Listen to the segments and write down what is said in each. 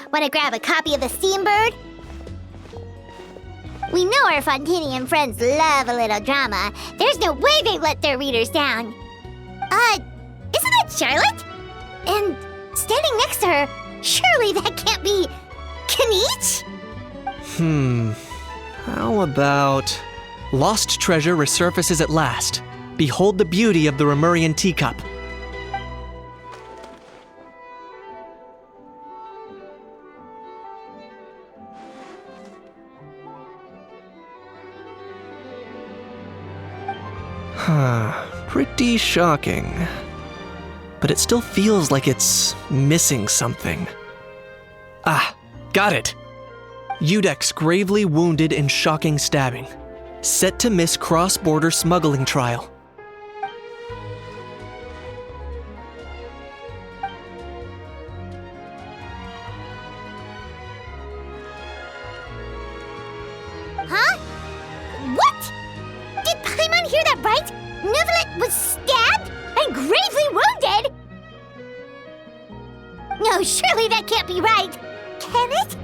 Want to grab a copy of the Steambird? We know our Fontanian friends love a little drama. There's no way they let their readers down. Isn't that Charlotte? And standing next to her, surely that can't be Kaniche? How about... Lost treasure resurfaces at last. Behold the beauty of the Remurian teacup. Pretty shocking. But it still feels like it's missing something. Ah, got it! Udex gravely wounded in shocking stabbing. Set to miss cross-border smuggling trial. Huh? What? Did Paimon hear that right? Neuvillette was stabbed and gravely wounded? No, surely that can't be right. Can it?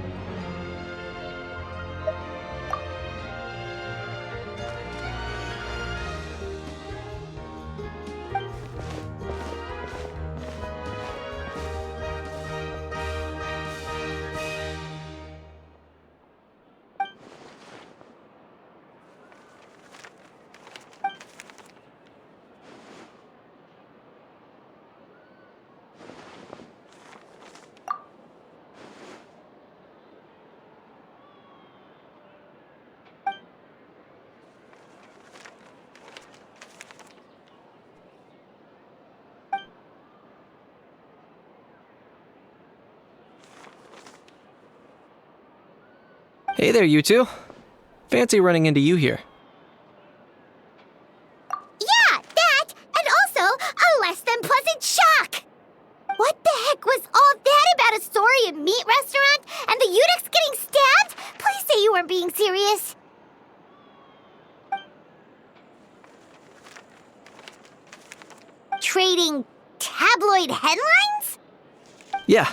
Hey there, you two. Fancy running into you here. Yeah, that, and also a less than pleasant shock. What the heck was all that about a Saurian meat restaurant and the Udex getting stabbed? Please say you weren't being serious. Trading tabloid headlines? Yeah.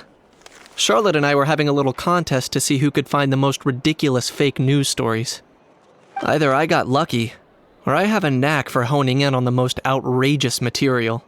Charlotte and I were having a little contest to see who could find the most ridiculous fake news stories. Either I got lucky, or I have a knack for honing in on the most outrageous material.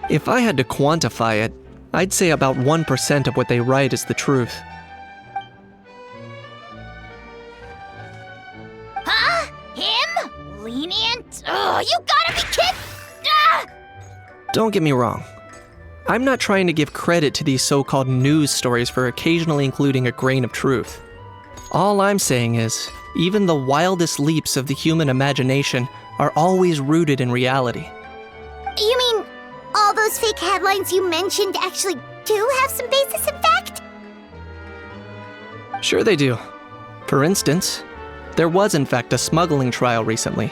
If I had to quantify it, I'd say about 1% of what they write is the truth. Huh? Him? Lenient? Oh, you gotta be kidding! Ah! Don't get me wrong. I'm not trying to give credit to these so-called news stories for occasionally including a grain of truth. All I'm saying is, even the wildest leaps of the human imagination are always rooted in reality. You mean all those fake headlines you mentioned actually do have some basis in fact? Sure they do. For instance, there was in fact a smuggling trial recently.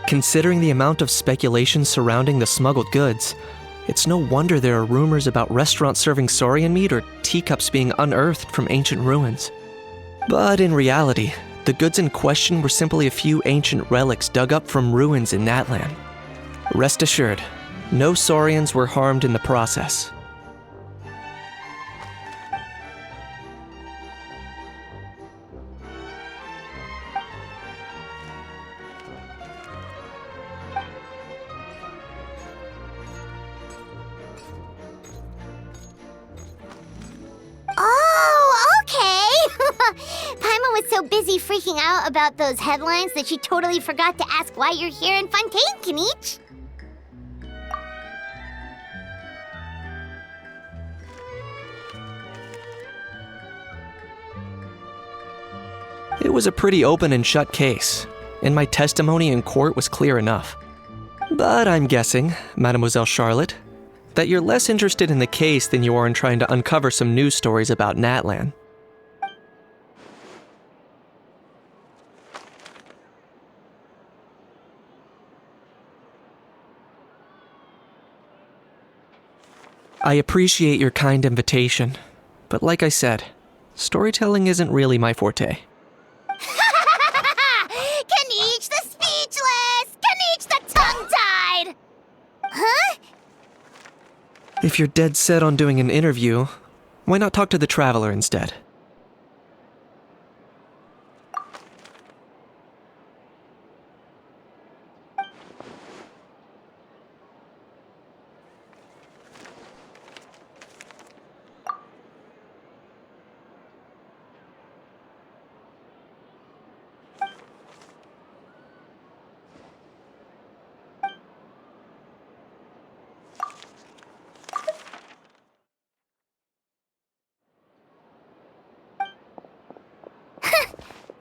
Considering the amount of speculation surrounding the smuggled goods, it's no wonder there are rumors about restaurants serving saurian meat or teacups being unearthed from ancient ruins. But in reality, the goods in question were simply a few ancient relics dug up from ruins in Natlan. Rest assured, no saurians were harmed in the process. Paimon was so busy freaking out about those headlines that she totally forgot to ask why you're here in Fontaine, Kenichi. It was a pretty open and shut case, and my testimony in court was clear enough. But I'm guessing, Mademoiselle Charlotte, that you're less interested in the case than you are in trying to uncover some news stories about Natlan. I appreciate your kind invitation, but like I said, storytelling isn't really my forte. Kenichi the speechless! Kenichi the tongue-tied! Huh? If you're dead set on doing an interview, why not talk to the Traveler instead?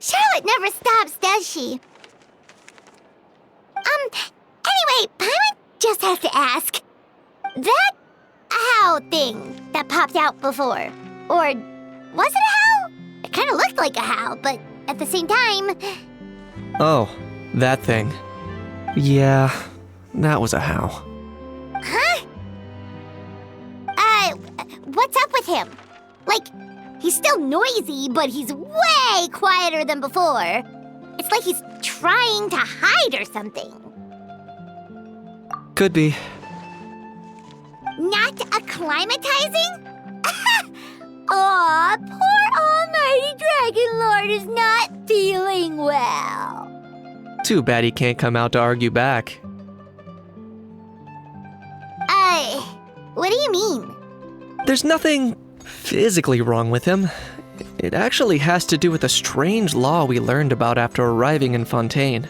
Charlotte never stops, does she? Anyway, Paimon just has to ask. That how thing that popped out before, or was it a how? It kind of looked like a how, but at the same time... Oh, that thing. Yeah, that was a how. Huh? What's up with him? Like, he's still noisy, but he's way quieter than before. It's like he's trying to hide or something. Could be. Not acclimatizing? Aw, poor Almighty Dragon Lord is not feeling well. Too bad he can't come out to argue back. What do you mean? There's nothing physically wrong with him. It actually has to do with a strange law we learned about after arriving in Fontaine.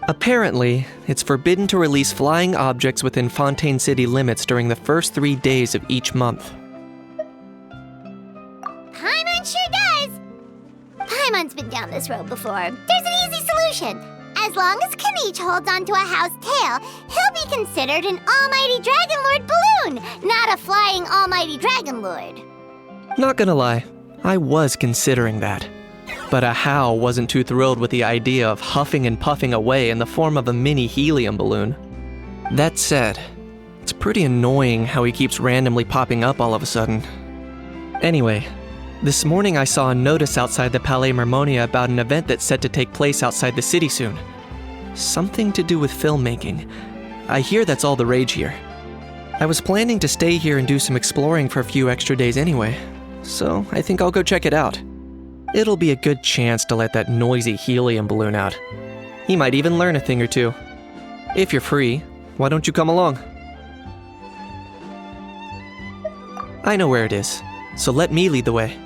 Apparently, it's forbidden to release flying objects within Fontaine City limits during the first 3 days of each month. Paimon sure does. Paimon's been down this road before. There's an easy solution. As long as Kenichi holds onto a house tail, he'll be considered an Almighty Dragon Lord balloon, not a flying Almighty Dragon Lord. Not gonna lie, I was considering that. But a how wasn't too thrilled with the idea of huffing and puffing away in the form of a mini helium balloon. That said, it's pretty annoying how he keeps randomly popping up all of a sudden. Anyway, this morning I saw a notice outside the Palais Mermonia about an event that's set to take place outside the city soon. Something to do with filmmaking. I hear that's all the rage here. I was planning to stay here and do some exploring for a few extra days anyway, so I think I'll go check it out. It'll be a good chance to let that noisy helium balloon out. He might even learn a thing or two. If you're free, why don't you come along? I know where it is, so let me lead the way.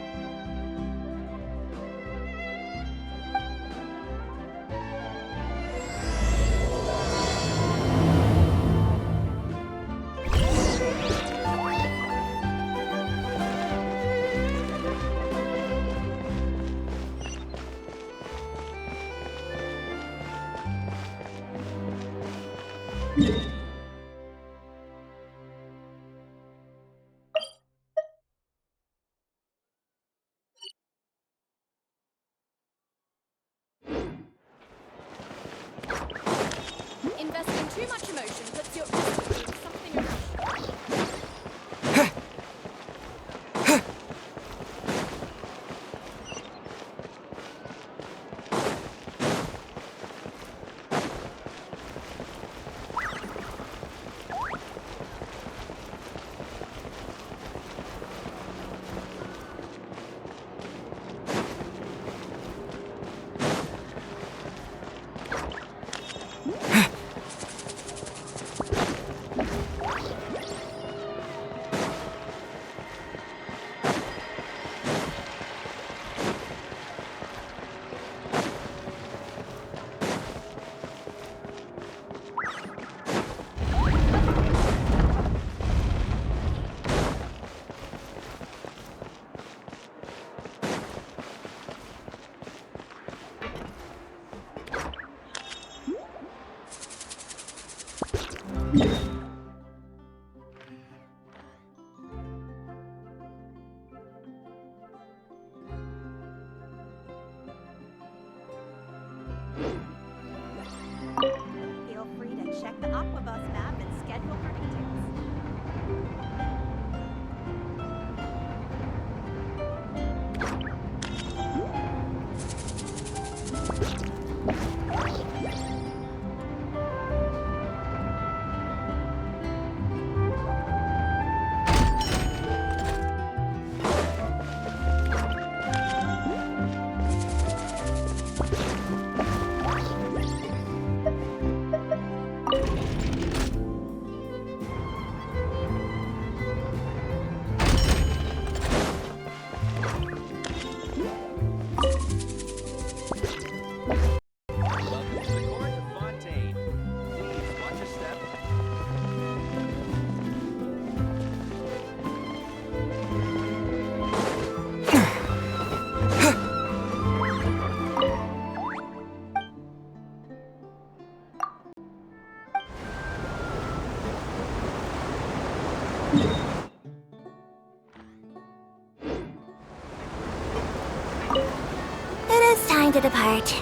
going to depart.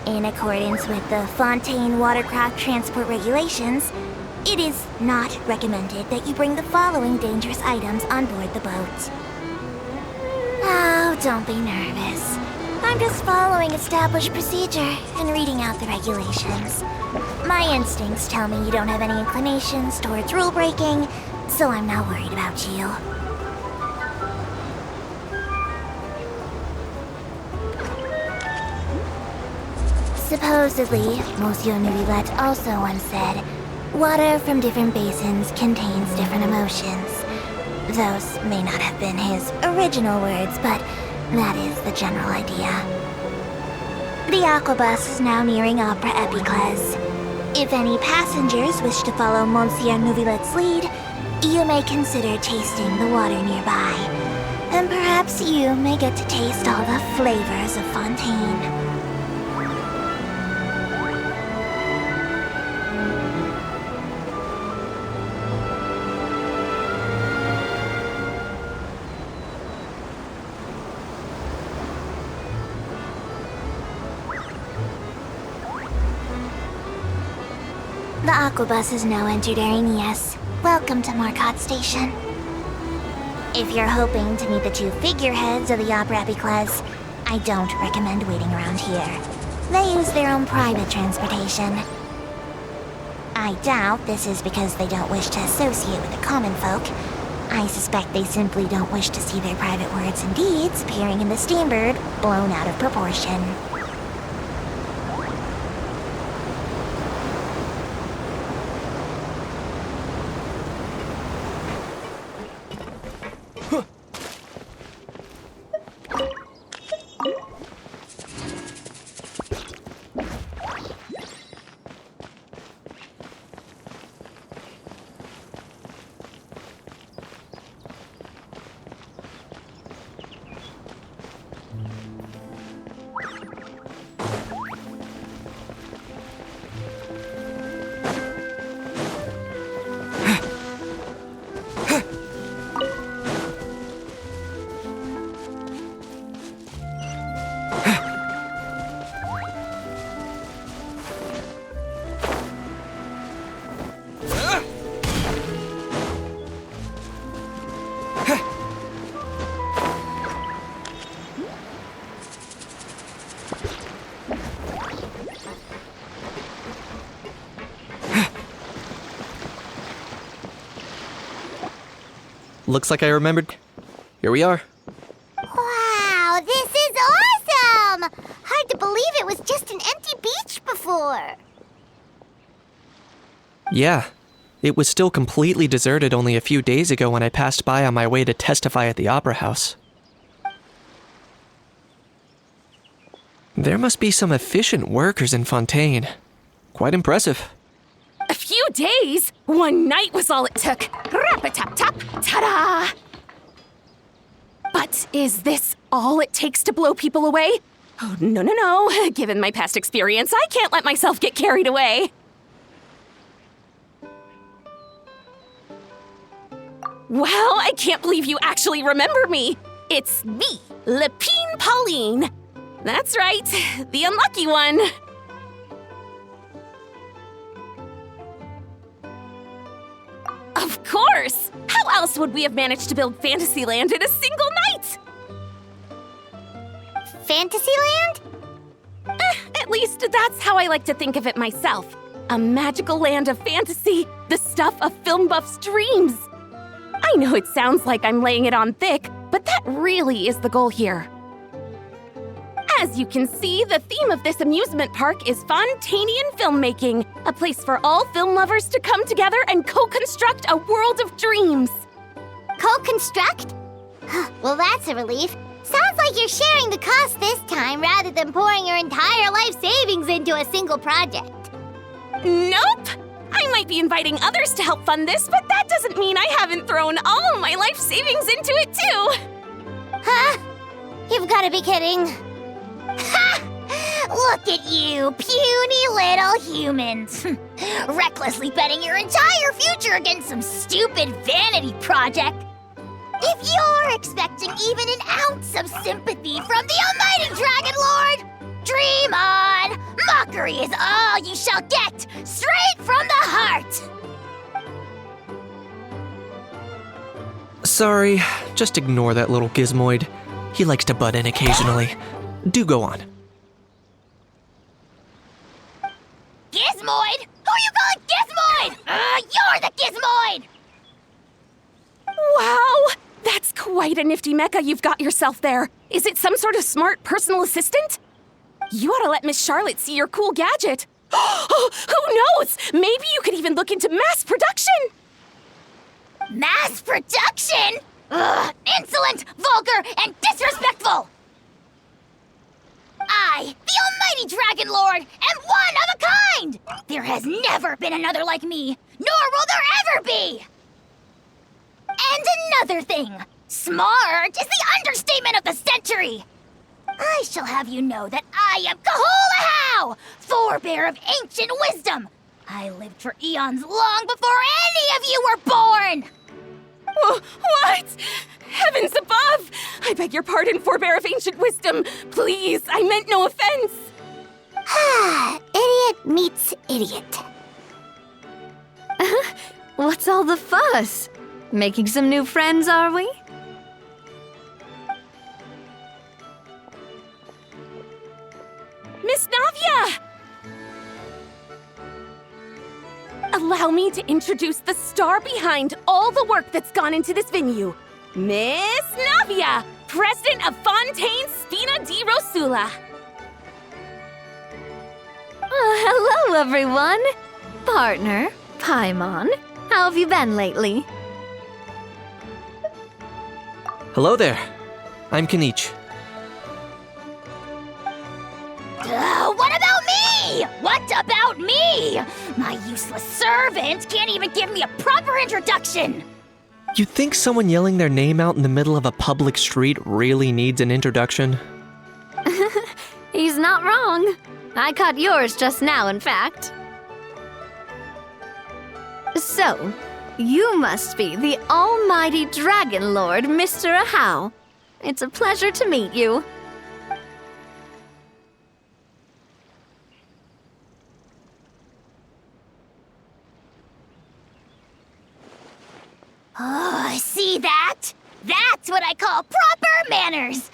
In accordance with the Fontaine Watercraft Transport Regulations, it is not recommended that you bring the following dangerous items on board the boat. Oh, don't be nervous. I'm just following established procedure and reading out the regulations. My instincts tell me you don't have any inclinations towards rule breaking, so I'm not worried about you. Supposedly, Monsieur Nubillet also once said, water from different basins contains different emotions. Those may not have been his original words, but that is the general idea. The aquabus is now nearing Opera Epicles. If any passengers wish to follow Monsieur Nubillet's lead, you may consider tasting the water nearby. And perhaps you may get to taste all the flavors of Fontaine. The aquabus has now entered Arenius. Welcome to Marcotte Station. If you're hoping to meet the two figureheads of the Opera Epicles, I don't recommend waiting around here. They use their own private transportation. I doubt this is because they don't wish to associate with the common folk. I suspect they simply don't wish to see their private words and deeds appearing in the Steambird blown out of proportion. Looks like I remembered. Here we are. Wow, this is awesome! Hard to believe it was just an empty beach before. Yeah, it was still completely deserted only a few days ago when I passed by on my way to testify at the Opera House. There must be some efficient workers in Fontaine. Quite impressive. A few days? One night was all it took. Rap-a-tap-tap, ta-da! But is this all it takes to blow people away? Oh, no. Given my past experience, I can't let myself get carried away. Well, I can't believe you actually remember me. It's me, Lepine Pauline. That's right, the unlucky one. Of course! How else would we have managed to build Fantasyland in a single night? Fantasyland? At least that's how I like to think of it myself. A magical land of fantasy, the stuff of film buffs' dreams. I know it sounds like I'm laying it on thick, but that really is the goal here. As you can see, the theme of this amusement park is Fontainian filmmaking, a place for all film lovers to come together and co-construct a world of dreams. Co-construct? Well, that's a relief. Sounds like you're sharing the cost this time rather than pouring your entire life savings into a single project. Nope! I might be inviting others to help fund this, but that doesn't mean I haven't thrown all of my life savings into it too! Huh? You've got to be kidding. Ha! Look at you, puny little humans. Recklessly betting your entire future against some stupid vanity project. If you're expecting even an ounce of sympathy from the almighty Dragon Lord, Dream on! Mockery is all you shall get, straight from the heart! Sorry, just ignore that little gizmoid. He likes to butt in occasionally. Do go on. Gizmoid? Who you calling Gizmoid? You're the Gizmoid! Wow! That's quite a nifty mecha you've got yourself there. Is it some sort of smart personal assistant? You ought to let Miss Charlotte see your cool gadget. Who knows? Maybe you could even look into mass production! Mass production? Ugh, insolent, vulgar, and disrespectful! I, the almighty Dragon Lord, am one of a kind! There has never been another like me, nor will there ever be! And another thing, smart is the understatement of the century! I shall have you know that I am Kahulahau, forebear of ancient wisdom! I lived for eons long before any of you were born! What? Heavens above! I beg your pardon, forebear of ancient wisdom. Please, I meant no offense. Idiot meets idiot. What's all the fuss? Making some new friends, are we? Miss Navia! Allow me to introduce the star behind all the work that's gone into this venue. Miss Navia, President of Fontaine Spina di Rosula. Hello, everyone. Partner, Paimon, how have you been lately? Hello there. I'm Kanich. What about me? What about me? My useless servant can't even give me a proper introduction. You think someone yelling their name out in the middle of a public street really needs an introduction? He's not wrong. I caught yours just now, in fact. So, you must be the almighty Dragon Lord, Mr. Ahau. It's a pleasure to meet you. Oh, see that? That's what I call proper manners.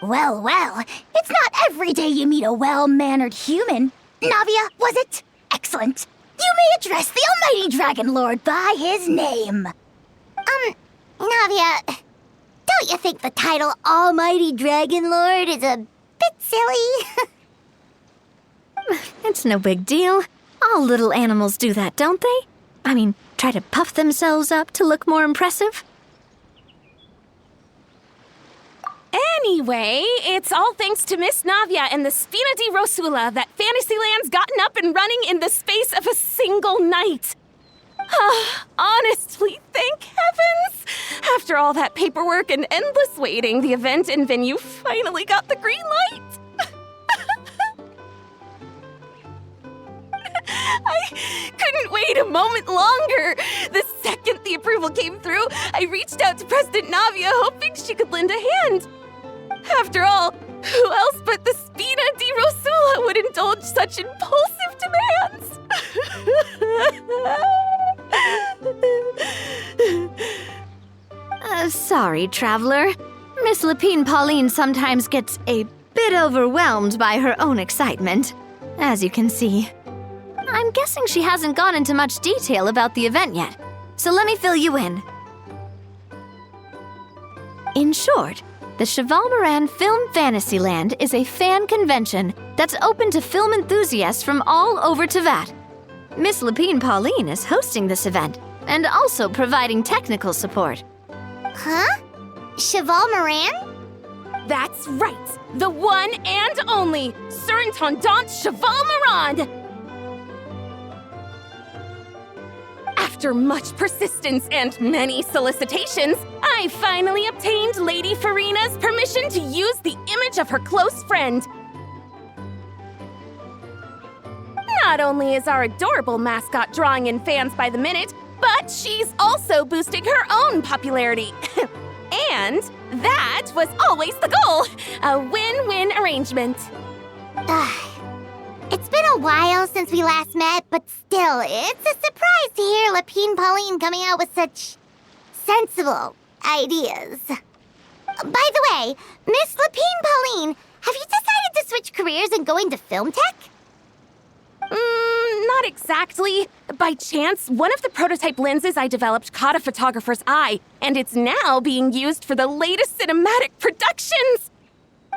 Well, it's not every day you meet a well-mannered human. Navia, was it? Excellent. You may address the almighty Dragon Lord by his name. Navia, don't you think the title Almighty Dragon Lord is a bit silly? It's no big deal. All little animals do that, don't they? I mean, try to puff themselves up to look more impressive. Anyway, it's all thanks to Miss Navia and the Spina di Rosula that Fantasyland's gotten up and running in the space of a single night. Honestly, thank heavens! After all that paperwork and endless waiting, the event and venue finally got the green light. I couldn't wait a moment longer. The second the approval came through, I reached out to President Navia, hoping she could lend a hand. After all, who else but the Spina di Rosula would indulge such impulsive demands? Sorry, traveler. Miss Lapine Pauline sometimes gets a bit overwhelmed by her own excitement, as you can see. I'm guessing she hasn't gone into much detail about the event yet, so let me fill you in. In short, the Cheval Moran Film Fantasyland is a fan convention that's open to film enthusiasts from all over Teyvat. Miss Lapine Pauline is hosting this event and also providing technical support. Huh? Cheval Moran? That's right, the one and only Surintendant Cheval Moran! After much persistence and many solicitations, I finally obtained Lady Farina's permission to use the image of her close friend. Not only is our adorable mascot drawing in fans by the minute, but she's also boosting her own popularity. And that was always the goal, a win-win arrangement. It's been a while since we last met, but still, it's a surprise to hear Lapine Pauline coming out with such sensible ideas. By the way, Miss Lapine Pauline, have you decided to switch careers and go into film tech? Not exactly. By chance, one of the prototype lenses I developed caught a photographer's eye, and it's now being used for the latest cinematic productions.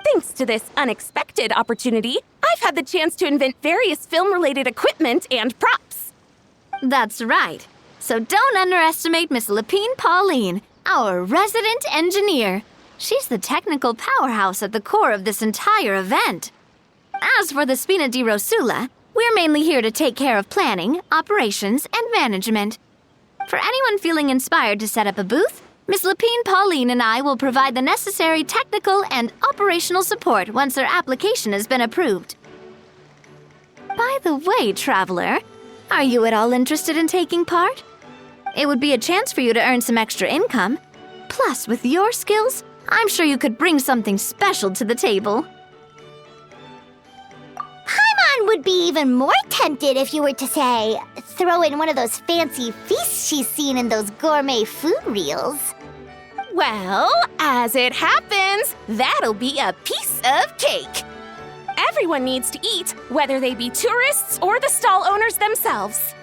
Thanks to this unexpected opportunity, I've had the chance to invent various film-related equipment and props. That's right. So don't underestimate Miss Lapine Pauline, our resident engineer. She's the technical powerhouse at the core of this entire event. As for the Spina di Rosula, we're mainly here to take care of planning, operations, and management. For anyone feeling inspired to set up a booth, Miss Lapine Pauline and I will provide the necessary technical and operational support once their application has been approved. By the way, traveler, are you at all interested in taking part? It would be a chance for you to earn some extra income. Plus, with your skills, I'm sure you could bring something special to the table. Paimon would be even more tempted if you were to, say, throw in one of those fancy feasts she's seen in those gourmet food reels. Well, as it happens, that'll be a piece of cake. Everyone needs to eat, whether they be tourists or the stall owners themselves.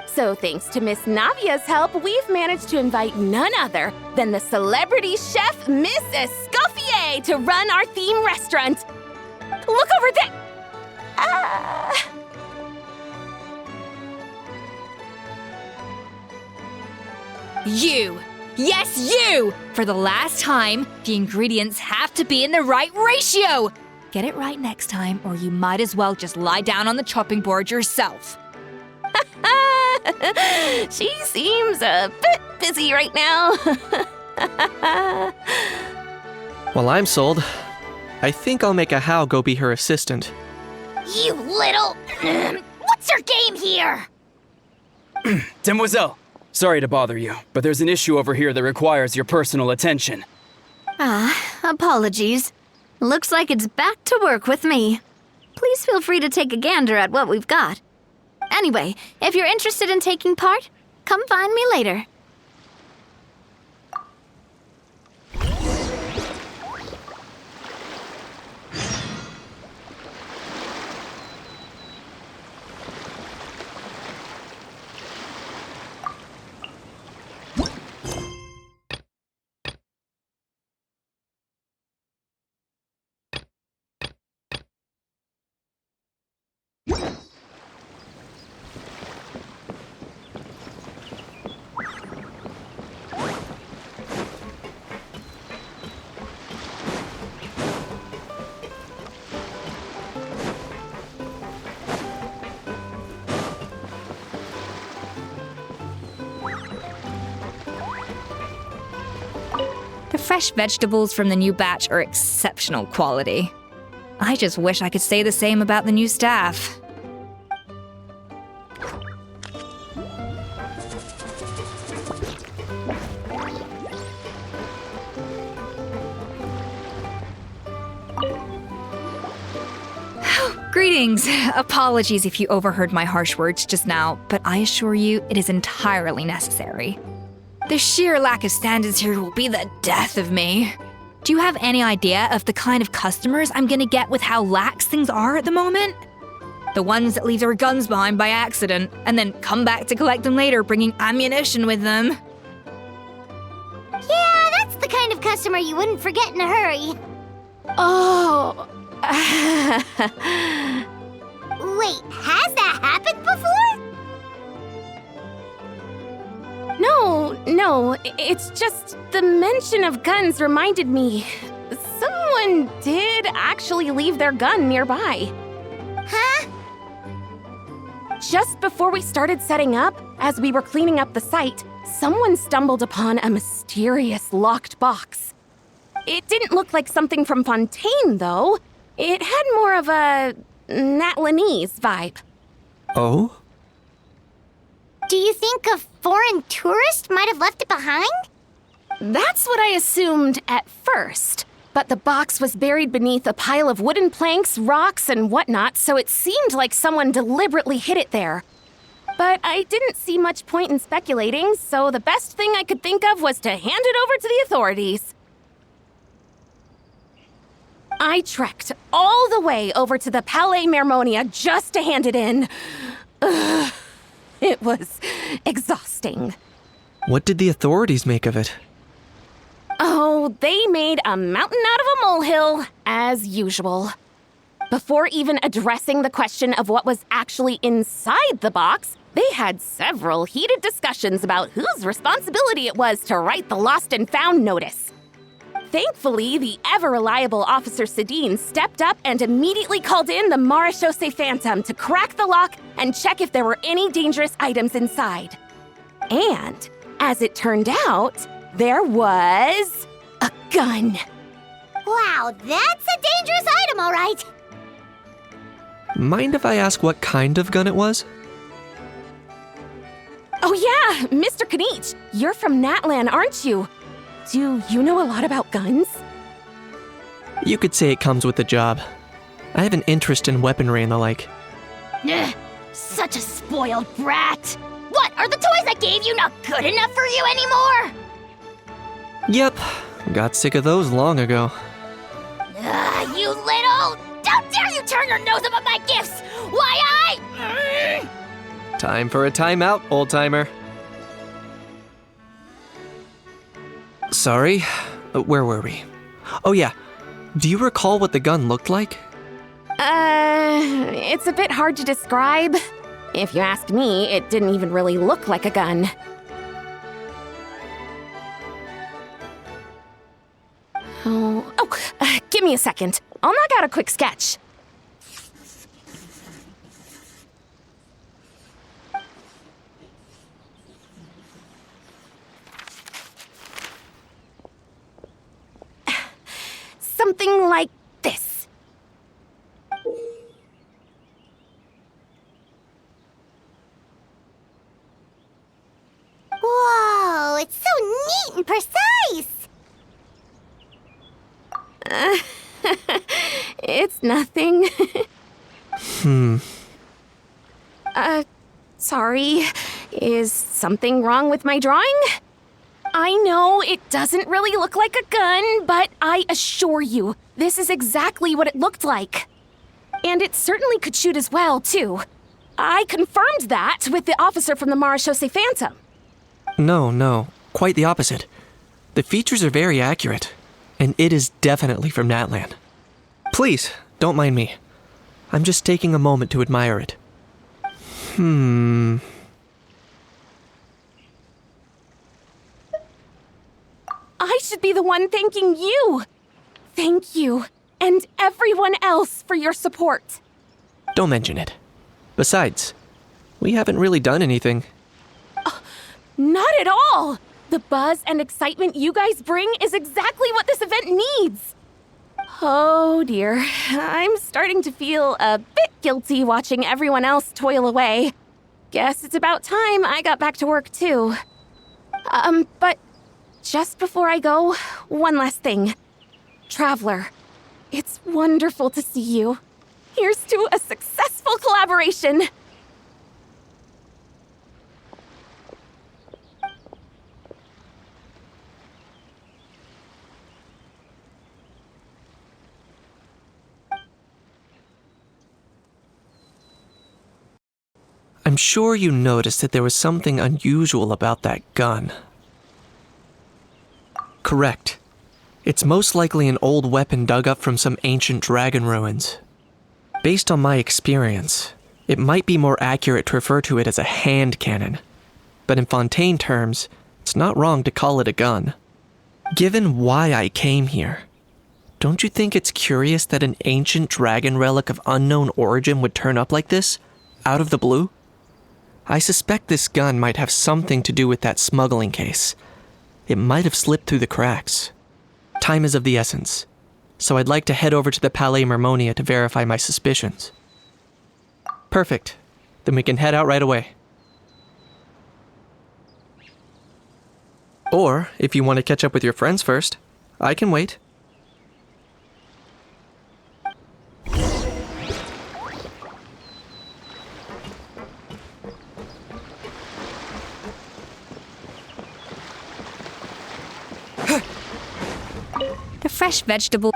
So thanks to Miss Navia's help, we've managed to invite none other than the celebrity chef, Miss Escoffier, to run our theme restaurant. Look over there! You! Yes, you! For the last time, the ingredients have to be in the right ratio! Get it right next time, or you might as well just lie down on the chopping board yourself. She seems a bit busy right now. Well, I'm sold. I think I'll make a Hao go be her assistant. You little... What's your game here? Demoiselle, sorry to bother you, but there's an issue over here that requires your personal attention. Apologies. Looks like it's back to work with me. Please feel free to take a gander at what we've got. Anyway, if you're interested in taking part, come find me later. The fresh vegetables from the new batch are exceptional quality. I just wish I could say the same about the new staff. Greetings. Apologies if you overheard my harsh words just now, but I assure you it is entirely necessary. The sheer lack of standards here will be the death of me. Do you have any idea of the kind of customers I'm gonna get with how lax things are at the moment? The ones that leave their guns behind by accident and then come back to collect them later bringing ammunition with them. Yeah, that's the kind of customer you wouldn't forget in a hurry. Oh. Wait, has that happened before? No, it's just the mention of guns reminded me. Someone did actually leave their gun nearby. Huh? Just before we started setting up, as we were cleaning up the site, someone stumbled upon a mysterious locked box. It didn't look like something from Fontaine, though. It had more of a Natlanese vibe. Oh? Do you think a foreign tourist might have left it behind? That's what I assumed at first. but the box was buried beneath a pile of wooden planks, rocks, and whatnot, so it seemed like someone deliberately hid it there. But I didn't see much point in speculating, so the best thing I could think of was to hand it over to the authorities. I trekked all the way over to the Palais Mermonia just to hand it in. Ugh, it was exhausting. What did the authorities make of it? Oh, they made a mountain out of a molehill, as usual. Before even addressing the question of what was actually inside the box, they had several heated discussions about whose responsibility it was to write the lost and found notice. Thankfully, the ever-reliable Officer Sedine stepped up and immediately called in the Marechaussee Phantom to crack the lock and check if there were any dangerous items inside. And, as it turned out, there was a gun. Wow, that's a dangerous item, all right. Mind if I ask what kind of gun it was? Oh yeah, Mr. Kanich, you're from Natlan, aren't you? Do you know a lot about guns? You could say it comes with the job. I have an interest in weaponry and the like. Ugh, such a spoiled brat. What, are the toys I gave you not good enough for you anymore? Yep, got sick of those long ago. Ugh, you little... How dare you turn your nose up at my gifts? Why Time for a timeout, old-timer. Sorry, where were we? Oh yeah, do you recall what the gun looked like? It's a bit hard to describe. If you ask me, it didn't even really look like a gun. Give me a second. I'll knock out a quick sketch. Something like this. Whoa, it's so neat and precise. It's nothing. Sorry. Is something wrong with my drawing? I know it doesn't really look like a gun, but I assure you, this is exactly what it looked like. And it certainly could shoot as well, too. I confirmed that with the officer from the Marechaussee Phantom. No, quite the opposite. The features are very accurate, and it is definitely from Natlan. Please, don't mind me. I'm just taking a moment to admire it. I should be the one thanking you. Thank you, and everyone else for your support. Don't mention it. Besides, we haven't really done anything. Not at all. The buzz and excitement you guys bring is exactly what this event needs. Oh dear, I'm starting to feel a bit guilty watching everyone else toil away. Guess it's about time I got back to work too. But just before I go, one last thing. Traveler, it's wonderful to see you. Here's to a successful collaboration. I'm sure you noticed that there was something unusual about that gun. Correct. It's most likely an old weapon dug up from some ancient dragon ruins. Based on my experience, it might be more accurate to refer to it as a hand cannon. But in Fontaine terms, it's not wrong to call it a gun. Given why I came here, don't you think it's curious that an ancient dragon relic of unknown origin would turn up like this, out of the blue? I suspect this gun might have something to do with that smuggling case. It might have slipped through the cracks. Time is of the essence, so I'd like to head over to the Palais Mermonia to verify my suspicions. Perfect. Then we can head out right away. Or, if you want to catch up with your friends first, I can wait. fresh vegetable.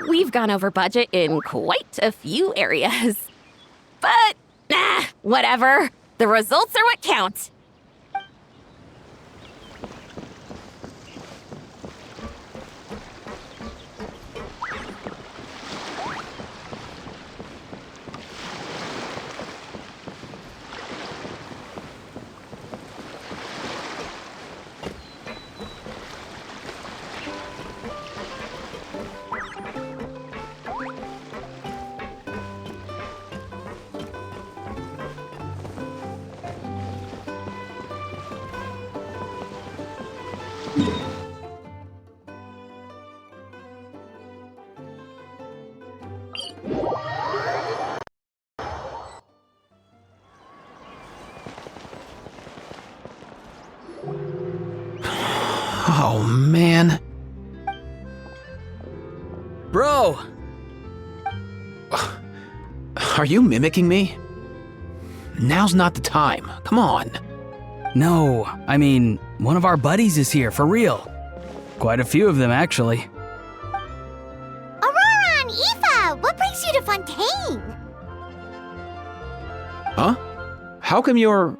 We've gone over budget in quite a few areas. But, whatever. The results are what count. Oh, man. Bro! Are you mimicking me? Now's not the time. Come on. No, I mean, one of our buddies is here, for real. Quite a few of them, actually. Aurora and Aoife, what brings you to Fontaine? Huh? How come you're...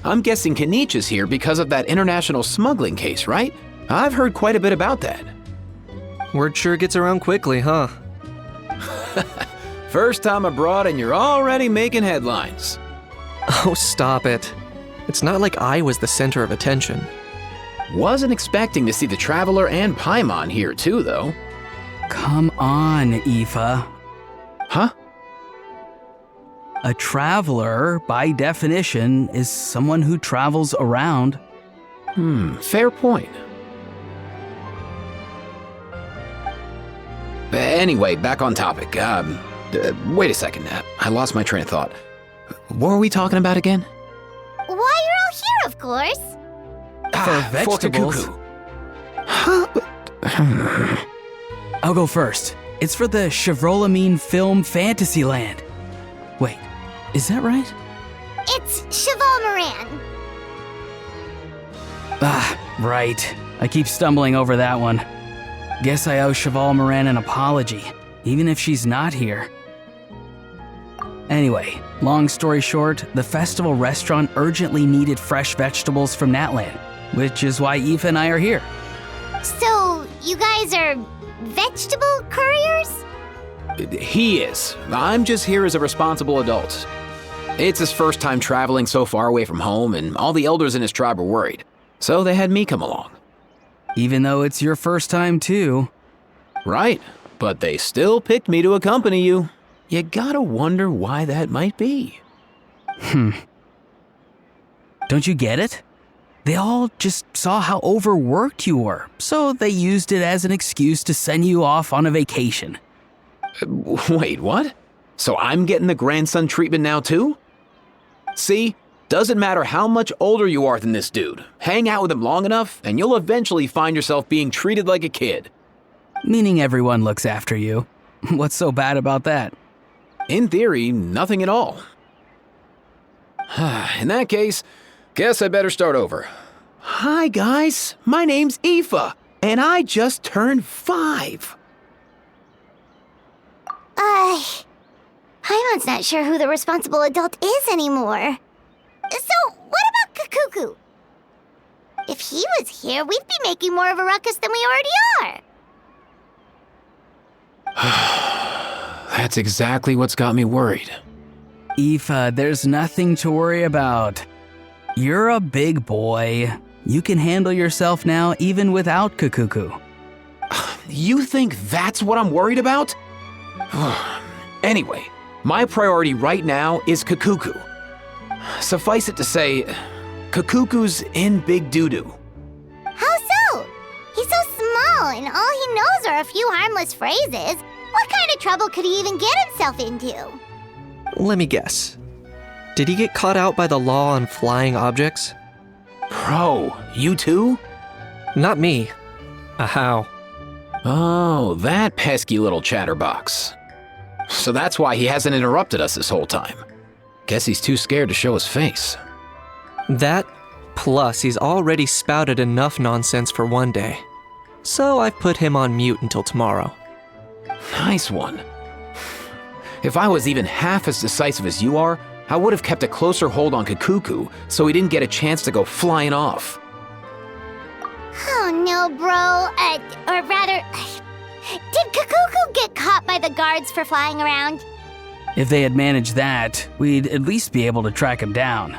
I'm guessing Kanich is here because of that international smuggling case, right? I've heard quite a bit about that. Word sure gets around quickly, huh? First time abroad and you're already making headlines. Oh, stop it. It's not like I was the center of attention. Wasn't expecting to see the Traveler and Paimon here too, though. Come on, Aoife. Huh? A traveler, by definition, is someone who travels around. Fair point. Anyway, back on topic. Wait a second. I lost my train of thought. What were we talking about again? Why, you're all here, of course. For vegetables. I'll go first. It's for the Chevrolamine Film Fantasyland. Wait, is that right? It's Cheval Moran. Right. I keep stumbling over that one. Guess I owe Cheval Moran an apology, even if she's not here. Anyway, long story short, the festival restaurant urgently needed fresh vegetables from Natland, which is why Aoife and I are here. So, you guys are vegetable couriers? He is. I'm just here as a responsible adult. It's his first time traveling so far away from home, and all the elders in his tribe were worried. So they had me come along. Even though it's your first time too. Right, but they still picked me to accompany you. You gotta wonder why that might be. Don't you get it? They all just saw how overworked you were, so they used it as an excuse to send you off on a vacation. Wait, what? So I'm getting the grandson treatment now too? See? Doesn't matter how much older you are than this dude. Hang out with him long enough, and you'll eventually find yourself being treated like a kid. Meaning everyone looks after you. What's so bad about that? In theory, nothing at all. In that case, guess I better start over. Hi guys, my name's Aoife, and I just turned 5. Paimon's not sure who the responsible adult is anymore. So, what about Kakuku? If he was here, we'd be making more of a ruckus than we already are. That's exactly what's got me worried. Aoife, there's nothing to worry about. You're a big boy. You can handle yourself now even without Kakuku. You think that's what I'm worried about? Anyway, my priority right now is Kakuku. Suffice it to say, Kakuku's in big doo-doo. How so? He's so small, and all he knows are a few harmless phrases. What kind of trouble could he even get himself into? Let me guess. Did he get caught out by the law on flying objects? Bro, you too? Not me. How? Oh, that pesky little chatterbox. So that's why he hasn't interrupted us this whole time. Guess he's too scared to show his face. That, plus he's already spouted enough nonsense for one day. So I've put him on mute until tomorrow. Nice one. If I was even half as decisive as you are, I would have kept a closer hold on Kakuku so he didn't get a chance to go flying off. Oh no, bro. Or rather, did Kakuku get caught by the guards for flying around? If they had managed that, we'd at least be able to track him down.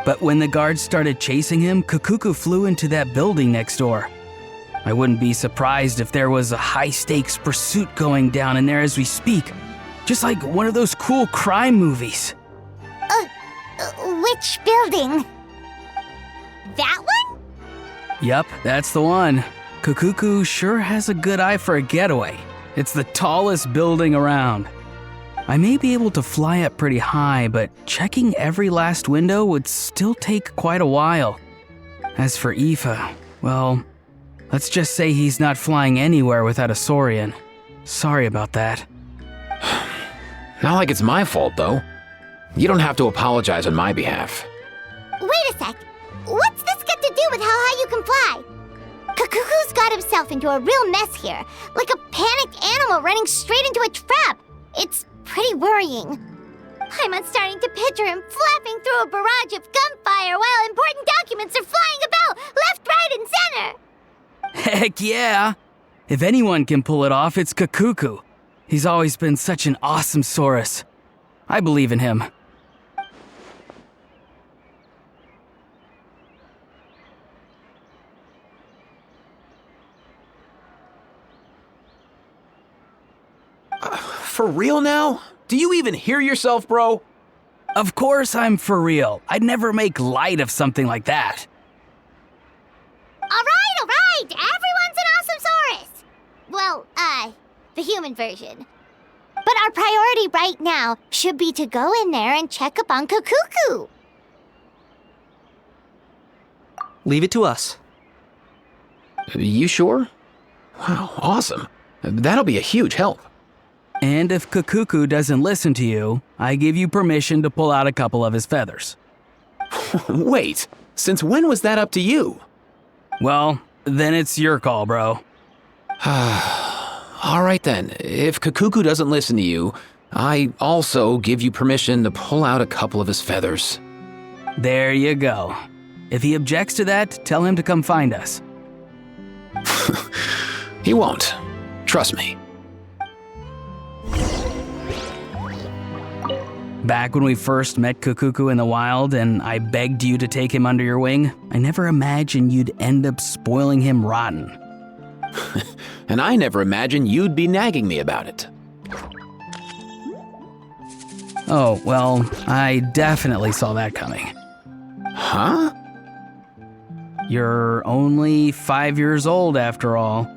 But when the guards started chasing him, Kakuku flew into that building next door. I wouldn't be surprised if there was a high-stakes pursuit going down in there as we speak. Just like one of those cool crime movies. Which building? That one? Yup, that's the one. Kakuku sure has a good eye for a getaway. It's the tallest building around. I may be able to fly up pretty high, but checking every last window would still take quite a while. As for Aoife, well, let's just say he's not flying anywhere without a Saurian. Sorry about that. Not like it's my fault, though. You don't have to apologize on my behalf. Wait a sec. What's this got to do with how high you can fly? Kakuku's got himself into a real mess here, like a panicked animal running straight into a trap. It's pretty worrying. I'm starting to picture him flapping through a barrage of gunfire while important documents are flying about left, right, and center. Heck yeah! If anyone can pull it off, it's Kakuku. He's always been such an awesome Saurus. I believe in him. For real now? Do you even hear yourself, bro? Of course I'm for real. I'd never make light of something like that. All right. Everyone's an awesome Saurus. Well, the human version. But our priority right now should be to go in there and check up on Kakuku. Leave it to us. You sure? Wow, awesome. That'll be a huge help. And if Kakuku doesn't listen to you, I give you permission to pull out a couple of his feathers. Wait, since when was that up to you? Well, then it's your call, bro. All right then, if Kakuku doesn't listen to you, I also give you permission to pull out a couple of his feathers. There you go. If he objects to that, tell him to come find us. He won't. Trust me. Back when we first met Kakuku in the wild and I begged you to take him under your wing, I never imagined you'd end up spoiling him rotten. And I never imagined you'd be nagging me about it. Oh, well, I definitely saw that coming. Huh? You're only 5 years old after all.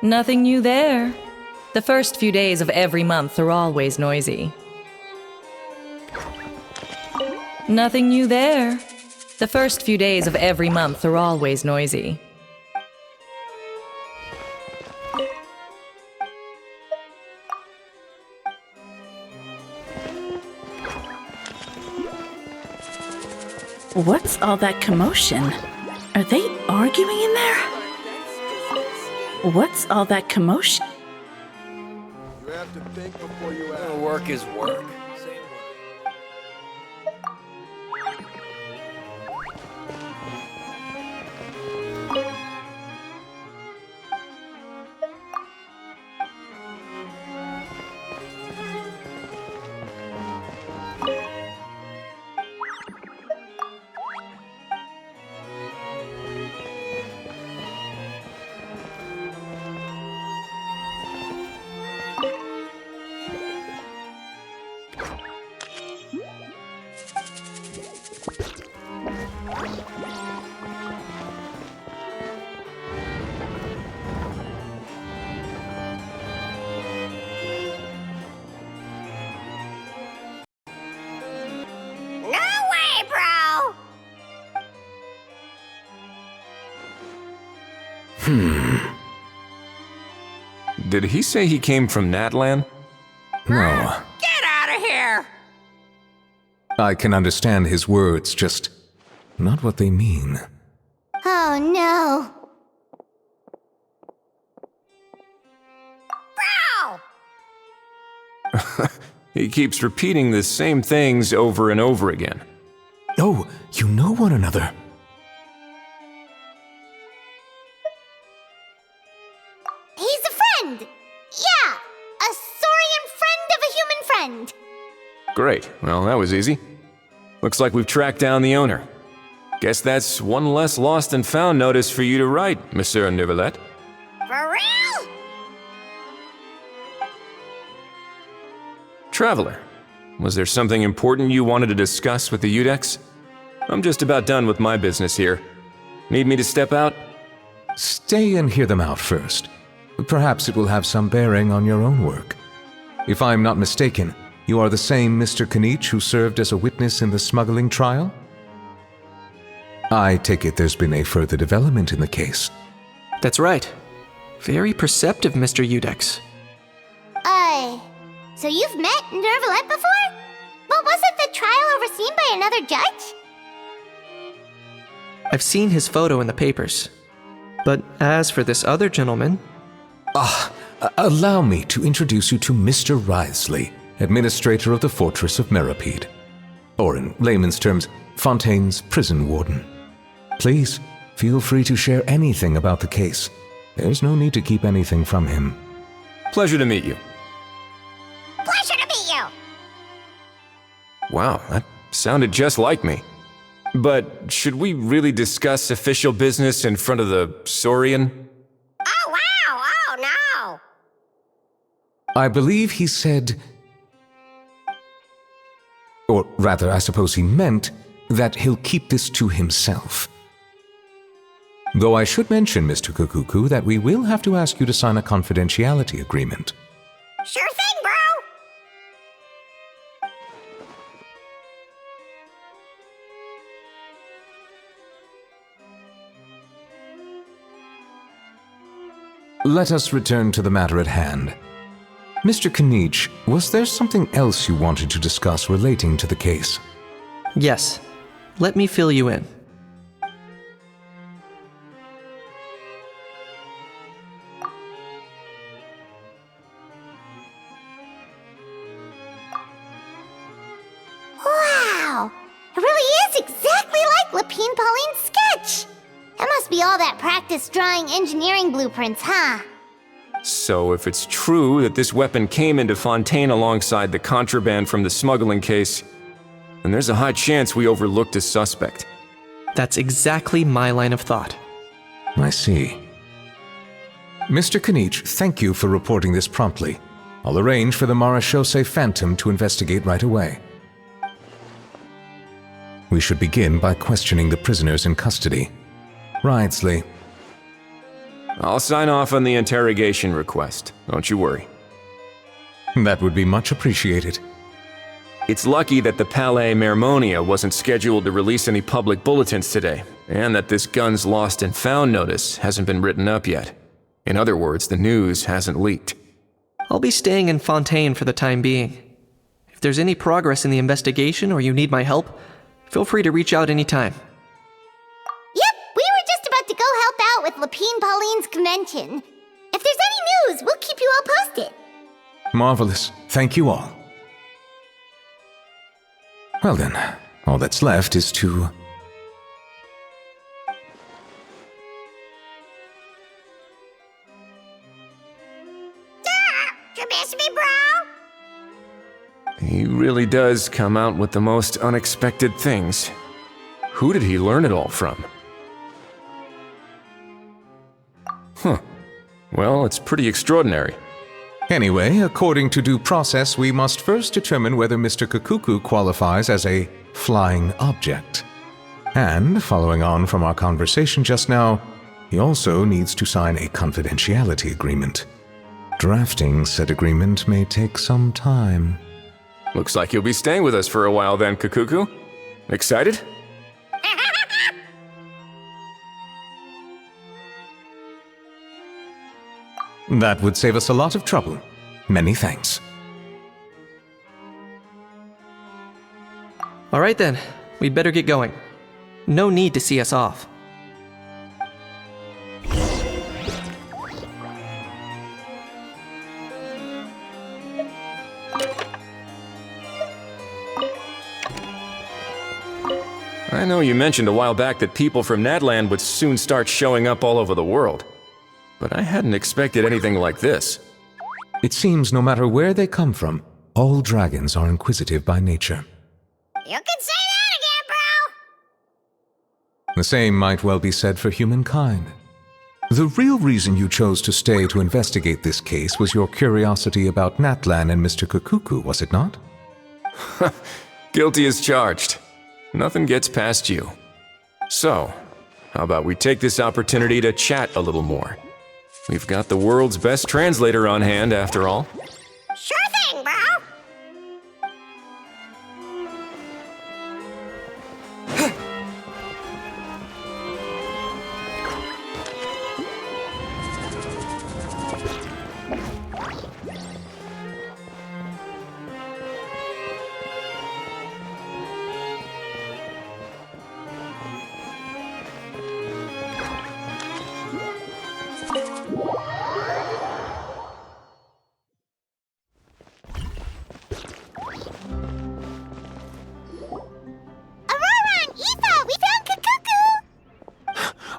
Nothing new there. The first few days of every month are always noisy. Nothing new there. The first few days of every month are always noisy. What's all that commotion? Are they arguing in there? What's all that commotion? You have to think before you act. Work is work. Did he say he came from Natlan? No. Get out of here! I can understand his words, just not what they mean. Oh no. Bro! He keeps repeating the same things over and over again. Oh, you know one another. He's a friend! Yeah! A saurian friend of a human friend! Great. Well, that was easy. Looks like we've tracked down the owner. Guess that's one less lost and found notice for you to write, Monsieur Neuvillette. For real? Traveler, was there something important you wanted to discuss with the Udex? I'm just about done with my business here. Need me to step out? Stay and hear them out first. Perhaps it will have some bearing on your own work. If I'm not mistaken, you are the same Mr. Kanich who served as a witness in the smuggling trial? I take it there's been a further development in the case. That's right. Very perceptive, Mr. Udex. So you've met Neuvillette before? But wasn't the trial overseen by another judge? I've seen his photo in the papers. But as for this other gentleman... Allow me to introduce you to Mr. Wriothesley, administrator of the Fortress of Meripede. Or in layman's terms, Fontaine's prison warden. Please, feel free to share anything about the case. There's no need to keep anything from him. Pleasure to meet you. Pleasure to meet you! Wow, that sounded just like me. But should we really discuss official business in front of the Saurian? Oh, wow! Oh, no! I believe he said... Or rather, I suppose he meant that he'll keep this to himself. Though I should mention, Mr. Kukuku, that we will have to ask you to sign a confidentiality agreement. Sure thing, bro! Let us return to the matter at hand. Mr. Kanich, was there something else you wanted to discuss relating to the case? Yes. Let me fill you in. Wow! It really is exactly like Lapine Pauline's sketch! That must be all that practice drawing engineering blueprints, huh? So if it's true that this weapon came into Fontaine alongside the contraband from the smuggling case, then there's a high chance we overlooked a suspect. That's exactly my line of thought. I see. Mr. Kanich, thank you for reporting this promptly. I'll arrange for the Marechaussee Phantom to investigate right away. We should begin by questioning the prisoners in custody. Wriothesley. I'll sign off on the interrogation request. Don't you worry. That would be much appreciated. It's lucky that the Palais Mermonia wasn't scheduled to release any public bulletins today, and that this guns lost and found notice hasn't been written up yet. In other words, the news hasn't leaked. I'll be staying in Fontaine for the time being. If there's any progress in the investigation or you need my help, feel free to reach out anytime. Yep, we were just about to go help out with Lapine Pauline's convention. If there's any news, we'll keep you all posted. Marvelous. Thank you all. Well then, all that's left is to... You miss me, bro? He really does come out with the most unexpected things. Who did he learn it all from? Well, it's pretty extraordinary. Anyway, according to due process, we must first determine whether Mr. Kukuku qualifies as a flying object. And, following on from our conversation just now, he also needs to sign a confidentiality agreement. Drafting said agreement may take some time. Looks like you'll be staying with us for a while then, Kukuku. Excited? That would save us a lot of trouble. Many thanks. All right then, we'd better get going. No need to see us off. I know you mentioned a while back that people from Natland would soon start showing up all over the world, but I hadn't expected anything like this. It seems no matter where they come from, all dragons are inquisitive by nature. You can say that again, bro! The same might well be said for humankind. The real reason you chose to stay to investigate this case was your curiosity about Natlan and Mr. Kukuku, was it not? Guilty as charged. Nothing gets past you. So, how about we take this opportunity to chat a little more? We've got the world's best translator on hand, after all. Sure thing, bro!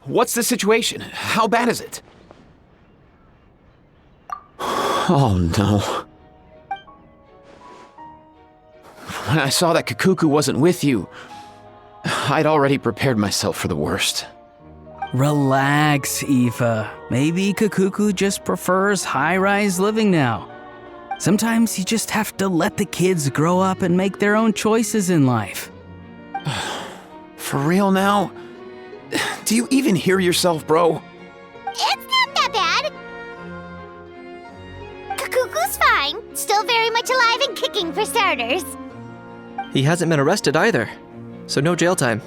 What's the situation? How bad is it? Oh no. When I saw that Kukuku wasn't with you, I'd already prepared myself for the worst. Relax, Aoife. Maybe Kukuku just prefers high-rise living now. Sometimes you just have to let the kids grow up and make their own choices in life. For real now? Do you even hear yourself, bro? It's not that bad. Kukuku's fine. Still very much alive and kicking for starters. He hasn't been arrested either, so no jail time.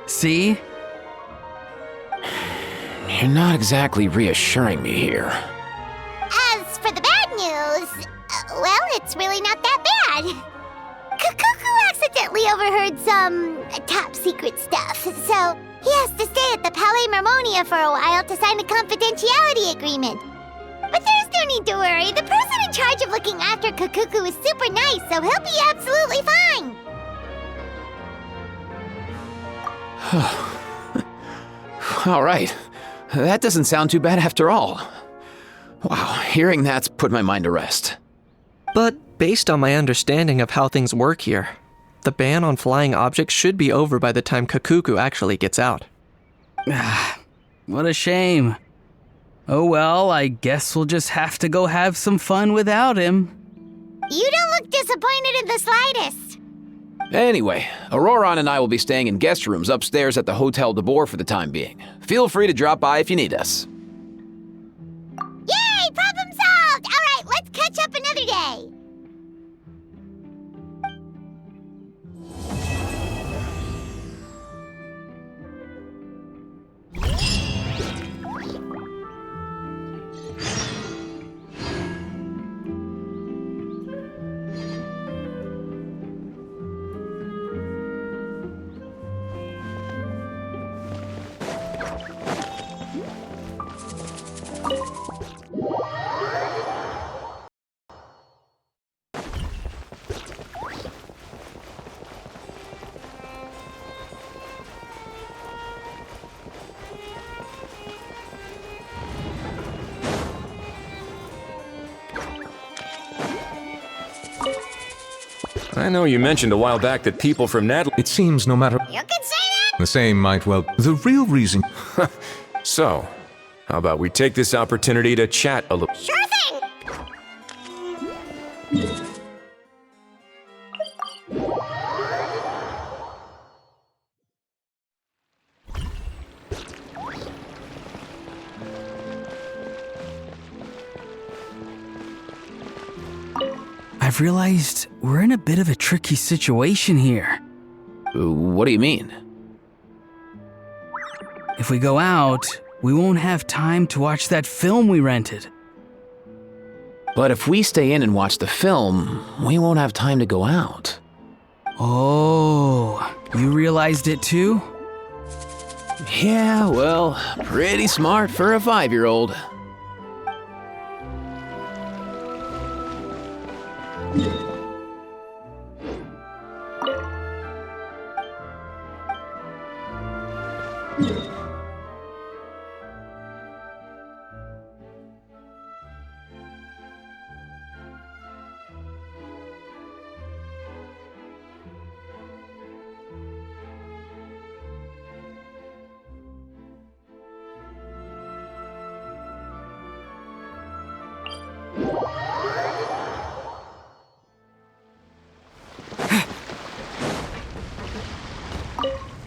See? You're not exactly reassuring me here. As for the bad news, well, it's really not that bad. Kukuku accidentally overheard some top secret stuff, so he has to stay at the Palais Mermonia for a while to sign a confidentiality agreement. But there's no need to worry. The person in charge of looking after Kukuku is super nice, so he'll be absolutely fine. All right. That doesn't sound too bad after all. Wow, hearing that's put my mind to rest. But based on my understanding of how things work here, the ban on flying objects should be over by the time Kukuku actually gets out. What a shame. Oh well, I guess we'll just have to go have some fun without him. You don't look disappointed in the slightest. Anyway, Auroron and I will be staying in guest rooms upstairs at the Hotel de Boer for the time being. Feel free to drop by if you need us. Yay! Problem solved! All right, let's catch up another day. I know you mentioned a while back that people from Natlan... It seems no matter... You can say that? The same might well... The real reason... So, how about we take this opportunity to chat a little... Sure thing! I've realized we're in a bit of a tricky situation here. What do you mean? If we go out, we won't have time to watch that film we rented. But if we stay in and watch the film, we won't have time to go out. Oh, you realized it too? Yeah, well, pretty smart for a 5-year-old.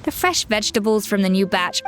The fresh vegetables from the new batch.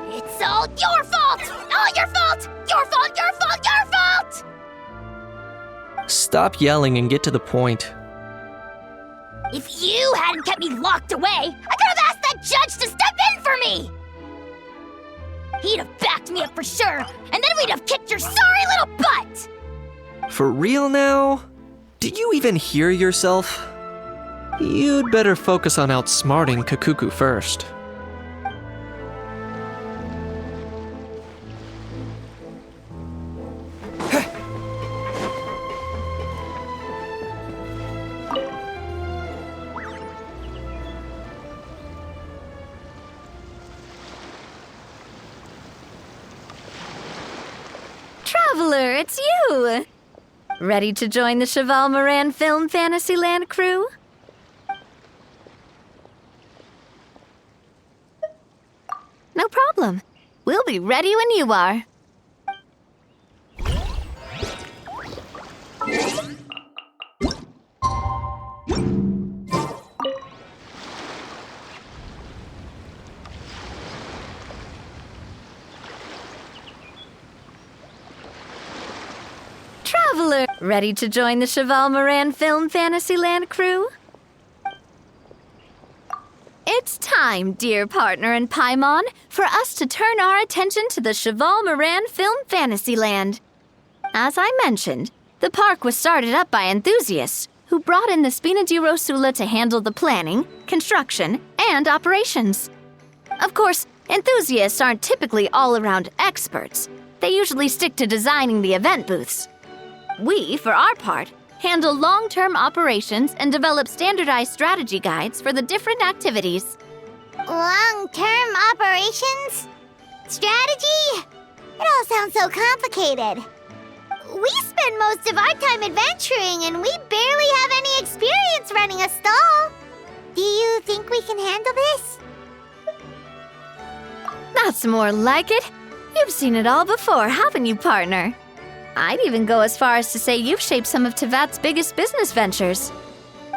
It's all your fault! All your fault! Your fault, your fault, your fault! Stop yelling and get to the point. If you hadn't kept me locked away, I could have asked that judge to step in for me! He'd have backed me up for sure, and then we'd have kicked your sorry little butt! For real now? Do you even hear yourself? You'd better focus on outsmarting Kakuku first. Traveler, it's you! Ready to join the Cheval Moran Film Fantasyland crew? No problem. We'll be ready when you are. Traveler, ready to join the Cheval Moran Film Fantasyland crew? It's time, dear partner and Paimon, for us to turn our attention to the Cheval Moran Film Fantasyland. As I mentioned, the park was started up by enthusiasts who brought in the Spina di Rosula to handle the planning, construction, and operations. Of course, enthusiasts aren't typically all-around experts. They usually stick to designing the event booths. We, for our part, handle long-term operations and develop standardized strategy guides for the different activities. Long-term operations? Strategy? It all sounds so complicated. We spend most of our time adventuring and we barely have any experience running a stall. Do you think we can handle this? That's more like it. You've seen it all before, haven't you, partner? I'd even go as far as to say you've shaped some of Tevat's biggest business ventures.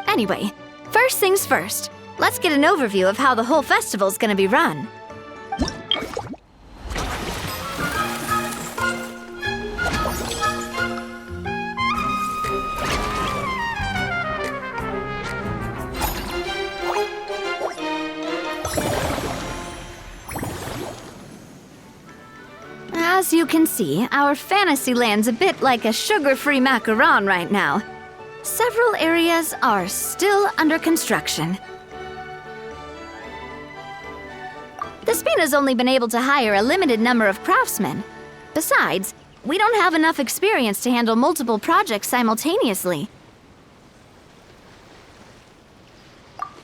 Anyway, first things first. Let's get an overview of how the whole festival's gonna be run. As you can see, our Fantasyland's a bit like a sugar-free macaron right now. Several areas are still under construction. The Spina's only been able to hire a limited number of craftsmen. Besides, we don't have enough experience to handle multiple projects simultaneously.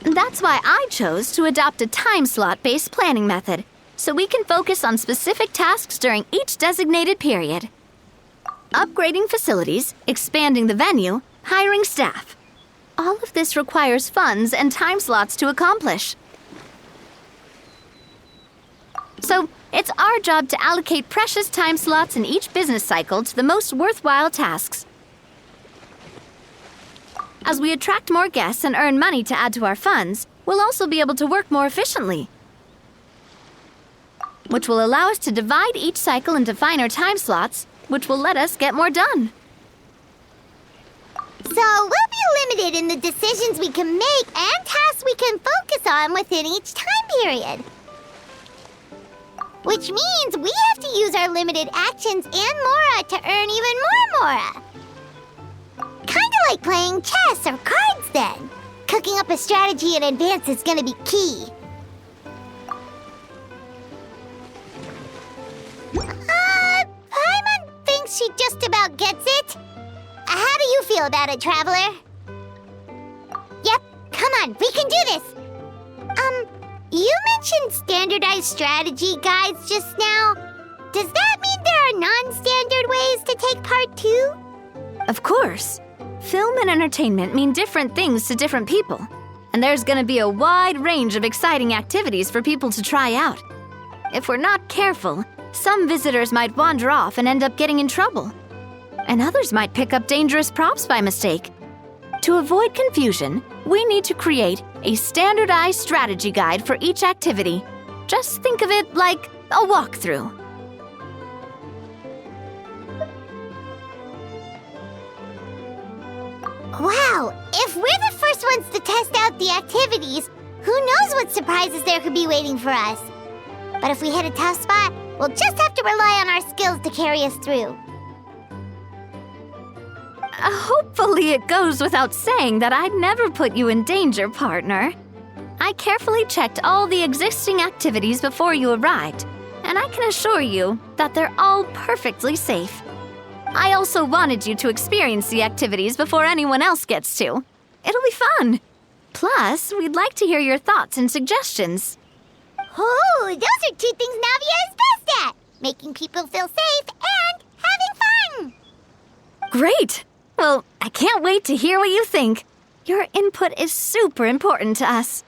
That's why I chose to adopt a time slot-based planning method, so we can focus on specific tasks during each designated period. Upgrading facilities, expanding the venue, hiring staff. All of this requires funds and time slots to accomplish. So, it's our job to allocate precious time slots in each business cycle to the most worthwhile tasks. As we attract more guests and earn money to add to our funds, we'll also be able to work more efficiently, which will allow us to divide each cycle into finer time slots, which will let us get more done. So we'll be limited in the decisions we can make and tasks we can focus on within each time period. Which means we have to use our limited actions and Mora to earn even more Mora. Kinda like playing chess or cards then. Cooking up a strategy in advance is gonna be key. Paimon thinks she just about gets it. How do you feel about it, Traveler? Yep, Come on, we can do this! You mentioned standardized strategy guides just now. Does that mean there are non-standard ways to take part too? Of course. Film and entertainment mean different things to different people. And there's gonna be a wide range of exciting activities for people to try out. If we're not careful, some visitors might wander off and end up getting in trouble. And others might pick up dangerous props by mistake. To avoid confusion, we need to create a standardized strategy guide for each activity. Just think of it like a walkthrough. Wow, if we're the first ones to test out the activities, who knows what surprises there could be waiting for us? But if we hit a tough spot, we'll just have to rely on our skills to carry us through. Hopefully it goes without saying that I'd never put you in danger, partner. I carefully checked all the existing activities before you arrived, and I can assure you that they're all perfectly safe. I also wanted you to experience the activities before anyone else gets to. It'll be fun. Plus, we'd like to hear your thoughts and suggestions. Oh, those are two things Navia is best at! Making people feel safe and having fun! Great! Well, I can't wait to hear what you think. Your input is super important to us.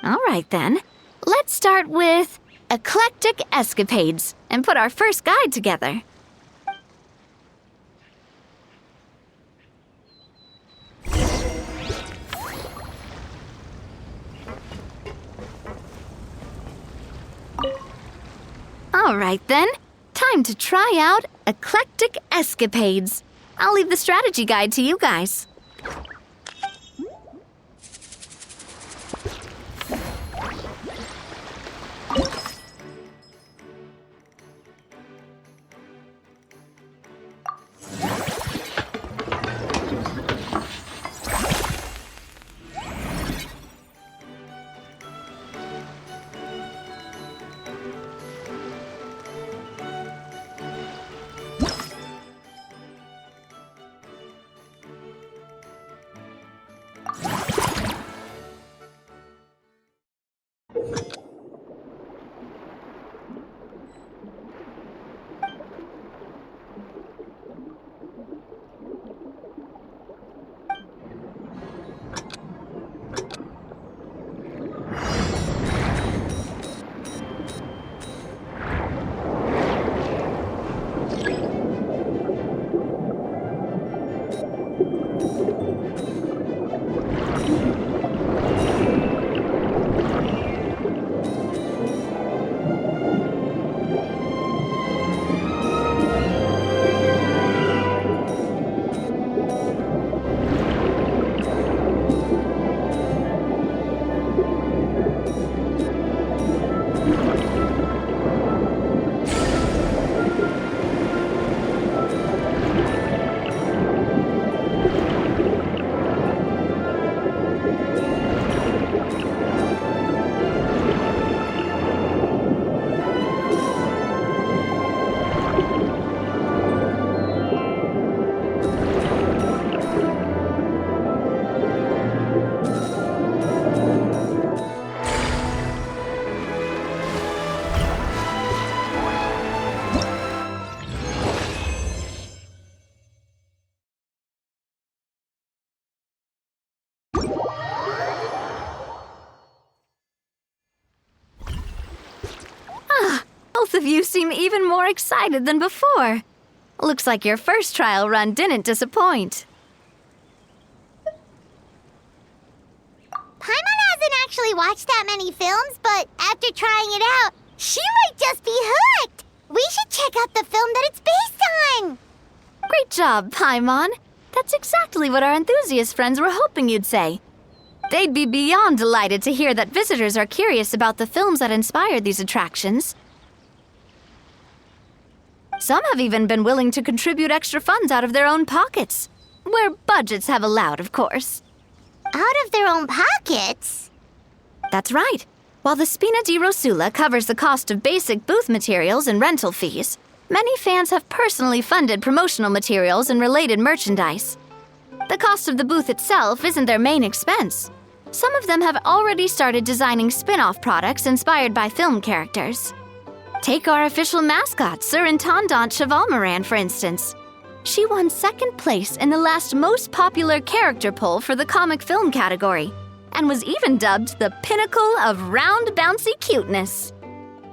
All right, then. Let's start with eclectic escapades and put our first guide together. All right, then. Time to try out eclectic escapades. I'll leave the strategy guide to you guys. Both of you seem even more excited than before. Looks like your first trial run didn't disappoint. Paimon hasn't actually watched that many films, but after trying it out, she might just be hooked! We should check out the film that it's based on! Great job, Paimon. That's exactly what our enthusiast friends were hoping you'd say. They'd be beyond delighted to hear that visitors are curious about the films that inspired these attractions. Some have even been willing to contribute extra funds out of their own pockets. Where budgets have allowed, of course. Out of their own pockets? That's right. While the Spina di Rosula covers the cost of basic booth materials and rental fees, many fans have personally funded promotional materials and related merchandise. The cost of the booth itself isn't their main expense. Some of them have already started designing spin-off products inspired by film characters. Take our official mascot, Surintendant Chevalmoran, for instance. She won second place in the last most popular character poll for the comic film category, and was even dubbed the pinnacle of round, bouncy cuteness.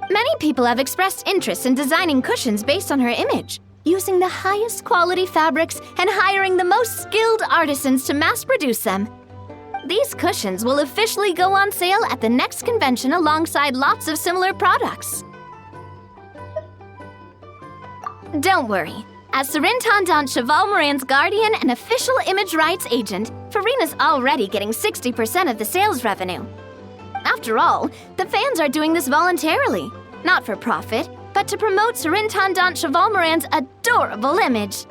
Many people have expressed interest in designing cushions based on her image, using the highest quality fabrics and hiring the most skilled artisans to mass produce them. These cushions will officially go on sale at the next convention alongside lots of similar products. Don't worry. As Surintendant Chevalmoran's guardian and official image rights agent, Farina's already getting 60% of the sales revenue. After all, the fans are doing this voluntarily, not for profit, but to promote Surintendant Chevalmoran's adorable image.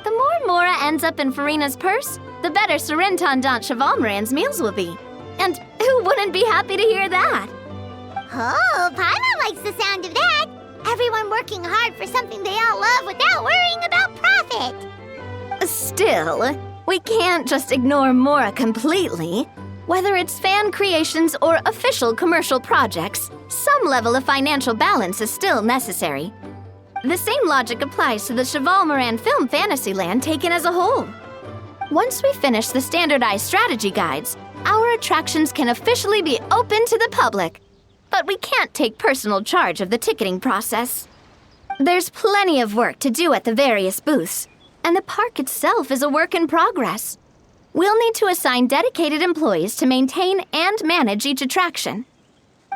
The more Mora ends up in Farina's purse, the better Surintendant Chevalmoran's meals will be. And who wouldn't be happy to hear that? Oh, Paimon likes the sound of that. Everyone working hard for something they all love without worrying about profit. Still, we can't just ignore Mora completely. Whether it's fan creations or official commercial projects, some level of financial balance is still necessary. The same logic applies to the Chevalmoran Film Fantasyland taken as a whole. Once we finish the standardized strategy guides, our attractions can officially be open to the public. But we can't take personal charge of the ticketing process. There's plenty of work to do at the various booths, and the park itself is a work in progress. We'll need to assign dedicated employees to maintain and manage each attraction.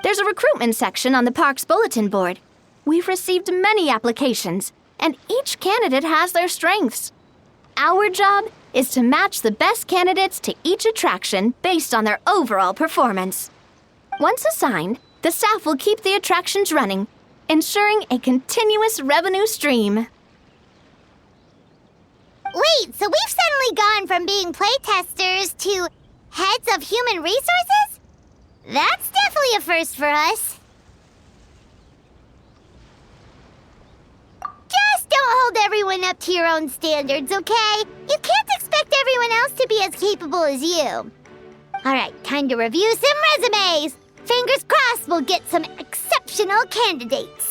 There's a recruitment section on the park's bulletin board. We've received many applications, and each candidate has their strengths. Our job is to match the best candidates to each attraction based on their overall performance. Once assigned, the staff will keep the attractions running, ensuring a continuous revenue stream. Wait, so we've suddenly gone from being playtesters to heads of human resources? That's definitely a first for us. Just don't hold everyone up to your own standards, okay? You can't expect everyone else to be as capable as you. All right, time to review some resumes. Fingers crossed we'll get some exceptional candidates.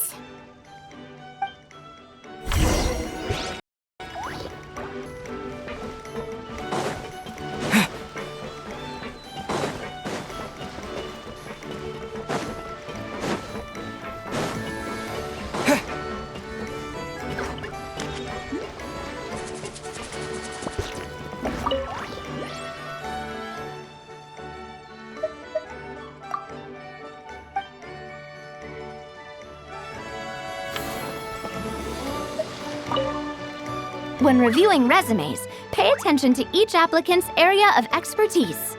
When reviewing resumes, pay attention to each applicant's area of expertise.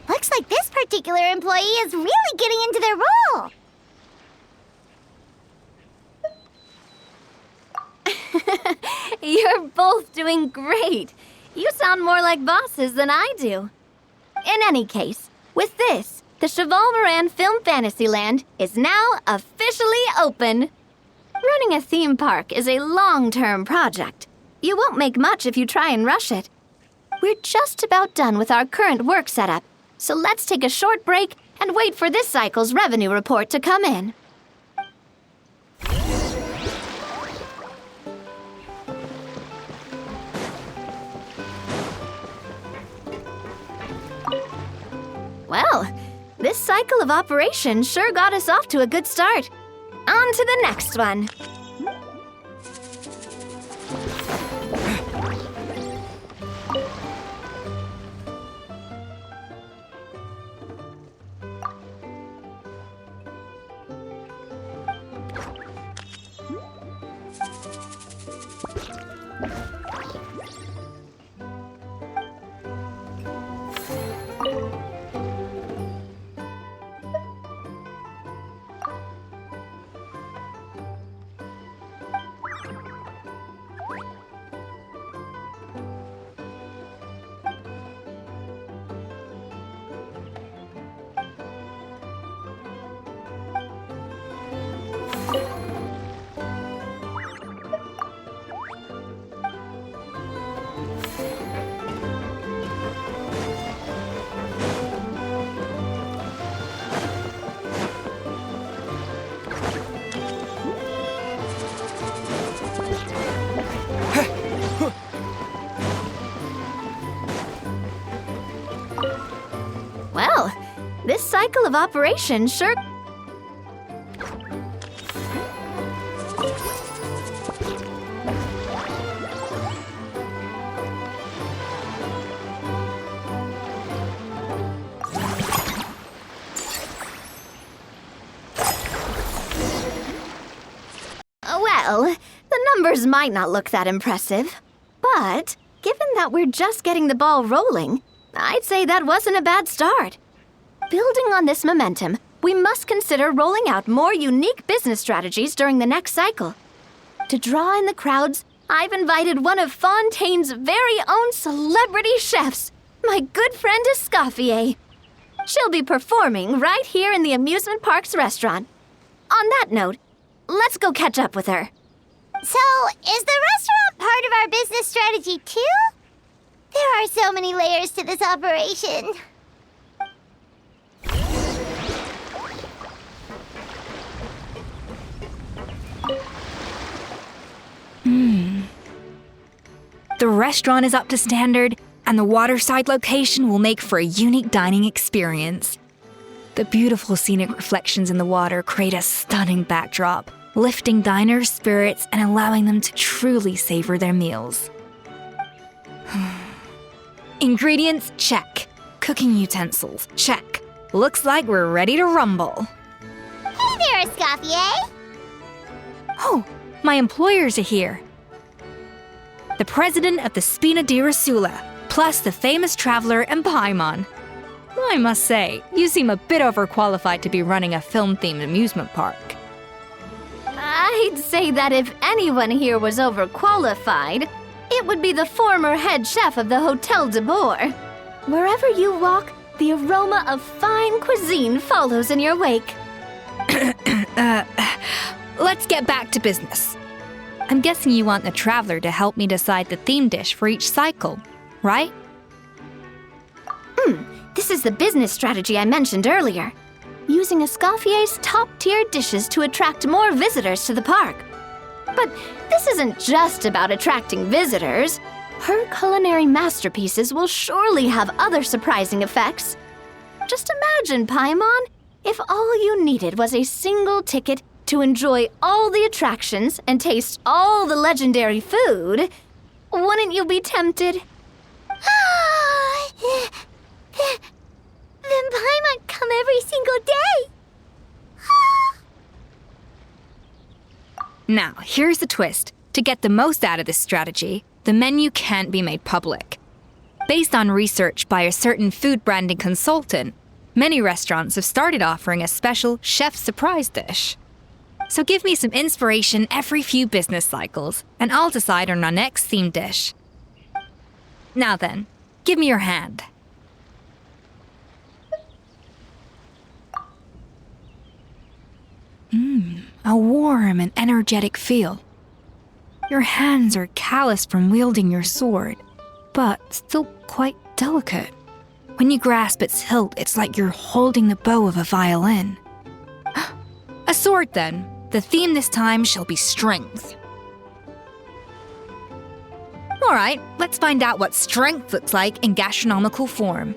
Looks like this particular employee is really getting into their role. You're both doing great. You sound more like bosses than I do. In any case, with this, the Chevalmoran Film Fantasyland is now officially open. Running a theme park is a long-term project. You won't make much if you try and rush it. We're just about done with our current work setup, so let's take a short break and wait for this cycle's revenue report to come in. Well, this cycle of operation sure got us off to a good start. On to the next one. cycle of operation sure... Well, the numbers might not look that impressive, but given that we're just getting the ball rolling, I'd say that wasn't a bad start. Building on this momentum, we must consider rolling out more unique business strategies during the next cycle. To draw in the crowds, I've invited one of Fontaine's very own celebrity chefs, my good friend Escoffier. She'll be performing right here in the amusement park's restaurant. On that note, let's go catch up with her. So, is the restaurant part of our business strategy too? There are so many layers to this operation. The restaurant is up to standard, and the waterside location will make for a unique dining experience. The beautiful scenic reflections in the water create a stunning backdrop, lifting diners' spirits and allowing them to truly savor their meals. Ingredients, check. Cooking utensils, check. Looks like we're ready to rumble. Hey there, Escoffier! Oh, my employers are here. The president of the Spina di Rosula, plus the famous traveler and Paimon. I must say, you seem a bit overqualified to be running a film-themed amusement park. I'd say that if anyone here was overqualified, it would be the former head chef of the Hotel de Bourg. Wherever you walk, the aroma of fine cuisine follows in your wake. Let's get back to business. I'm guessing you want the traveler to help me decide the theme dish for each cycle, right? This is the business strategy I mentioned earlier. Using Escoffier's top-tier dishes to attract more visitors to the park. But this isn't just about attracting visitors. Her culinary masterpieces will surely have other surprising effects. Just imagine, Paimon, if all you needed was a single ticket to enjoy all the attractions and taste all the legendary food. Wouldn't you be tempted? Then Paimon come every single day. Now, here's the twist. To get the most out of this strategy, the menu can't be made public. Based on research by a certain food branding consultant, many restaurants have started offering a special chef surprise dish. So give me some inspiration every few business cycles, and I'll decide on our next theme dish. Now then, give me your hand. A warm and energetic feel. Your hands are calloused from wielding your sword, but still quite delicate. When you grasp its hilt, it's like you're holding the bow of a violin. A sword, then. The theme this time shall be strength. All right, let's find out what strength looks like in gastronomical form.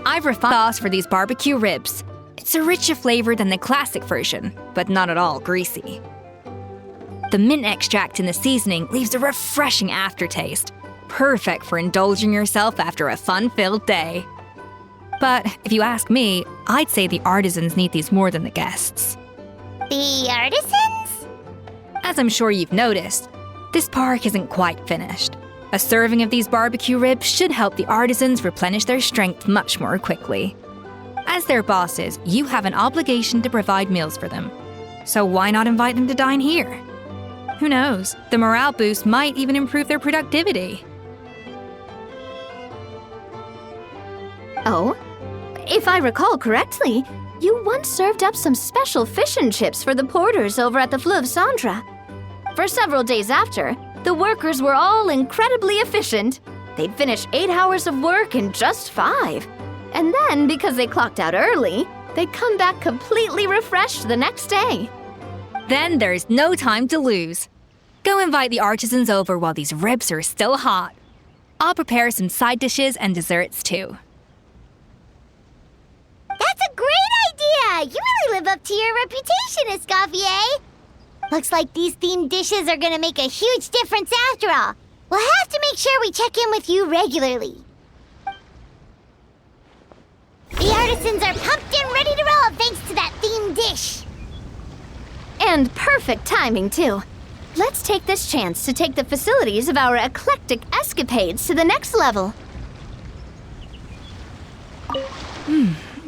I've refined sauce for these barbecue ribs. It's a richer flavor than the classic version, but not at all greasy. The mint extract in the seasoning leaves a refreshing aftertaste, perfect for indulging yourself after a fun-filled day. But if you ask me, I'd say the artisans need these more than the guests. The artisans? As I'm sure you've noticed, this park isn't quite finished. A serving of these barbecue ribs should help the artisans replenish their strength much more quickly. As their bosses, you have an obligation to provide meals for them. So why not invite them to dine here? Who knows, the morale boost might even improve their productivity. Oh, if I recall correctly, you once served up some special fish and chips for the porters over at the Fleuve Centre. For several days after, the workers were all incredibly efficient. They'd finish 8 hours of work in just 5. And then, because they clocked out early, They'd come back completely refreshed the next day. Then there's no time to lose. Go invite the artisans over while these ribs are still hot. I'll prepare some side dishes and desserts too. That's a great idea! You really live up to your reputation, Escoffier. Looks like these themed dishes are gonna make a huge difference after all. We'll have to make sure we check in with you regularly. The artisans are pumped and ready to roll thanks to that themed dish. And perfect timing, too. Let's take this chance to take the facilities of our eclectic escapades to the next level.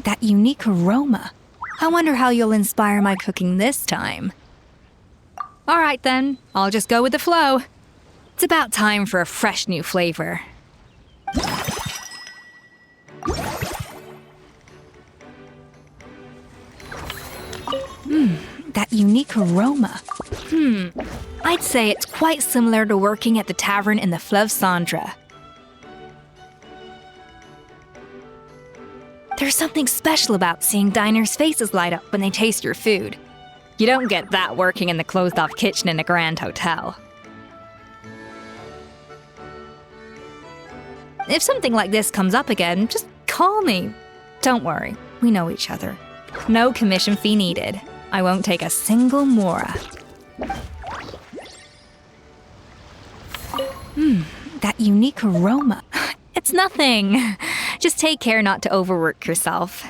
That unique aroma. I wonder how you'll inspire my cooking this time. All right then, I'll just go with the flow. It's about time for a fresh new flavor. That unique aroma. I'd say it's quite similar to working at the tavern in the Fleuve Cendre. There's something special about seeing diners' faces light up when they taste your food. You don't get that working in the closed-off kitchen in a grand hotel. If something like this comes up again, just call me. Don't worry, we know each other. No commission fee needed. I won't take a single mora. That unique aroma. It's nothing. Just take care not to overwork yourself.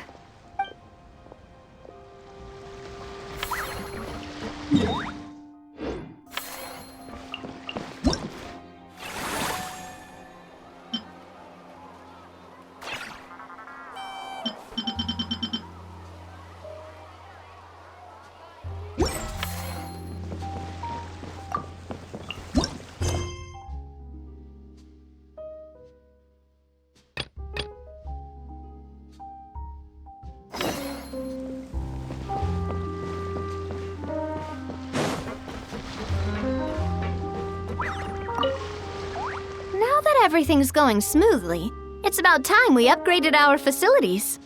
Now that everything's going smoothly, it's about time we upgraded our facilities.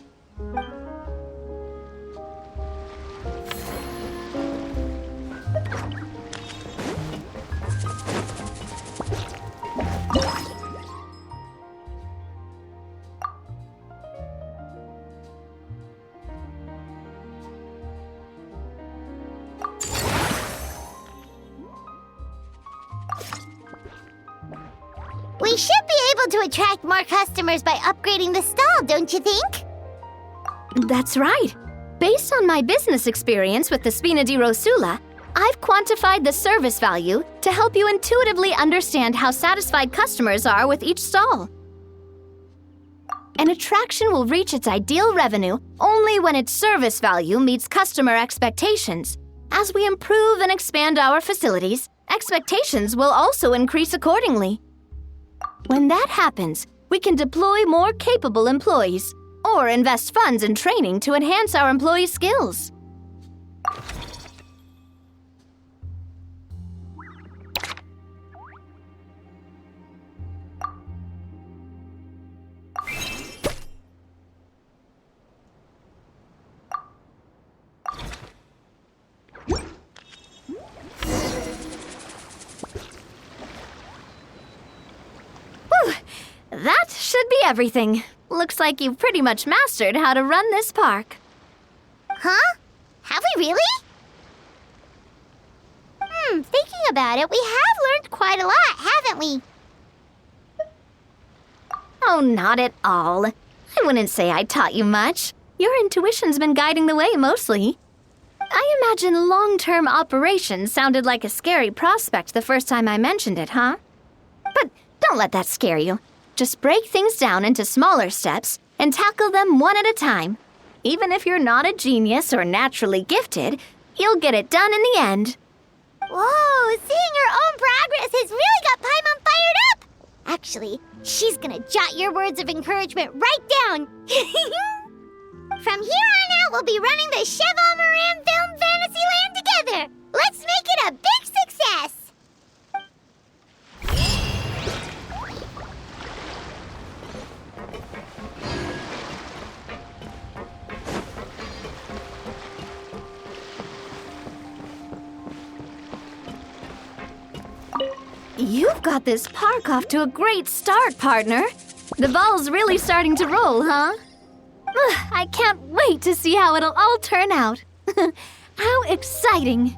We should be able to attract more customers by upgrading the stall, don't you think? That's right. Based on my business experience with the Spina di Rosula, I've quantified the service value to help you intuitively understand how satisfied customers are with each stall. An attraction will reach its ideal revenue only when its service value meets customer expectations. As we improve and expand our facilities, expectations will also increase accordingly. When that happens, we can deploy more capable employees or invest funds in training to enhance our employees' skills. That should be everything. Looks like you've pretty much mastered how to run this park. Huh? Have we really? Thinking about it, we have learned quite a lot, haven't we? Oh, not at all. I wouldn't say I taught you much. Your intuition's been guiding the way mostly. I imagine long-term operations sounded like a scary prospect the first time I mentioned it, huh? But don't let that scare you. Just break things down into smaller steps and tackle them one at a time. Even if you're not a genius or naturally gifted, you'll get it done in the end. Whoa, seeing your own progress has really got Paimon fired up! Actually, she's gonna jot your words of encouragement right down. From here on out, we'll be running the Cheval Moran Film Fantasyland together. Let's make it a big success! You've got this park off to a great start, partner. The ball's really starting to roll, huh? I can't wait to see how it'll all turn out. How exciting!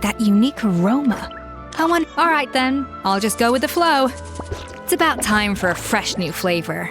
That unique aroma. Alright then, I'll just go with the flow. It's about time for a fresh new flavor.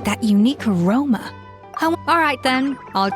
That unique aroma. All right then, I'll...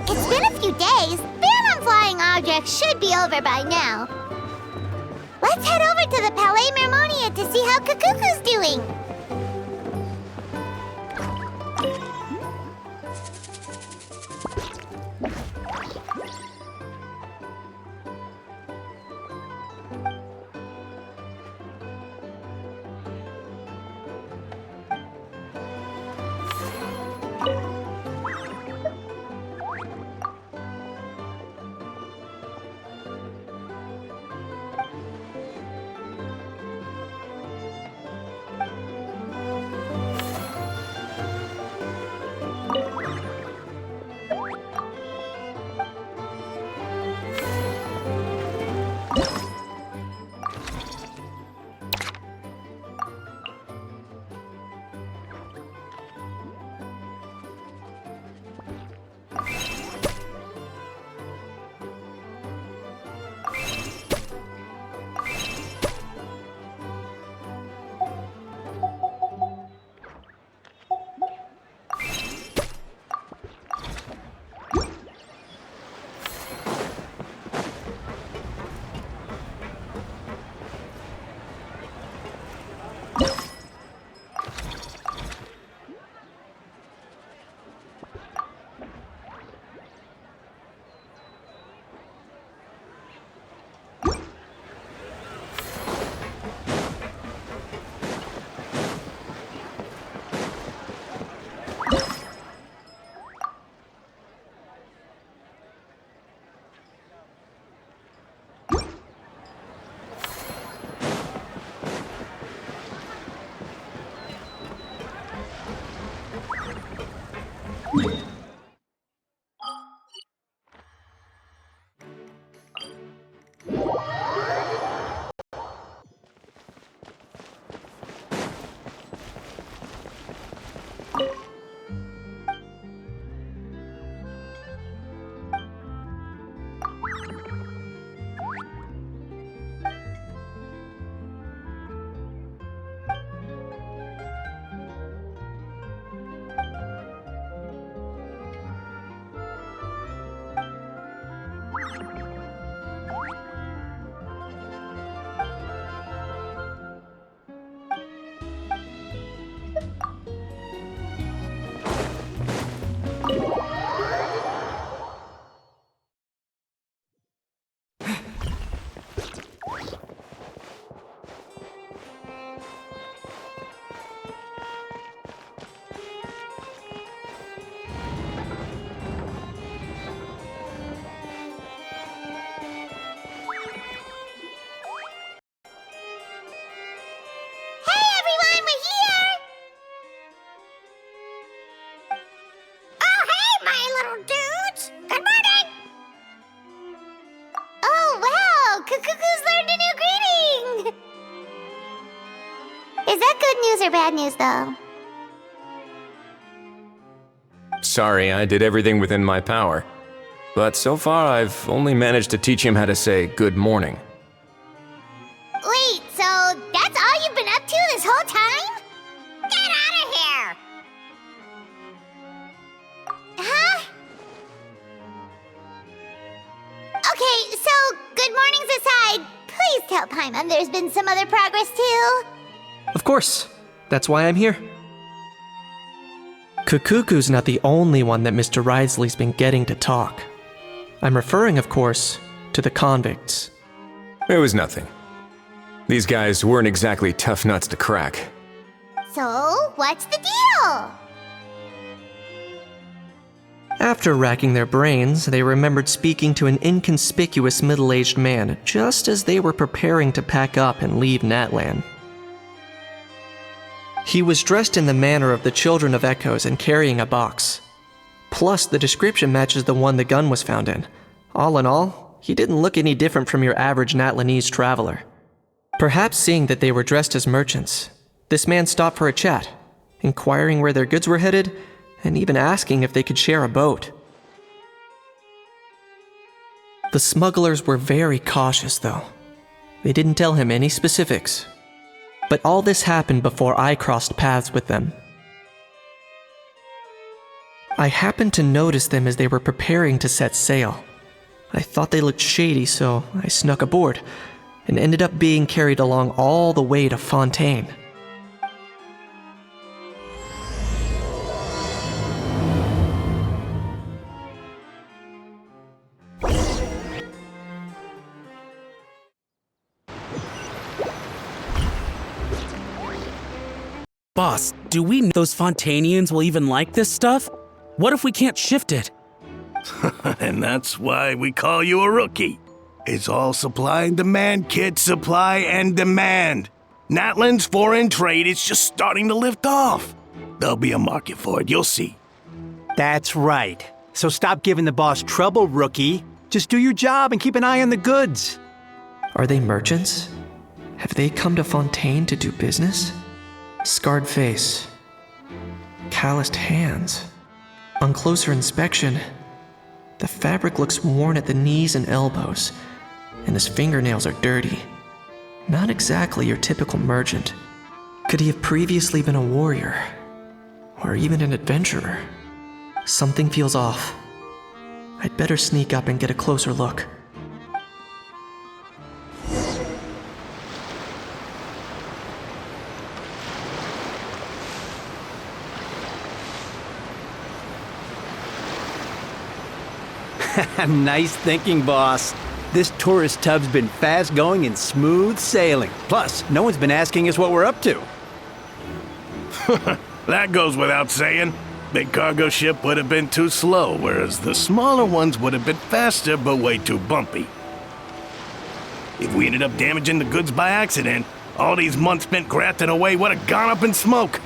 It's been a few days. Ban on flying objects should be over by now. Let's head over to the Palais Mermonia to see how Kukuku's doing. Is that good news or bad news, though? Sorry, I did everything within my power. But so far, I've only managed to teach him how to say good morning. Wait, so that's all you've been up to this whole time? Get out of here! Huh? Okay, so good mornings aside, please tell Paimon there's been some other progress too. Of course. That's why I'm here. Kukuku's not the only one that Mr. Risley's been getting to talk. I'm referring, of course, to the convicts. It was nothing. These guys weren't exactly tough nuts to crack. So, what's the deal? After racking their brains, they remembered speaking to an inconspicuous middle-aged man just as they were preparing to pack up and leave Natlan. He was dressed in the manner of the Children of Echoes and carrying a box. Plus, the description matches the one the gun was found in. All in all, he didn't look any different from your average Natlanese traveler. Perhaps seeing that they were dressed as merchants, this man stopped for a chat, inquiring where their goods were headed, and even asking if they could share a boat. The smugglers were very cautious, though. They didn't tell him any specifics. But all this happened before I crossed paths with them. I happened to notice them as they were preparing to set sail. I thought they looked shady, so I snuck aboard, and ended up being carried along all the way to Fontaine. Boss, do we know those Fontanians will even like this stuff? What if we can't shift it? And that's why we call you a rookie. It's all supply and demand, kid. Supply and demand. Natlan's foreign trade is just starting to lift off. There'll be a market for it, you'll see. That's right. So stop giving the boss trouble, rookie. Just do your job and keep an eye on the goods. Are they merchants? Have they come to Fontaine to do business? Scarred face. Calloused hands. On closer inspection, the fabric looks worn at the knees and elbows, and his fingernails are dirty. Not exactly your typical merchant. Could he have previously been a warrior? Or even an adventurer? Something feels off. I'd better sneak up and get a closer look. Nice thinking, boss. This tourist tub's been fast-going and smooth sailing. Plus, no one's been asking us what we're up to. That goes without saying. Big cargo ship would have been too slow, whereas the smaller ones would have been faster but way too bumpy. If we ended up damaging the goods by accident, all these months spent grafting away would have gone up in smoke.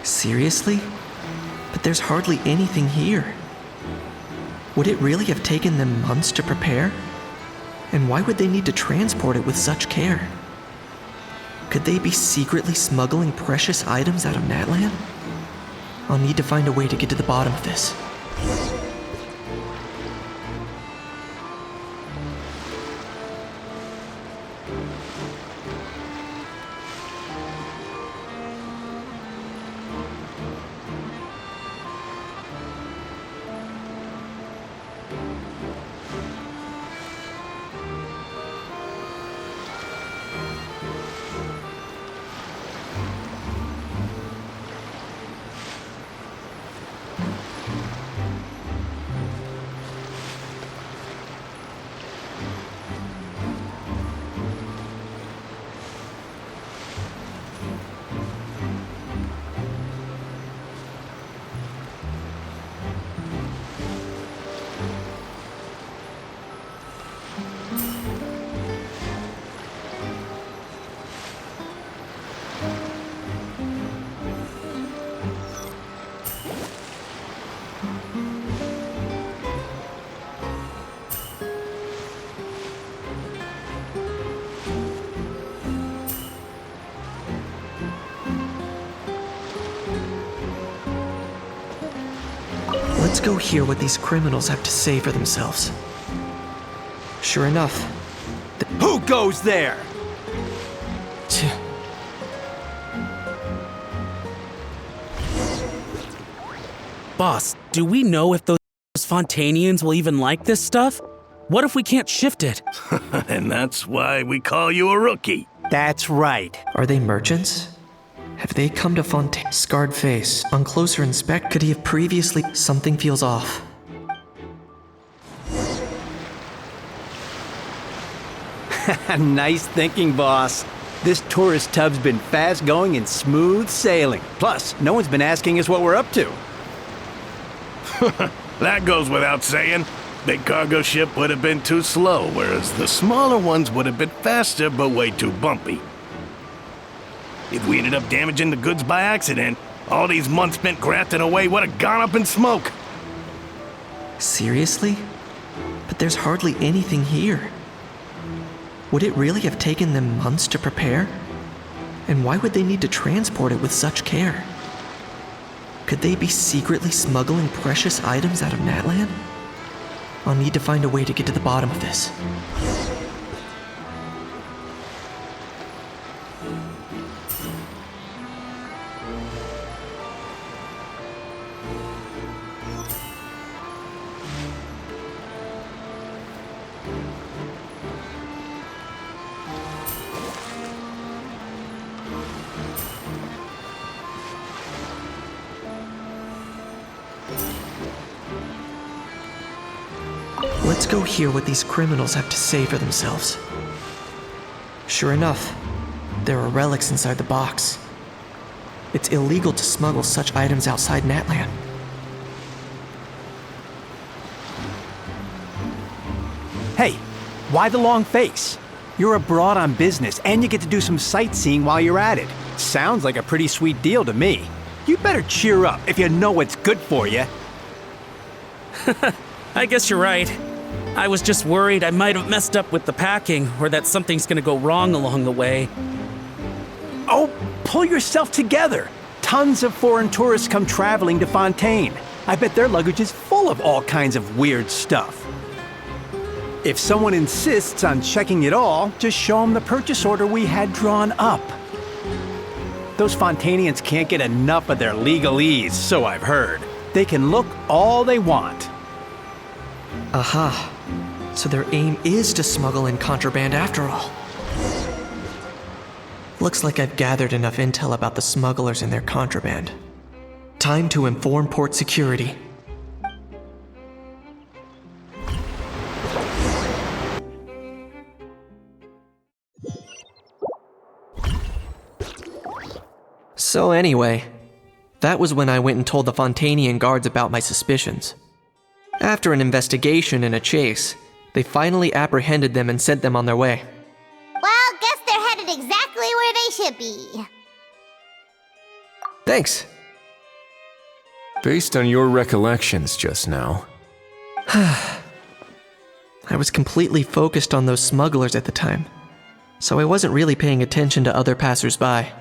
Seriously? But there's hardly anything here. Would it really have taken them months to prepare? And why would they need to transport it with such care? Could they be secretly smuggling precious items out of Natlan? I'll need to find a way to get to the bottom of this. Let's go hear what these criminals have to say for themselves. Sure enough. Who goes there? Boss, do we know if those Fontanians will even like this stuff? What if we can't shift it? And that's why we call you a rookie. That's right. Are they merchants? Have they come to Fontaine? Scarred face. On closer inspect, could he have previously? Something feels off. Nice thinking, boss. This tourist tub's been fast-going and smooth sailing. Plus, no one's been asking us what we're up to. That goes without saying. Big cargo ship would have been too slow, whereas the smaller ones would have been faster but way too bumpy. If we ended up damaging the goods by accident, all these months spent grafting away would have gone up in smoke. Seriously? But there's hardly anything here. Would it really have taken them months to prepare? And why would they need to transport it with such care? Could they be secretly smuggling precious items out of Natlan? I'll need to find a way to get to the bottom of this. Let's go hear what these criminals have to say for themselves. Sure enough, there are relics inside the box. It's illegal to smuggle such items outside Natlan. Hey, why the long face? You're abroad on business and you get to do some sightseeing while you're at it. Sounds like a pretty sweet deal to me. You better cheer up if you know what's good for you. I guess you're right. I was just worried I might have messed up with the packing, or that something's gonna go wrong along the way. Oh, pull yourself together. Tons of foreign tourists come traveling to Fontaine. I bet their luggage is full of all kinds of weird stuff. If someone insists on checking it all, just show them the purchase order we had drawn up. Those Fontainians can't get enough of their legalese, so I've heard. They can look all they want. Aha. So their aim is to smuggle in contraband after all. Looks like I've gathered enough intel about the smugglers and their contraband. Time to inform port security. So anyway, that was when I went and told the Fontainian guards about my suspicions. After an investigation and a chase, they finally apprehended them and sent them on their way. Well, guess they're headed exactly where they should be. Thanks. Based on your recollections just now. I was completely focused on those smugglers at the time, so I wasn't really paying attention to other passersby. Yeah,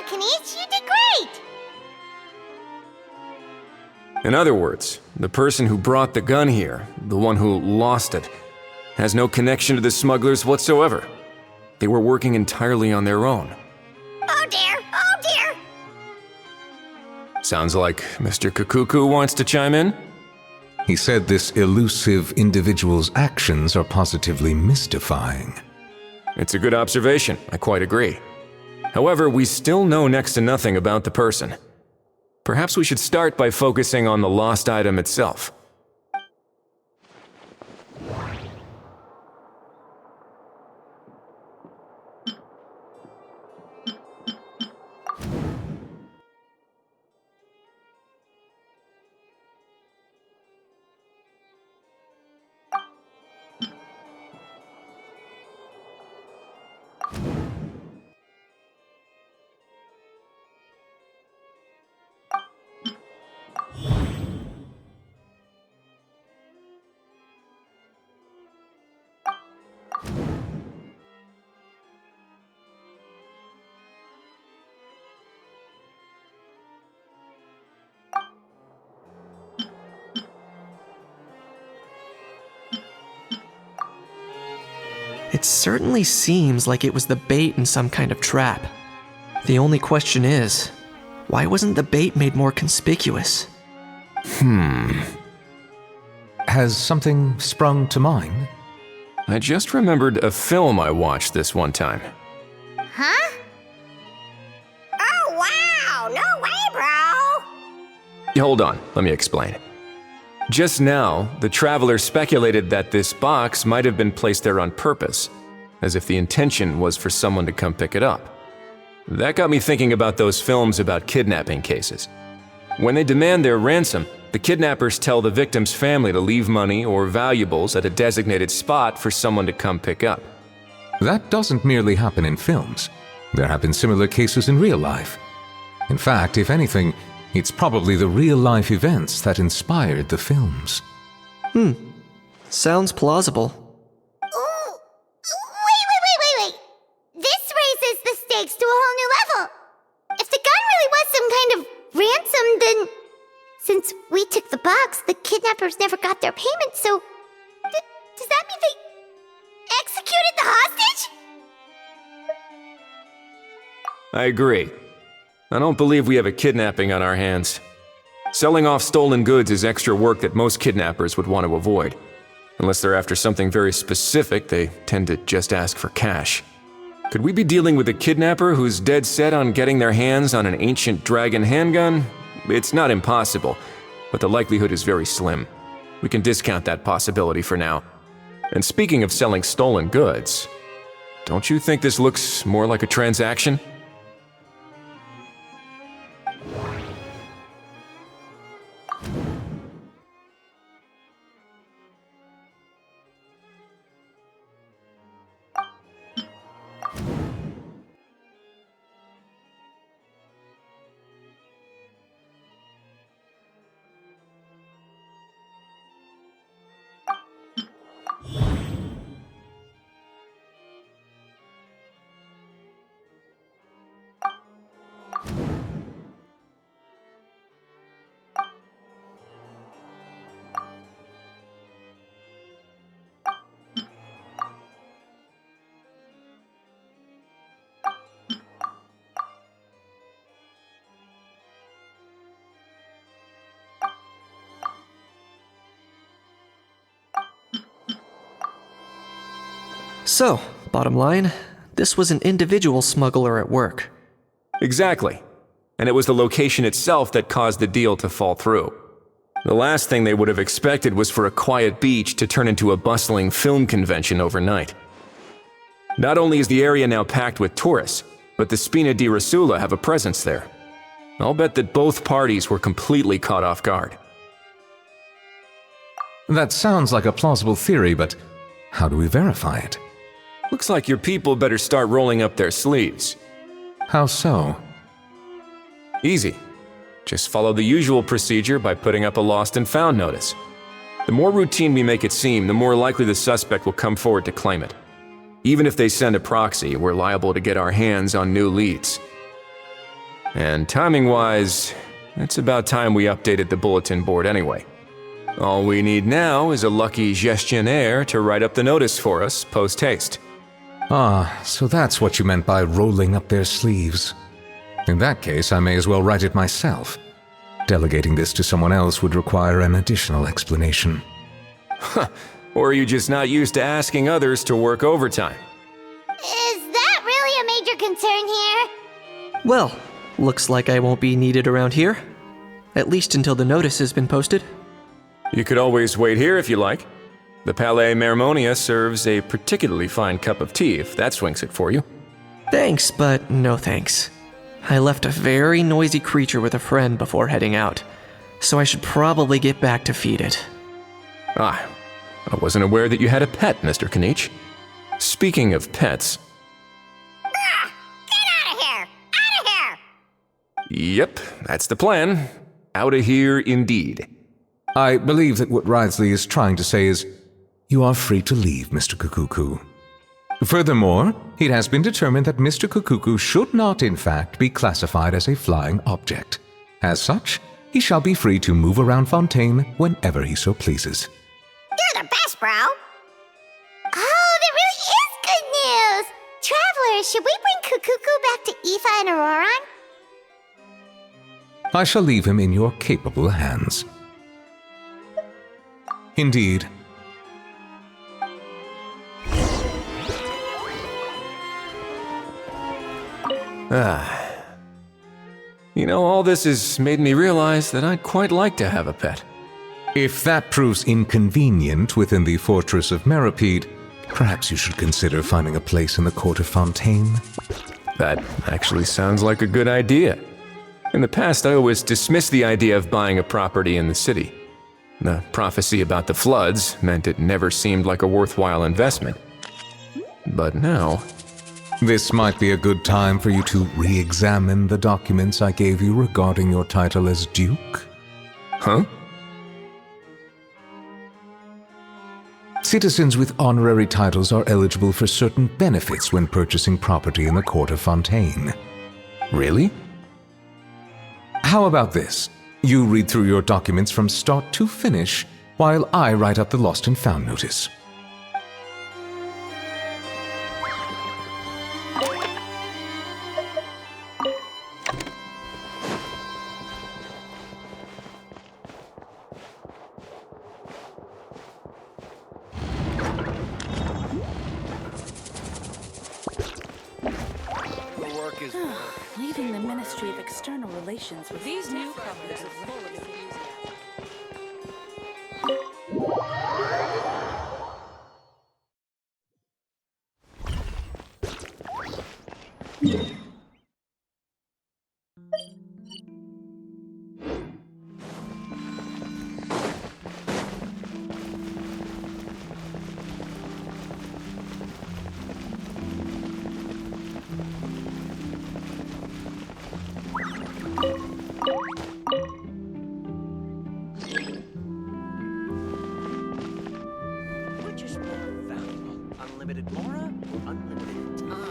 Kanish, you did great! In other words, the person who brought the gun here, the one who lost it, has no connection to the smugglers whatsoever. They were working entirely on their own. Oh dear, oh dear! Sounds like Mr. Kukuku wants to chime in? He said this elusive individual's actions are positively mystifying. It's a good observation, I quite agree. However, we still know next to nothing about the person. Perhaps we should start by focusing on the lost item itself. It certainly seems like it was the bait in some kind of trap. The only question is, why wasn't the bait made more conspicuous? Has something sprung to mind? I just remembered a film I watched this one time. Huh? Oh wow, no way, bro! Hold on, let me explain. Just now, the traveler speculated that this box might have been placed there on purpose, as if the intention was for someone to come pick it up. That got me thinking about those films about kidnapping cases. When they demand their ransom, the kidnappers tell the victim's family to leave money or valuables at a designated spot for someone to come pick up. That doesn't merely happen in films. There have been similar cases in real life. In fact, if anything, it's probably the real-life events that inspired the films. Sounds plausible. Ooh, wait. I agree. I don't believe we have a kidnapping on our hands. Selling off stolen goods is extra work that most kidnappers would want to avoid. Unless they're after something very specific, they tend to just ask for cash. Could we be dealing with a kidnapper who's dead set on getting their hands on an ancient dragon handgun? It's not impossible, but the likelihood is very slim. We can discount that possibility for now. And speaking of selling stolen goods, don't you think this looks more like a transaction? So, bottom line, this was an individual smuggler at work. Exactly. And it was the location itself that caused the deal to fall through. The last thing they would have expected was for a quiet beach to turn into a bustling film convention overnight. Not only is the area now packed with tourists, but the Spina di Rosula have a presence there. I'll bet that both parties were completely caught off guard. That sounds like a plausible theory, but how do we verify it? Looks like your people better start rolling up their sleeves. How so? Easy. Just follow the usual procedure by putting up a lost and found notice. The more routine we make it seem, the more likely the suspect will come forward to claim it. Even if they send a proxy, we're liable to get our hands on new leads. And timing-wise, it's about time we updated the bulletin board anyway. All we need now is a lucky gestionnaire to write up the notice for us post-haste. Ah, so that's what you meant by rolling up their sleeves. In that case, I may as well write it myself. Delegating this to someone else would require an additional explanation. Or are you just not used to asking others to work overtime? Is that really a major concern here? Well, looks like I won't be needed around here. At least until the notice has been posted. You could always wait here if you like. The Palais Mermonia serves a particularly fine cup of tea if that swings it for you. Thanks, but no thanks. I left a very noisy creature with a friend before heading out, so I should probably get back to feed it. Ah, I wasn't aware that you had a pet, Mr. Kanich. Speaking of pets... Get out of here! Out of here! Yep, that's the plan. Out of here indeed. I believe that what Wriothesley is trying to say is, you are free to leave, Mr. Kukuku. Furthermore, it has been determined that Mr. Kukuku should not, in fact, be classified as a flying object. As such, he shall be free to move around Fontaine whenever he so pleases. You're the best, bro! Oh, that really is good news! Travelers, should we bring Kukuku back to Aoife and Auroron? I shall leave him in your capable hands. Indeed. You know, all this has made me realize that I'd quite like to have a pet. If that proves inconvenient within the fortress of Meripede, perhaps you should consider finding a place in the court of Fontaine. That actually sounds like a good idea. In the past, I always dismissed the idea of buying a property in the city. The prophecy about the floods meant it never seemed like a worthwhile investment. But now... This might be a good time for you to re-examine the documents I gave you regarding your title as Duke. Huh? Citizens with honorary titles are eligible for certain benefits when purchasing property in the court of Fontaine. Really? How about this? You read through your documents from start to finish, while I write up the lost and found notice. leaving the Ministry of External Relations with these newcomers are full of enthusiasm. Which is more valuable, unlimited Mora or unlimited time?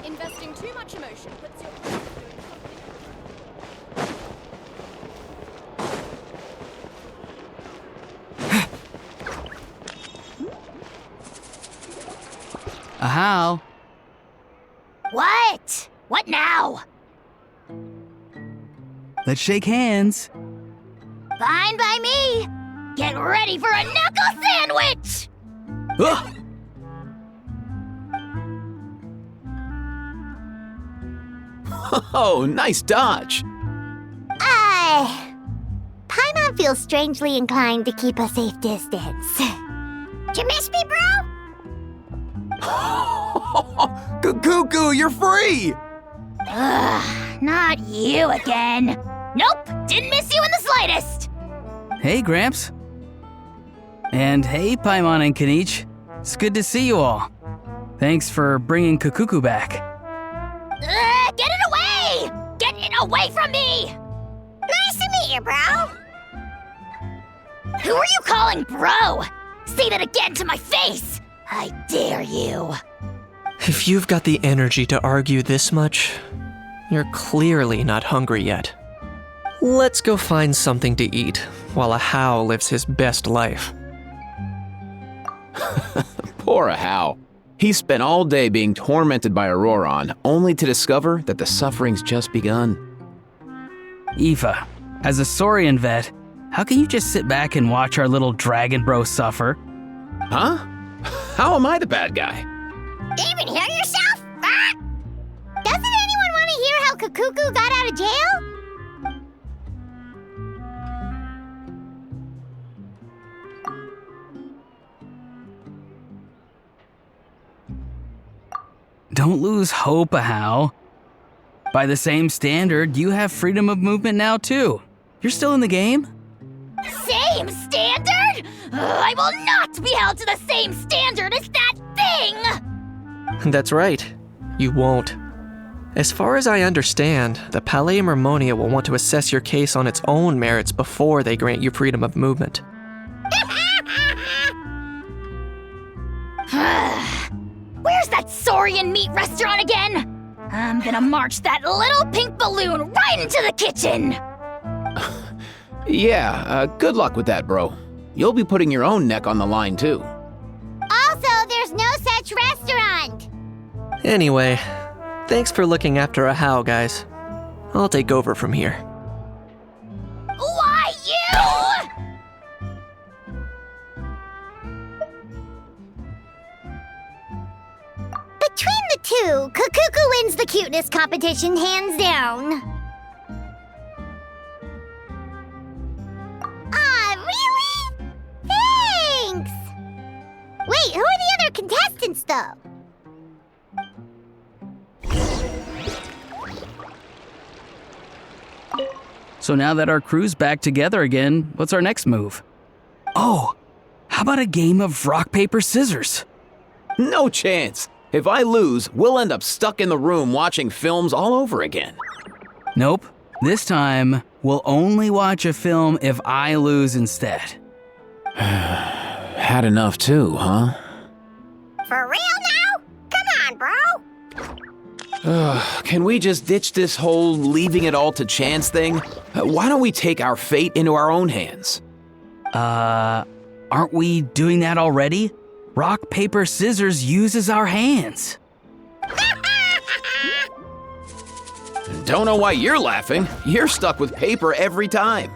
Investing too much emotion puts your How? What? What now? Let's shake hands. Fine by me. Get ready for a knuckle sandwich! Ugh! Oh, nice dodge. Paimon feels strangely inclined to keep a safe distance. Did you miss me, bro? Cuckoo, you're free! Ugh, not you again. Nope, didn't miss you in the slightest. Hey, Gramps. And hey, Paimon and Kanich. It's good to see you all. Thanks for bringing Kukuku back. Get it away! Get it away from me! Nice to meet you, bro. Who are you calling bro? Say that again to my face! I dare you. If you've got the energy to argue this much, you're clearly not hungry yet. Let's go find something to eat while Ahau lives his best life. Poor Ahau. He spent all day being tormented by Auroron, only to discover that the suffering's just begun. Aoife, as a Saurian vet, how can you just sit back and watch our little dragon bro suffer? Huh? How am I the bad guy? Even hear yourself? Ah! Doesn't anyone want to hear how Kukuku got out of jail? Don't lose hope, Ahau. By the same standard, you have freedom of movement now too. You're still in the game? Same standard? I will not be held to the same standard as that thing! That's right. You won't. As far as I understand, the Palais Mermonia will want to assess your case on its own merits before they grant you freedom of movement. Where's that Saurian meat restaurant again? I'm gonna march that little pink balloon right into the kitchen! Yeah, good luck with that, bro. You'll be putting your own neck on the line, too. Also, there's no such restaurant! Anyway, thanks for looking after Ahau, guys. I'll take over from here. Why you? too. Kukuku wins the cuteness competition hands down. Really? Thanks! Wait, who are the other contestants, though? So now that our crew's back together again, what's our next move? Oh, how about a game of rock, paper, scissors? No chance. If I lose, we'll end up stuck in the room watching films all over again. Nope. This time, we'll only watch a film if I lose instead. Had enough too, huh? For real now? Come on, bro! Can we just ditch this whole leaving it all to chance thing? Why don't we take our fate into our own hands? Aren't we doing that already? Rock, paper, scissors uses our hands. Don't know why you're laughing. You're stuck with paper every time.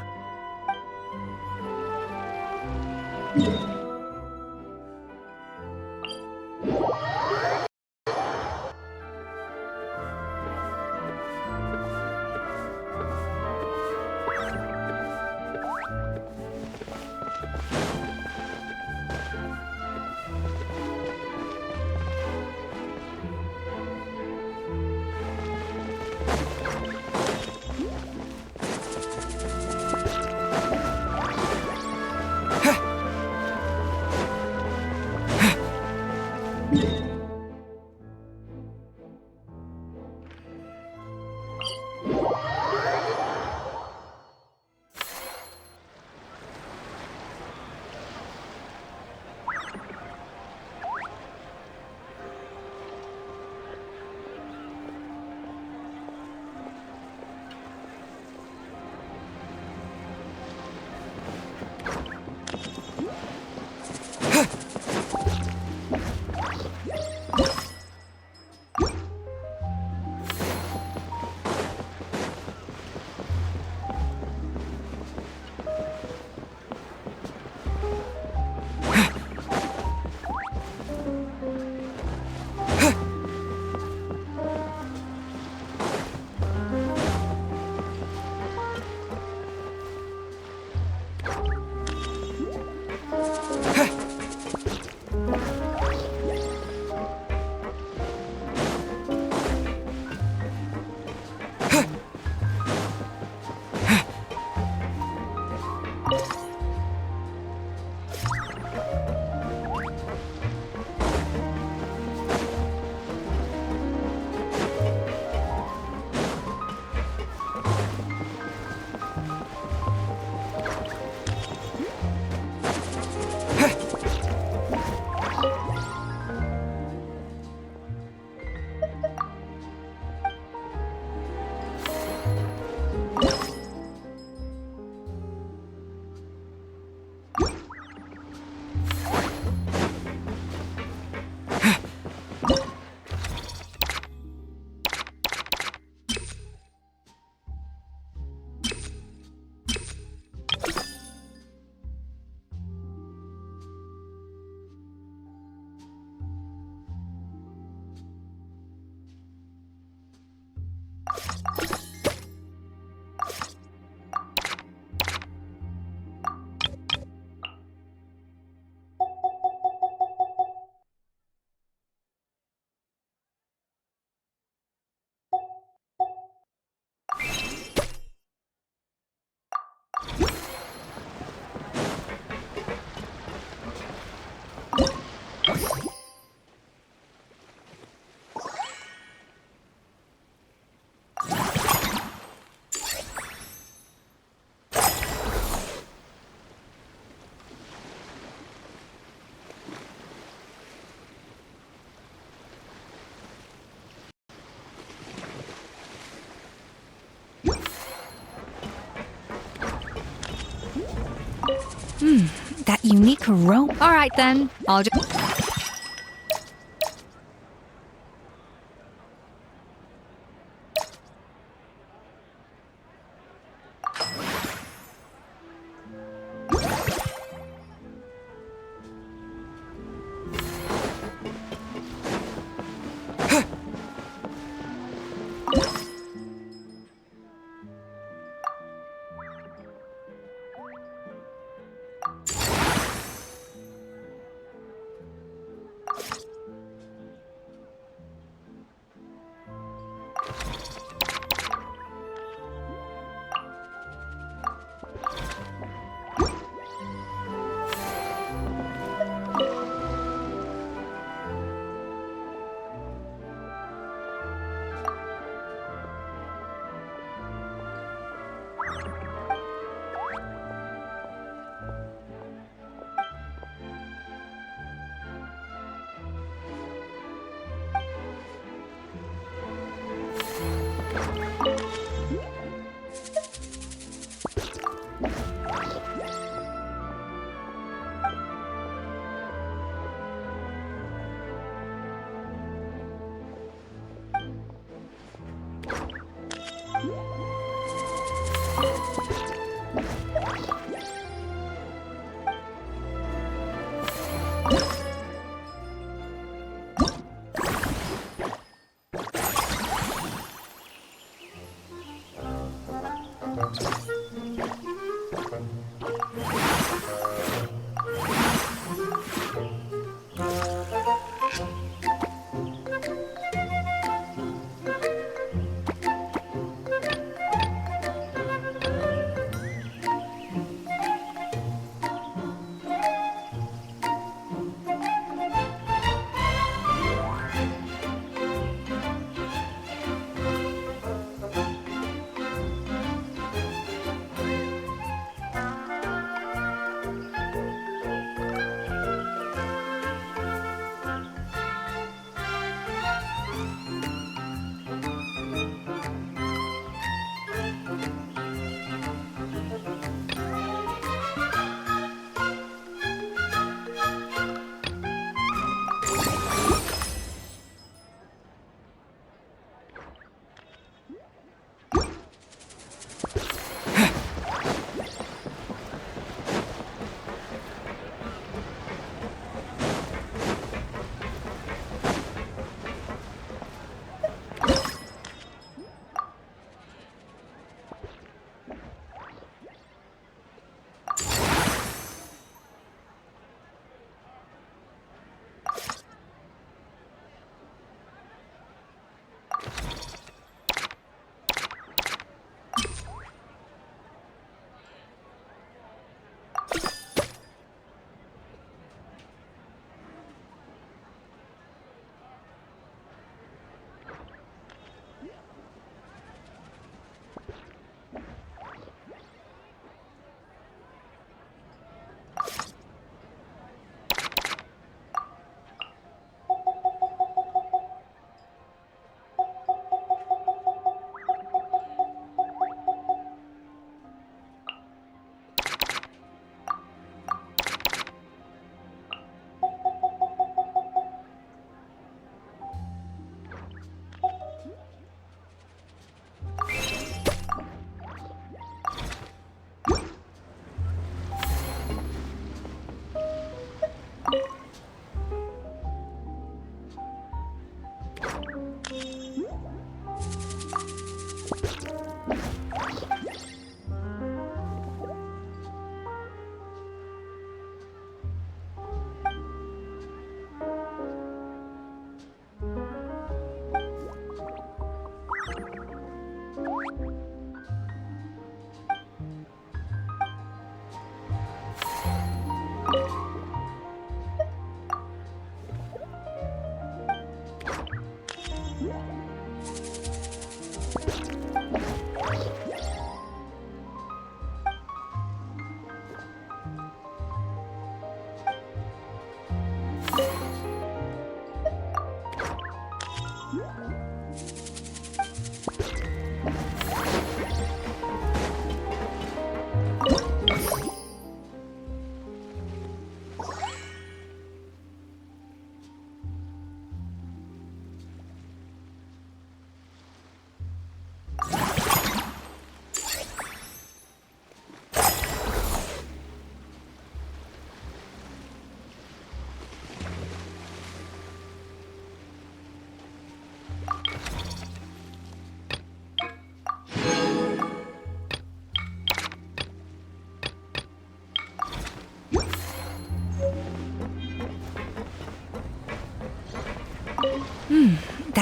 That unique rope. All right then, I'll just.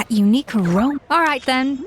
that unique aroma. All right, then.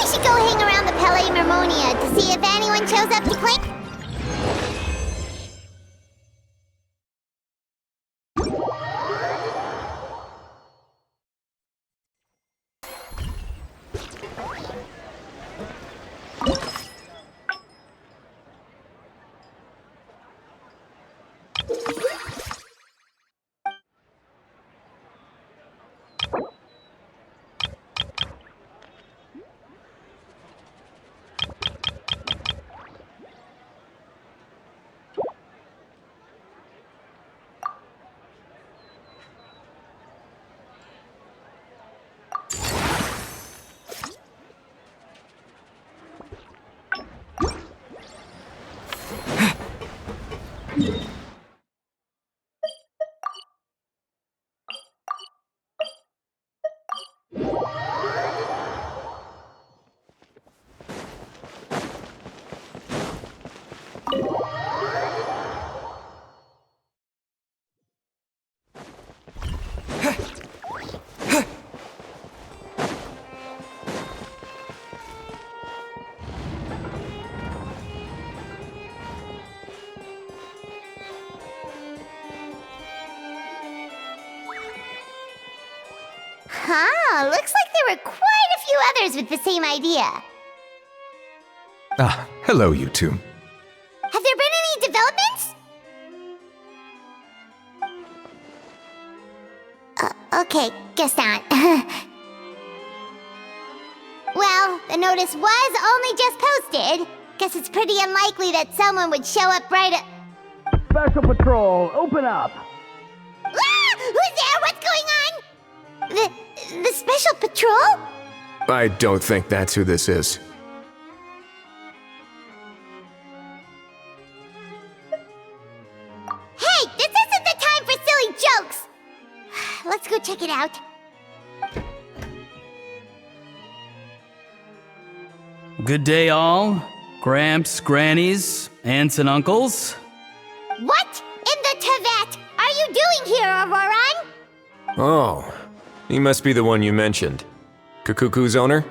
we should go hang around the Palais Mermonia to see if anyone shows up to claim. Huh, looks like there were quite a few others with the same idea. Ah, hello, you two. Have there been any developments? Okay, guess not. Well, the notice was only just posted. Guess it's pretty unlikely that someone would show up right at... Special Patrol, open up! Ah! Who's there? What's going on? The Special Patrol? I don't think that's who this is. Hey, this isn't the time for silly jokes! Let's go check it out. Good day, all. Gramps, grannies, aunts, and uncles. What in the Tevat are you doing here, Auroran? Oh, he must be the one you mentioned. Kukuku's owner?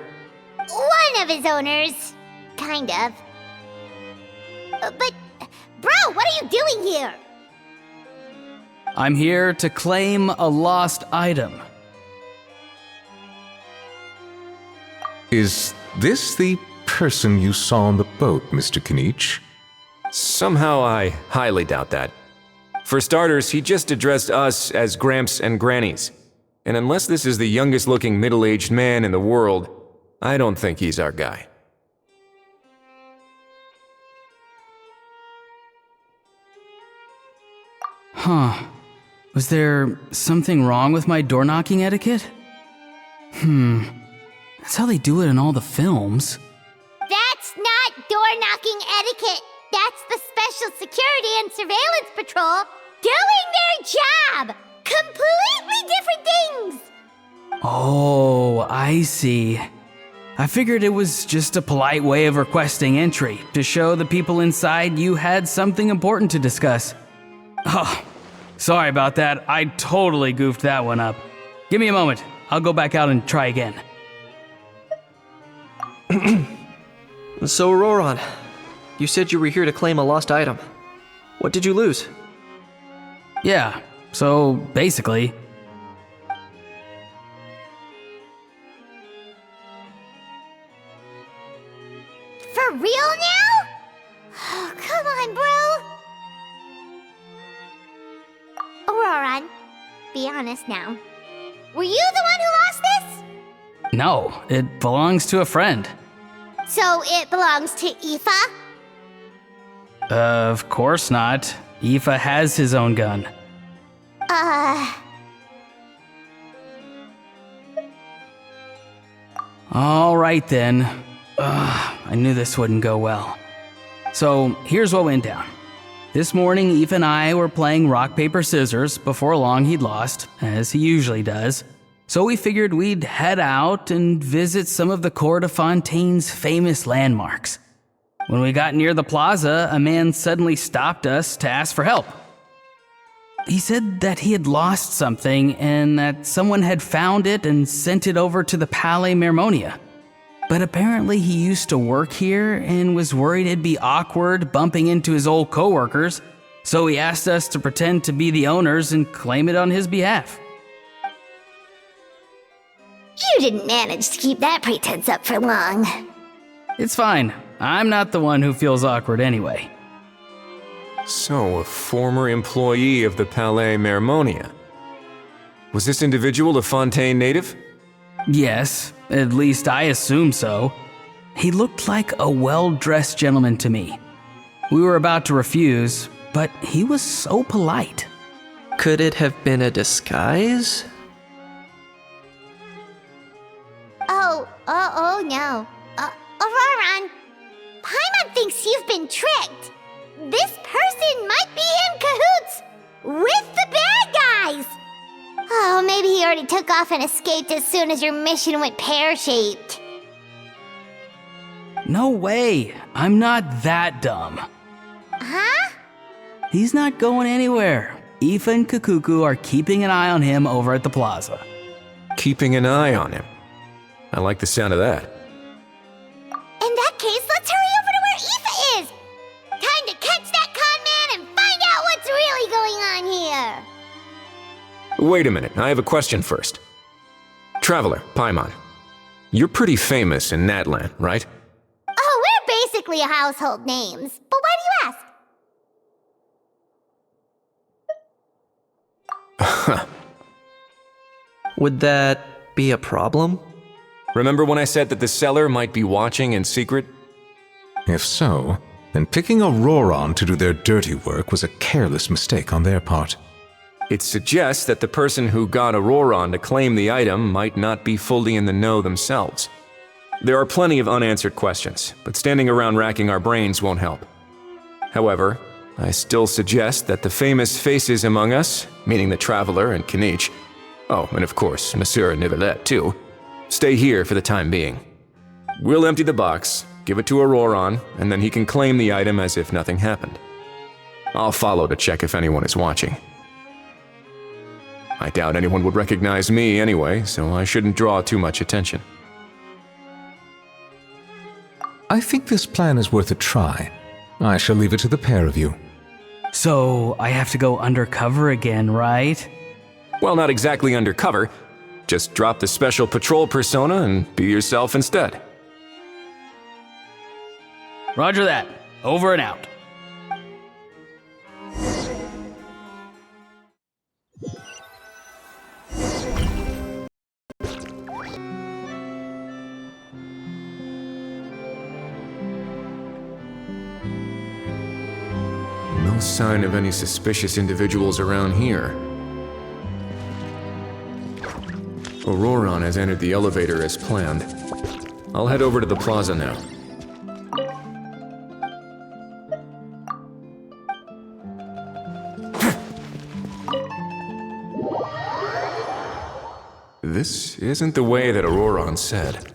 One of his owners. Kind of. But, bro, what are you doing here? I'm here to claim a lost item. Is this the person you saw on the boat, Mr. Kinich? Somehow I highly doubt that. For starters, he just addressed us as Gramps and Grannies. And unless this is the youngest looking middle-aged man in the world, I don't think he's our guy. Huh. Was there something wrong with my door-knocking etiquette? That's how they do it in all the films. That's not door-knocking etiquette. That's the Special Security and Surveillance Patrol doing their job! Completely different things! Oh, I see. I figured it was just a polite way of requesting entry, to show the people inside you had something important to discuss. Oh, sorry about that. I totally goofed that one up. Give me a moment. I'll go back out and try again. So, Auroran, you said you were here to claim a lost item. What did you lose? Yeah, so basically... For real now? Oh, come on, bro. Auroran, be honest now. Were you the one who lost this? No, it belongs to a friend. So it belongs to Aoife? Of course not. Aoife has his own gun. All right then. I knew this wouldn't go well. So here's what went down. This morning, Aoife and I were playing rock, paper, scissors. Before long, he'd lost, as he usually does. So we figured we'd head out and visit some of the Cour de Fontaine's famous landmarks. When we got near the plaza, a man suddenly stopped us to ask for help. He said that he had lost something and that someone had found it and sent it over to the Palais Mermonia. But apparently he used to work here and was worried it'd be awkward bumping into his old coworkers, so he asked us to pretend to be the owners and claim it on his behalf. You didn't manage to keep that pretense up for long. It's fine. I'm not the one who feels awkward anyway. So, a former employee of the Palais Mermonia. Was this individual a Fontaine native? Yes, at least I assume so. He looked like a well-dressed gentleman to me. We were about to refuse, but he was so polite. Could it have been a disguise? Oh no. Auroron, Paimon thinks you've been tricked. This person might be in cahoots with the bad guys. Oh, maybe he already took off and escaped as soon as your mission went pear-shaped. No way. I'm not that dumb. Huh? He's not going anywhere. Aoife and Kakuku are keeping an eye on him over at the plaza. Keeping an eye on him. I like the sound of that. In that case, let's hurry over to where Aoife is. Time to catch that con man and find out what's really going on here. Wait a minute, I have a question first. Traveler, Paimon, you're pretty famous in Natlan, right? Oh, we're basically household names. But why do you ask? Would that be a problem? Remember when I said that the seller might be watching in secret? If so, then picking Auroron to do their dirty work was a careless mistake on their part. It suggests that the person who got Auroron to claim the item might not be fully in the know themselves. There are plenty of unanswered questions, but standing around racking our brains won't help. However, I still suggest that the famous faces among us, meaning the Traveler and Kinich, oh, and of course, Monsieur Nivelette too, stay here for the time being. We'll empty the box, give it to Auroron, and then he can claim the item as if nothing happened. I'll follow to check if anyone is watching. I doubt anyone would recognize me anyway, so I shouldn't draw too much attention. I think this plan is worth a try. I shall leave it to the pair of you. So, I have to go undercover again, right? Well, not exactly undercover. Just drop the special patrol persona and be yourself instead. Roger that. Over and out. No sign of any suspicious individuals around here. Auroron has entered the elevator as planned. I'll head over to the plaza now. This isn't the way that Auroron said.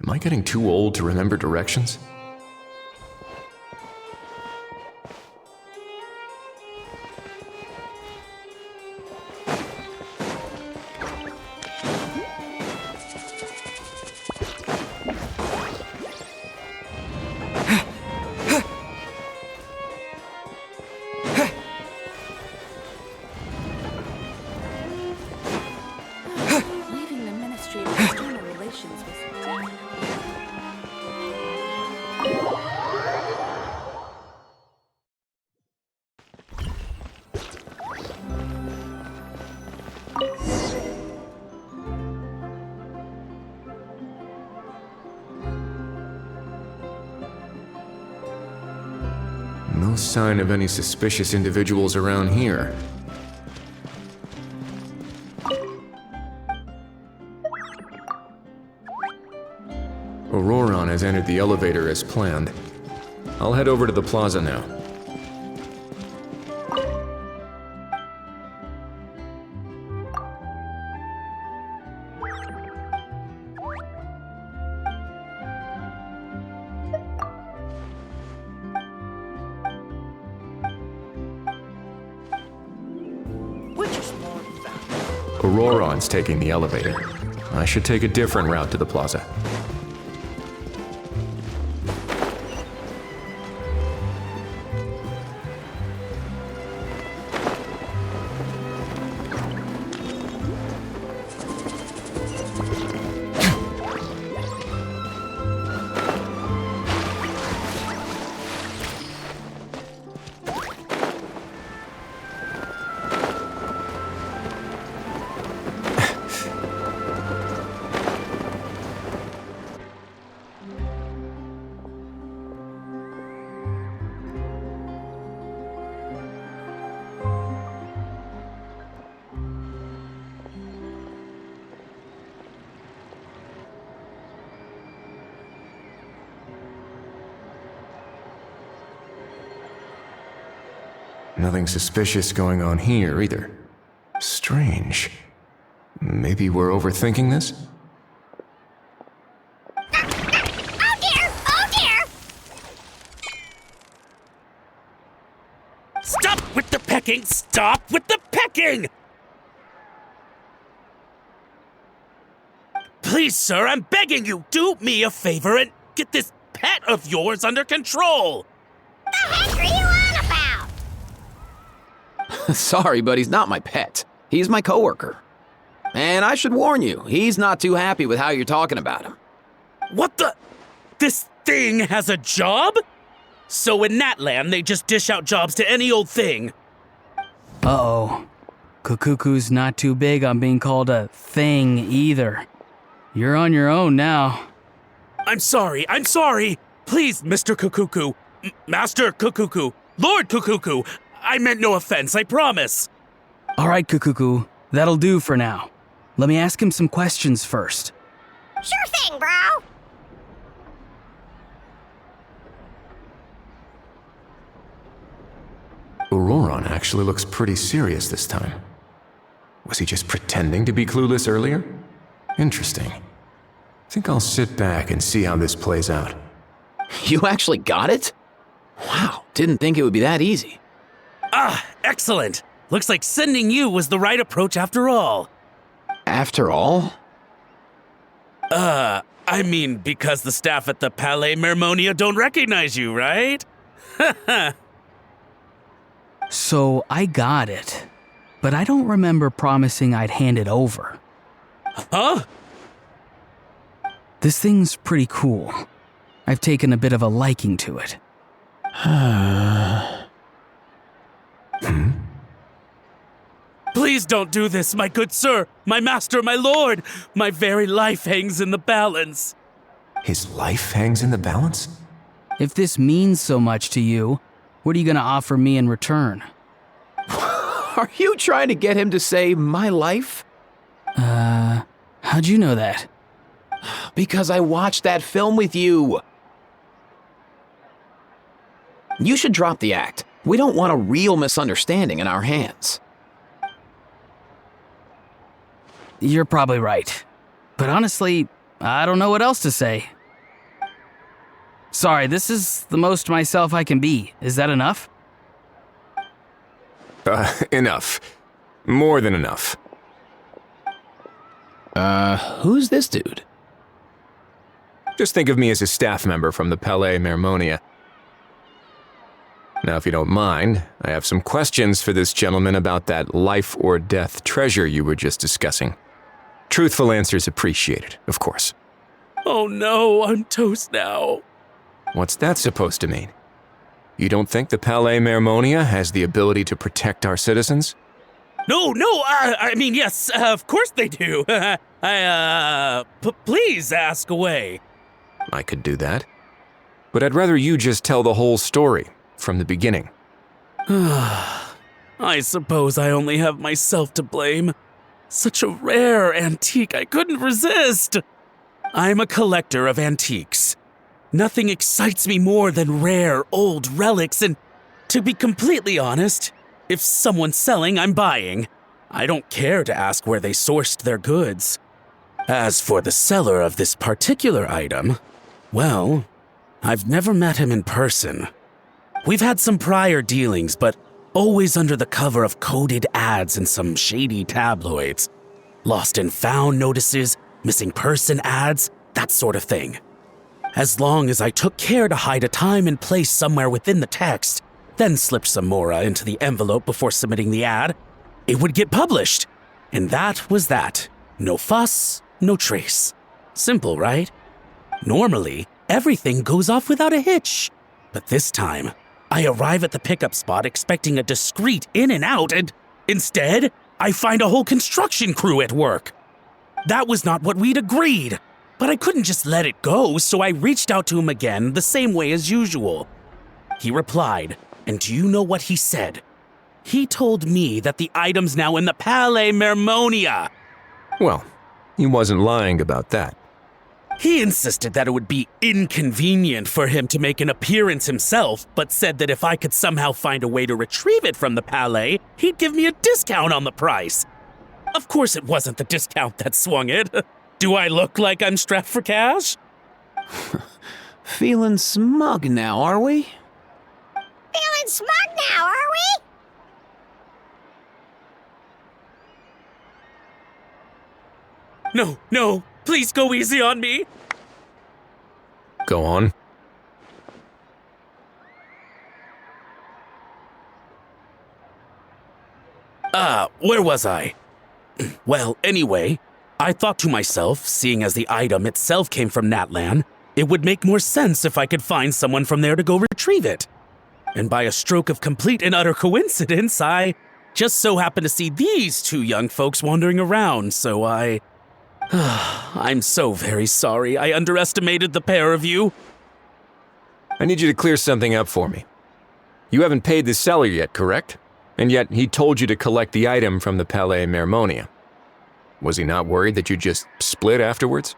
Am I getting too old to remember directions? Leaving the Ministry of External Relations with death. No sign of any suspicious individuals around here. Auroron has entered the elevator as planned. I'll head over to the plaza now. Auroron's taking the elevator. I should take a different route to the plaza. Nothing suspicious going on here either. Strange. Maybe we're overthinking this? Oh dear! Oh dear! Stop with the pecking! Stop with the pecking! Please, sir, I'm begging you, do me a favor and get this pet of yours under control! The heck are you on about? Sorry, but he's not my pet. He's my coworker. And I should warn you, he's not too happy with how you're talking about him. What the? This thing has a job? So in that land, they just dish out jobs to any old thing. Uh-oh. Kukuku's not too big on being called a thing either. You're on your own now. I'm sorry. Please, Mr. Kukuku. Master Kukuku. Lord Kukuku. I meant no offense, I promise. All right, Kukuku. That'll do for now. Let me ask him some questions first. Sure thing, bro. Auroron actually looks pretty serious this time. Was he just pretending to be clueless earlier? Interesting. Think I'll sit back and see how this plays out. You actually got it? Wow, didn't think it would be that easy. Ah, excellent. Looks like sending you was the right approach after all. After all? I mean, because the staff at the Palais Mermonia don't recognize you, right? So I got it, but I don't remember promising I'd hand it over. Huh? This thing's pretty cool. I've taken a bit of a liking to it. Please don't do this, my good sir, my master, my lord. My very life hangs in the balance. His life hangs in the balance? If this means so much to you, what are you gonna offer me in return? Are you trying to get him to say my life? How'd you know that? Because I watched that film with you. You should drop the act. We don't want a real misunderstanding in our hands. You're probably right. But honestly, I don't know what else to say. Sorry, this is the most myself I can be. Is that enough? Enough. More than enough. Who's this dude? Just think of me as a staff member from the Palais Mermonia. Now, if you don't mind, I have some questions for this gentleman about that life or death treasure you were just discussing. Truthful answers appreciated, of course. Oh no, I'm toast now. What's that supposed to mean? You don't think the Palais Mermonia has the ability to protect our citizens? No, I mean, yes, of course they do. Please ask away. I could do that. But I'd rather you just tell the whole story, from the beginning. I suppose I only have myself to blame. Such a rare antique, I couldn't resist. I'm a collector of antiques. Nothing excites me more than rare, old relics, and to be completely honest, if someone's selling, I'm buying. I don't care to ask where they sourced their goods. As for the seller of this particular item, well, I've never met him in person. We've had some prior dealings, but always under the cover of coded ads in some shady tabloids. Lost and found notices, missing person ads, that sort of thing. As long as I took care to hide a time and place somewhere within the text, then slipped some mora into the envelope before submitting the ad, it would get published. And that was that. No fuss, no trace. Simple, right? Normally, everything goes off without a hitch. But this time, I arrive at the pickup spot expecting a discreet in and out, and instead, I find a whole construction crew at work. That was not what we'd agreed, but I couldn't just let it go, so I reached out to him again the same way as usual. He replied, and do you know what he said? He told me that the item's now in the Palais Mermonia. Well, he wasn't lying about that. He insisted that it would be inconvenient for him to make an appearance himself, but said that if I could somehow find a way to retrieve it from the Palais, he'd give me a discount on the price. Of course, it wasn't the discount that swung it. Do I look like I'm strapped for cash? Feeling smug now, are we? Feeling smug now, are we? No, please go easy on me. Go on. Where was I? Well, anyway, I thought to myself, seeing as the item itself came from Natlan, it would make more sense if I could find someone from there to go retrieve it. And by a stroke of complete and utter coincidence, I just so happened to see these two young folks wandering around, so I'm so very sorry. I underestimated the pair of you. I need you to clear something up for me. You haven't paid the seller yet, correct? And yet he told you to collect the item from the Palais Mermonia. Was he not worried that you'd just split afterwards?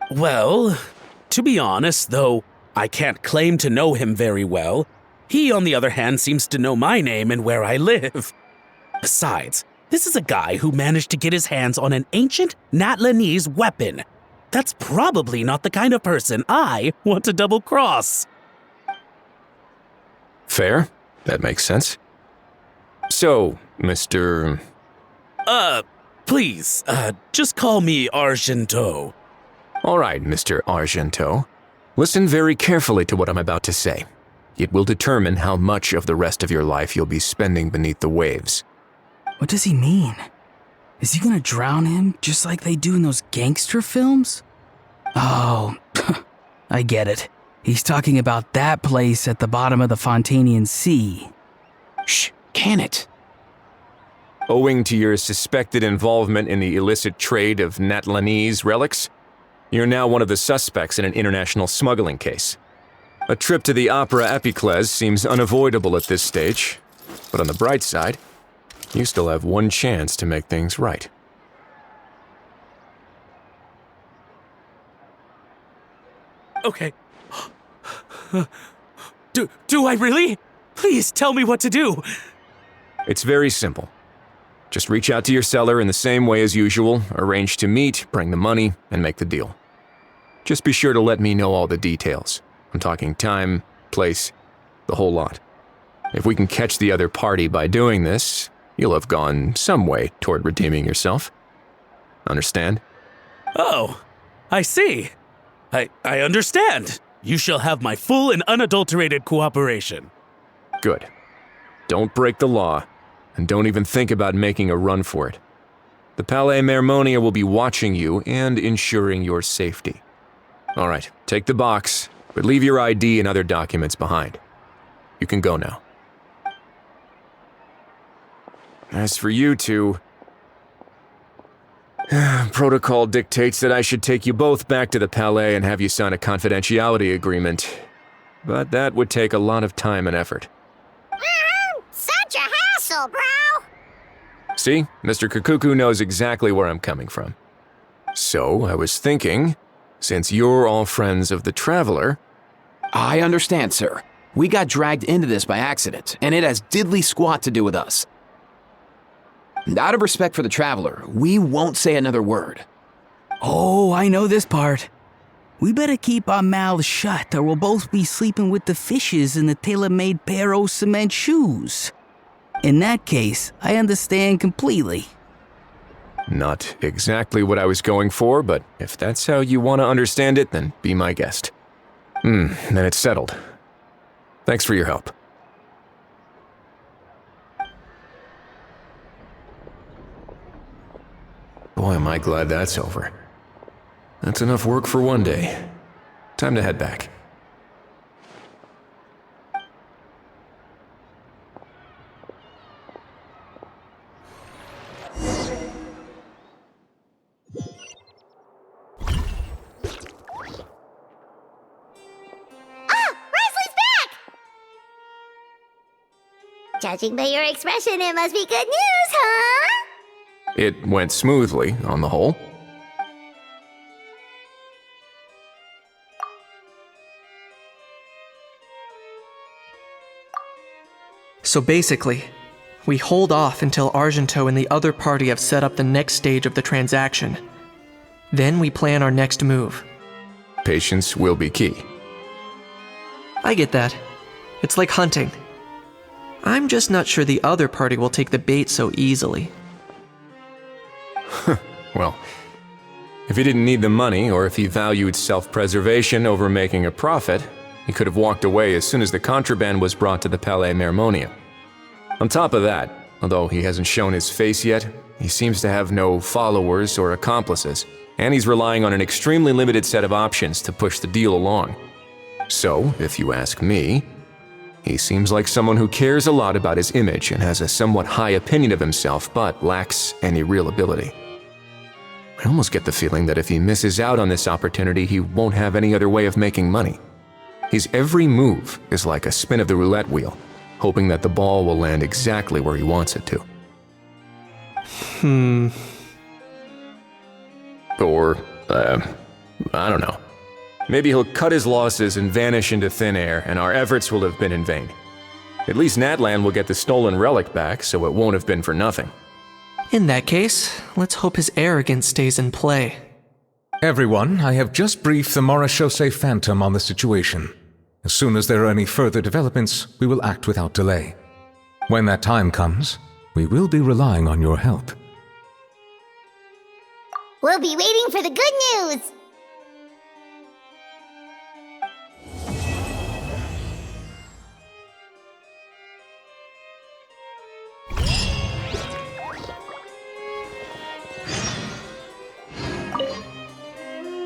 Well, to be honest, though I can't claim to know him very well, he, on the other hand, seems to know my name and where I live. Besides, this is a guy who managed to get his hands on an ancient Natlanese weapon. That's probably not the kind of person I want to double-cross. Fair. That makes sense. So, Mr. Please, just call me Argento. All right, Mr. Argento. Listen very carefully to what I'm about to say. It will determine how much of the rest of your life you'll be spending beneath the waves. What does he mean? Is he gonna drown him just like they do in those gangster films? Oh, I get it. He's talking about that place at the bottom of the Fontanian Sea. Shh, can it? Owing to your suspected involvement in the illicit trade of Natlanese relics, you're now one of the suspects in an international smuggling case. A trip to the Opera Epiclese seems unavoidable at this stage, but on the bright side, you still have one chance to make things right. Okay. Do I really? Please tell me what to do. It's very simple. Just reach out to your seller in the same way as usual, arrange to meet, bring the money, and make the deal. Just be sure to let me know all the details. I'm talking time, place, the whole lot. If we can catch the other party by doing this, you'll have gone some way toward redeeming yourself. Understand? Oh, I see. I understand. You shall have my full and unadulterated cooperation. Good. Don't break the law, and don't even think about making a run for it. The Palais Mermonia will be watching you and ensuring your safety. All right, take the box, but leave your ID and other documents behind. You can go now. As for you two, protocol dictates that I should take you both back to the Palais and have you sign a confidentiality agreement. But that would take a lot of time and effort. Such a hassle, bro! See, Mr. Kakuku knows exactly where I'm coming from. So, I was thinking, since you're all friends of the Traveler... I understand, sir. We got dragged into this by accident, and it has diddly squat to do with us. Out of respect for the Traveler, we won't say another word. Oh, I know this part. We better keep our mouths shut or we'll both be sleeping with the fishes in the tailor-made pair of cement shoes. In that case, I understand completely. Not exactly what I was going for, but if that's how you want to understand it, then be my guest. Then it's settled. Thanks for your help. Boy, am I glad that's over. That's enough work for one day. Time to head back. Judging by your expression, it must be good news, huh? It went smoothly, on the whole. So basically, we hold off until Argento and the other party have set up the next stage of the transaction. Then we plan our next move. Patience will be key. I get that. It's like hunting. I'm just not sure the other party will take the bait so easily. Well, if he didn't need the money, or if he valued self-preservation over making a profit, he could have walked away as soon as the contraband was brought to the Palais Mermonia. On top of that, although he hasn't shown his face yet, he seems to have no followers or accomplices, and he's relying on an extremely limited set of options to push the deal along. So, if you ask me, he seems like someone who cares a lot about his image and has a somewhat high opinion of himself, but lacks any real ability. I almost get the feeling that if he misses out on this opportunity, he won't have any other way of making money. His every move is like a spin of the roulette wheel, hoping that the ball will land exactly where he wants it to. Or, I don't know. Maybe he'll cut his losses and vanish into thin air, and our efforts will have been in vain. At least Natlan will get the stolen relic back, so it won't have been for nothing. In that case, let's hope his arrogance stays in play. Everyone, I have just briefed the Marechaussee Phantom on the situation. As soon as there are any further developments, we will act without delay. When that time comes, we will be relying on your help. We'll be waiting for the good news!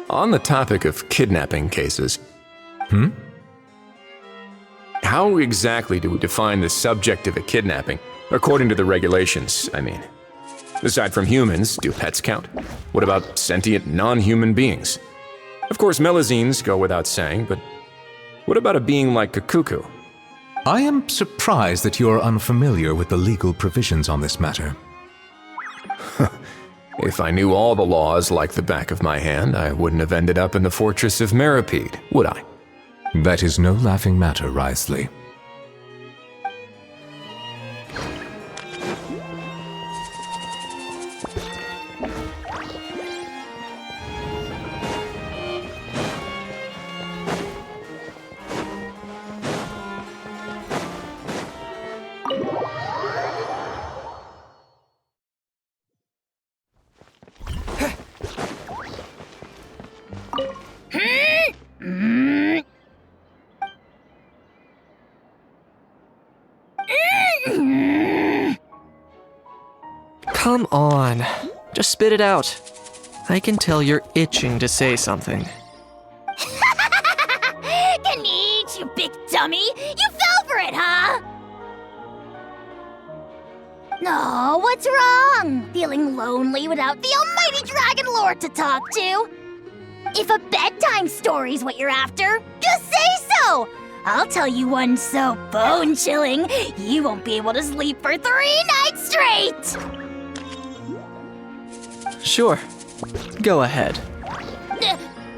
On the topic of kidnapping cases, how exactly do we define the subject of a kidnapping? According to the regulations, I mean. Aside from humans, do pets count? What about sentient non-human beings? Of course, Melazines go without saying, but what about a being like Kukuku? I am surprised that you are unfamiliar with the legal provisions on this matter. If I knew all the laws like the back of my hand, I wouldn't have ended up in the fortress of Meripede, would I? That is no laughing matter, Wriothesley. Come on, just spit it out. I can tell you're itching to say something. Ganeech, you big dummy! You fell for it, huh? No, what's wrong? Feeling lonely without the almighty Dragon Lord to talk to? If a bedtime story's what you're after, just say so! I'll tell you one so bone-chilling, you won't be able to sleep for 3 nights straight! Sure, go ahead.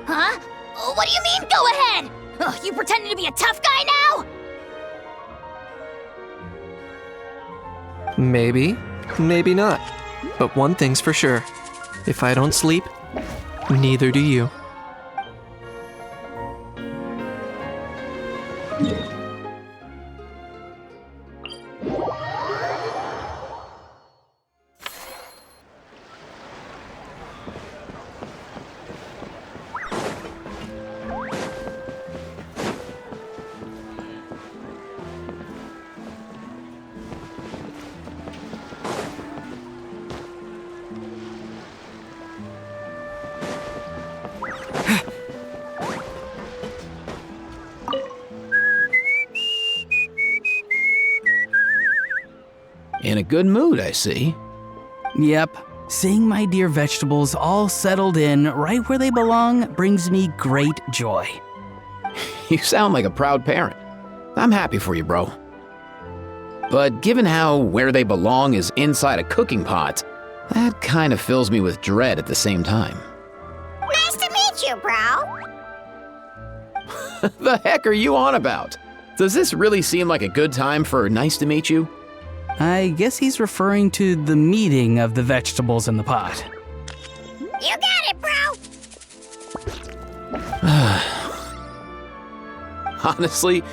Huh? What do you mean, go ahead? Ugh, you pretending to be a tough guy now? Maybe, maybe not. But one thing's for sure. If I don't sleep, neither do you. In a good mood, I see. Yep. Seeing my dear vegetables all settled in right where they belong brings me great joy. You sound like a proud parent. I'm happy for you, bro. But given how where they belong is inside a cooking pot, that kind of fills me with dread at the same time. Nice to meet you, bro. The heck are you on about? Does this really seem like a good time for nice to meet you? I guess he's referring to the meeting of the vegetables in the pot. You got it, bro! Honestly,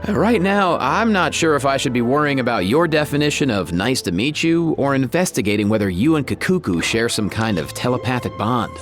right now, I'm not sure if I should be worrying about your definition of nice to meet you or investigating whether you and Kakuku share some kind of telepathic bond.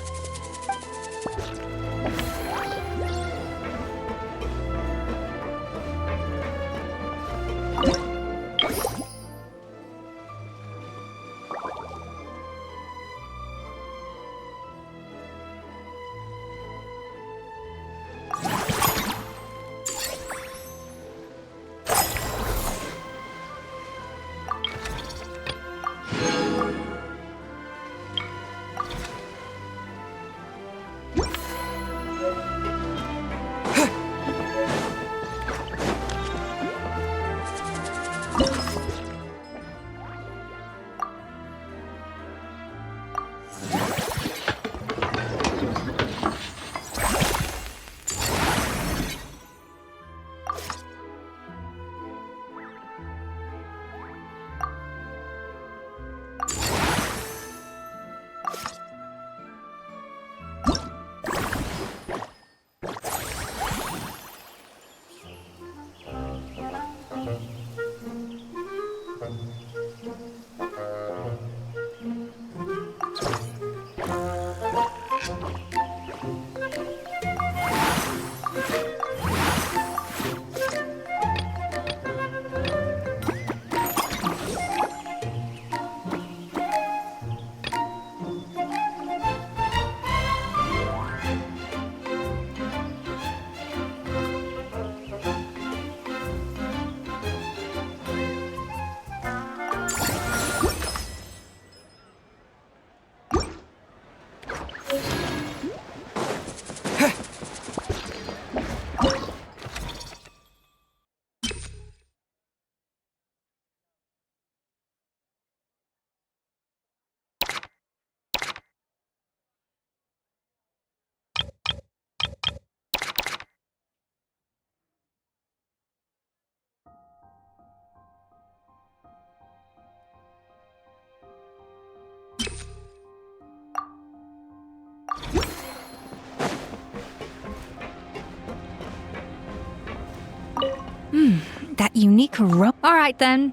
That unique aroma. All right, then.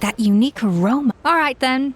That unique aroma. All right, then.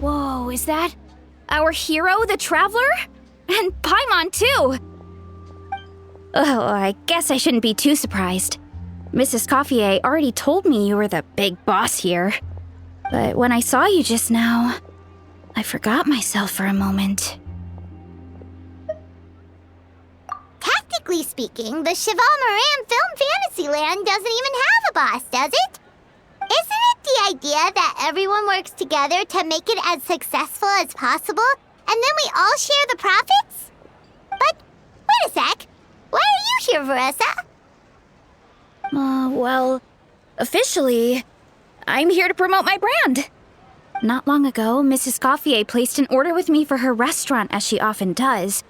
Whoa, is that our hero, the Traveler? And Paimon, too! Oh, I guess I shouldn't be too surprised. Mrs. Coiffier already told me you were the big boss here. But when I saw you just now, I forgot myself for a moment. Technically speaking, the Cheval Moran Film Fantasyland doesn't even have a boss, does it? Isn't it the idea that everyone works together to make it as successful as possible, and then we all share the profits? But, wait a sec. Why are you here, Veressa? Well, officially, I'm here to promote my brand. Not long ago, Mrs. Coiffier placed an order with me for her restaurant, as she often does.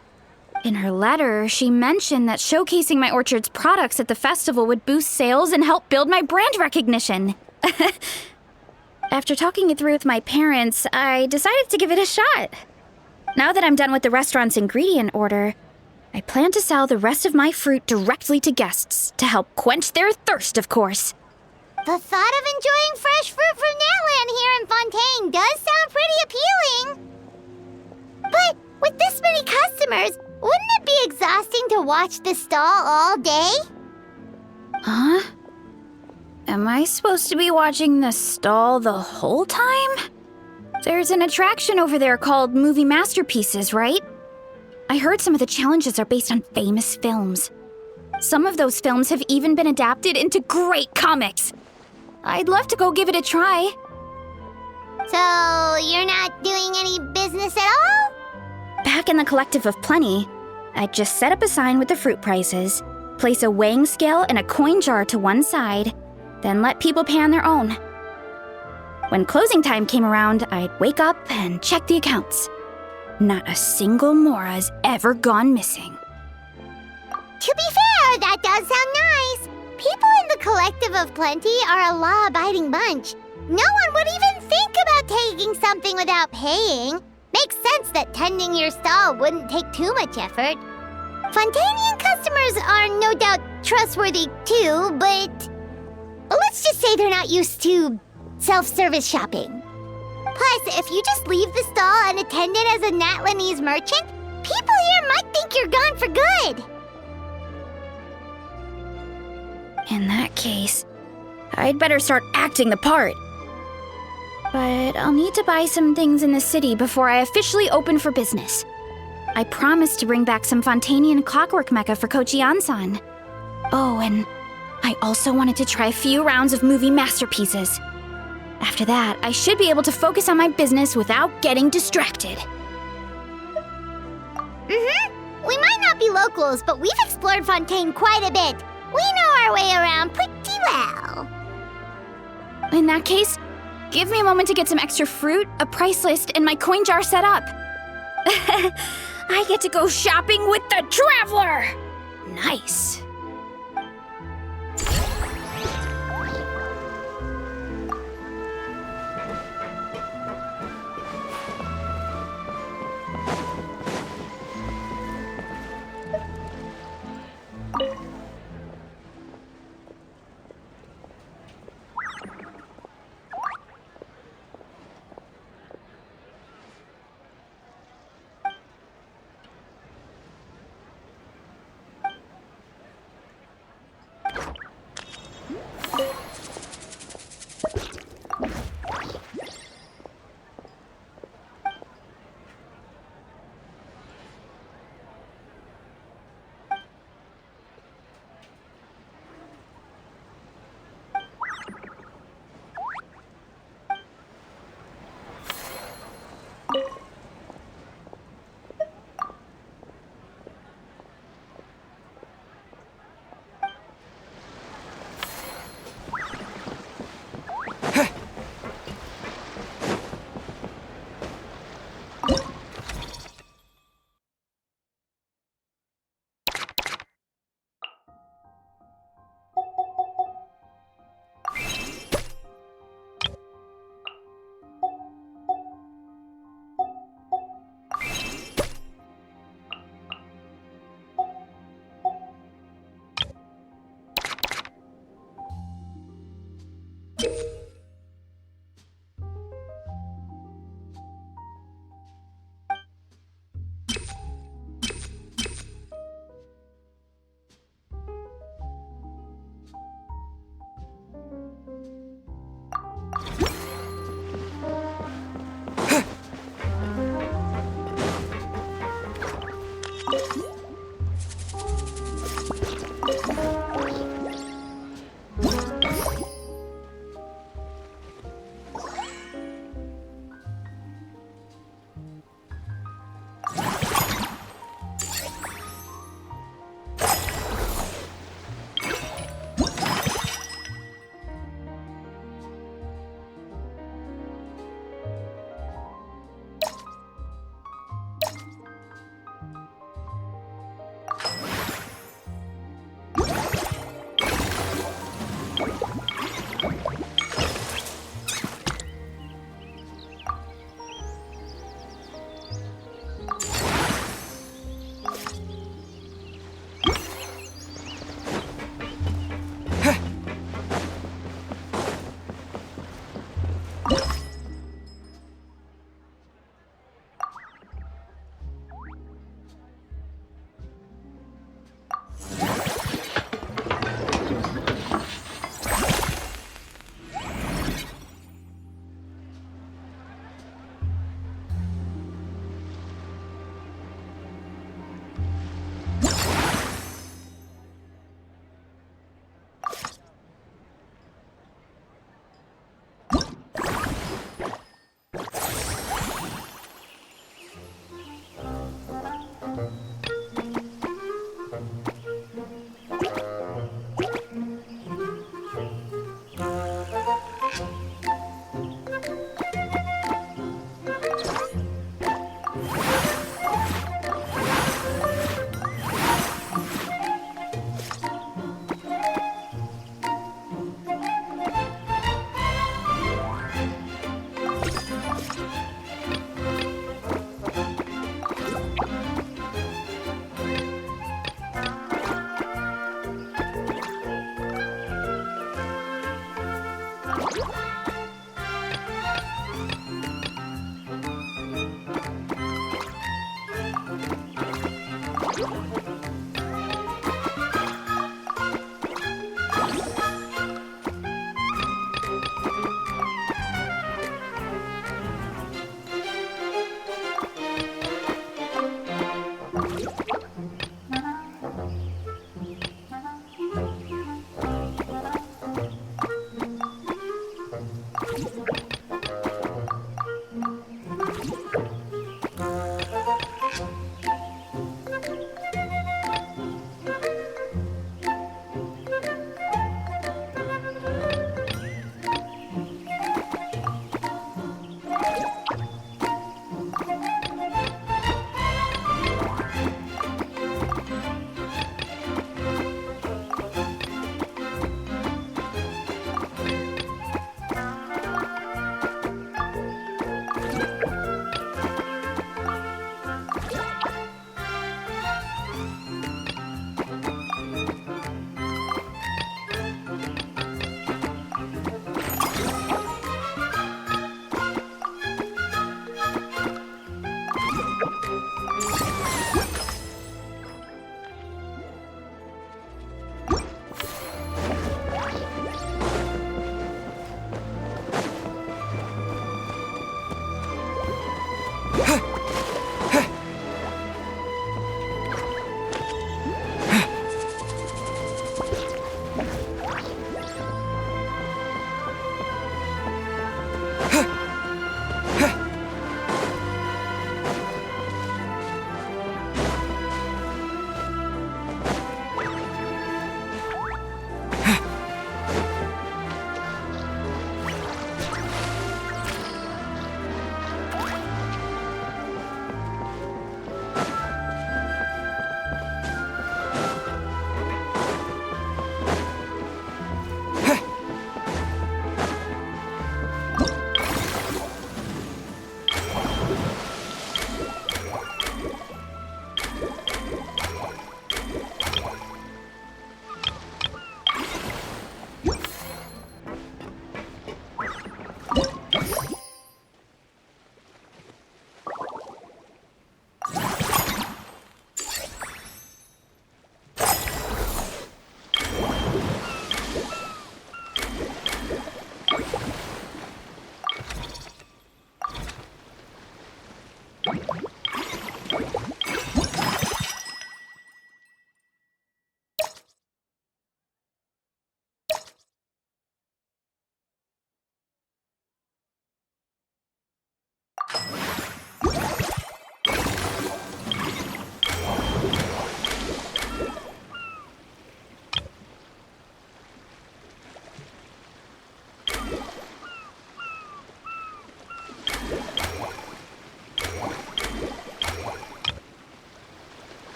In her letter, she mentioned that showcasing my orchard's products at the festival would boost sales and help build my brand recognition. After talking it through with my parents, I decided to give it a shot. Now that I'm done with the restaurant's ingredient order, I plan to sell the rest of my fruit directly to guests to help quench their thirst, of course. The thought of enjoying fresh fruit from Natland here in Fontaine does sound pretty appealing. But with this many customers, wouldn't it be exhausting to watch the stall all day? Huh? Am I supposed to be watching the stall the whole time? There's an attraction over there called Movie Masterpieces, right? I heard some of the challenges are based on famous films. Some of those films have even been adapted into great comics. I'd love to go give it a try. So, you're not doing any business at all? Back in the Collective of Plenty, I'd just set up a sign with the fruit prices, place a weighing scale and a coin jar to one side, then let people pay on their own. When closing time came around, I'd wake up and check the accounts. Not a single Mora has ever gone missing. To be fair, that does sound nice. People in the Collective of Plenty are a law-abiding bunch. No one would even think about taking something without paying. Makes sense that tending your stall wouldn't take too much effort. Fontainian customers are no doubt trustworthy too, but let's just say they're not used to self-service shopping. Plus, if you just leave the stall unattended as a Natlanese merchant, people here might think you're gone for good. In that case, I'd better start acting the part. But I'll need to buy some things in the city before I officially open for business. I promised to bring back some Fontainian clockwork mecha for Kochi-an-san. Oh, and I also wanted to try a few rounds of movie masterpieces. After that, I should be able to focus on my business without getting distracted. We might not be locals, but we've explored Fontaine quite a bit. We know our way around pretty well. In that case, give me a moment to get some extra fruit, a price list, and my coin jar set up. I get to go shopping with the Traveler! Nice.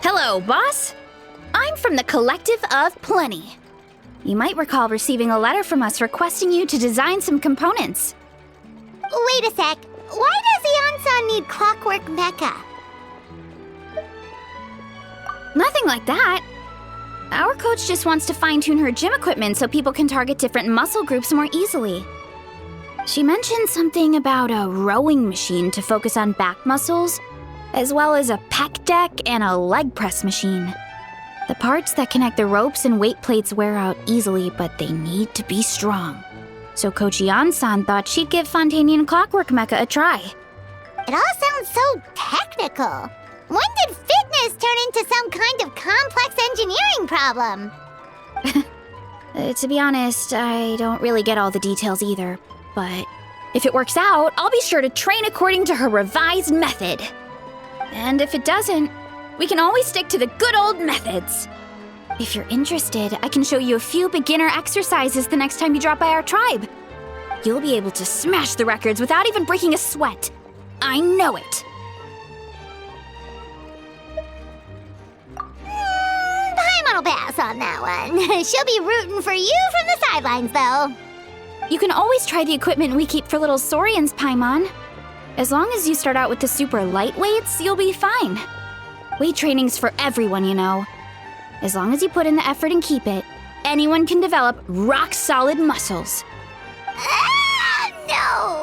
Hello, boss. I'm from the Collective of Plenty. You might recall receiving a letter from us requesting you to design some components. Wait a sec. Why does Eon-san need clockwork mecha? Nothing like that. Our coach just wants to fine-tune her gym equipment so people can target different muscle groups more easily. She mentioned something about a rowing machine to focus on back muscles, as well as a pec deck and a leg press machine. The parts that connect the ropes and weight plates wear out easily, but they need to be strong. So Coach Eon-san thought she'd give Fontanian Clockwork Mecha a try. It all sounds so technical. When did fitness turn into some kind of complex engineering problem? To be honest, I don't really get all the details either. But if it works out, I'll be sure to train according to her revised method. And if it doesn't, we can always stick to the good old methods. If you're interested, I can show you a few beginner exercises the next time you drop by our tribe. You'll be able to smash the records without even breaking a sweat. I know it. Paimon will pass on that one. She'll be rooting for you from the sidelines, though. You can always try the equipment we keep for little Saurians, Paimon. As long as you start out with the super lightweights, you'll be fine. Weight training's for everyone, you know. As long as you put in the effort and keep it, anyone can develop rock-solid muscles. No!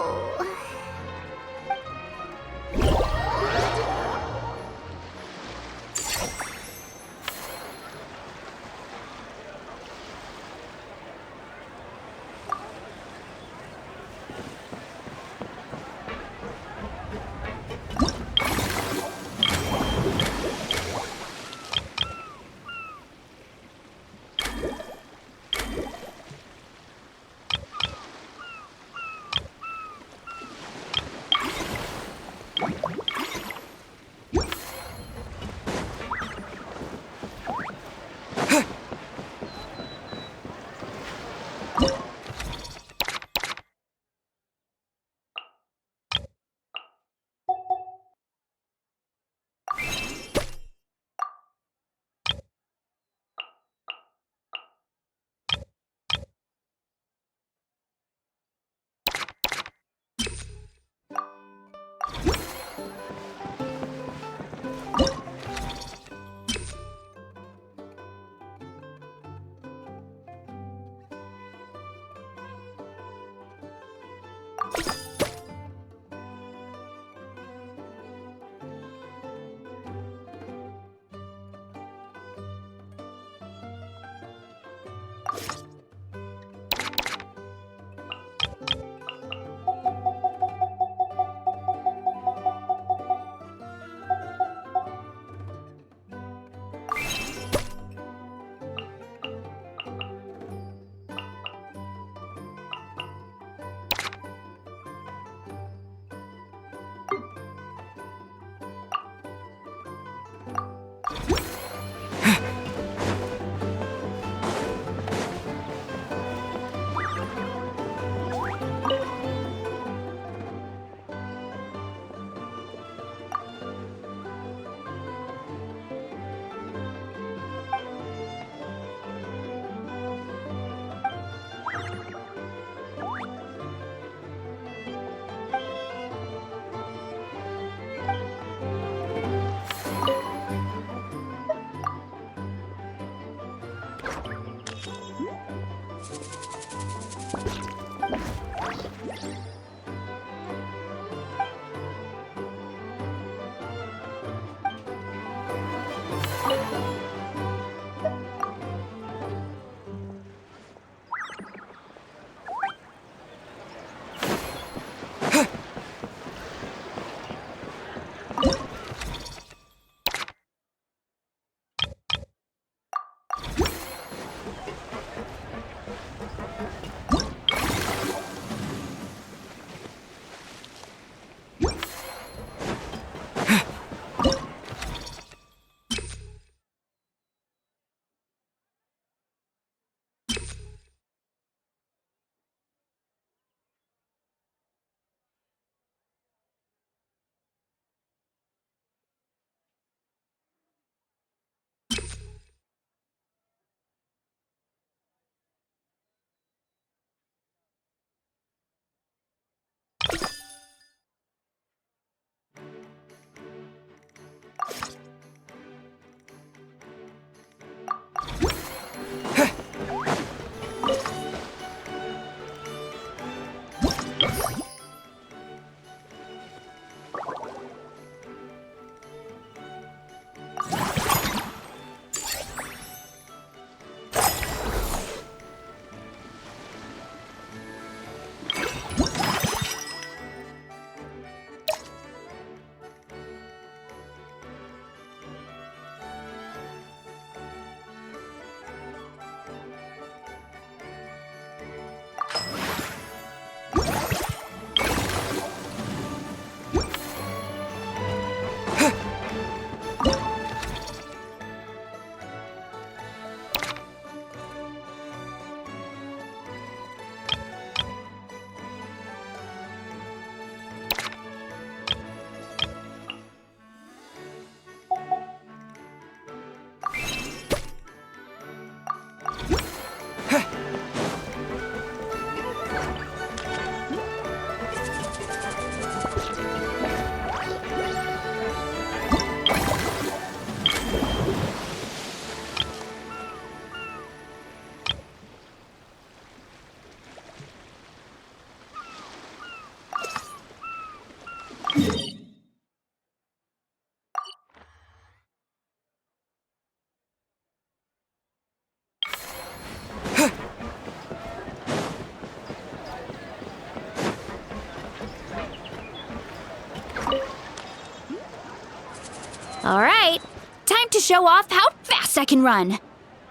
All right, time to show off how fast I can run.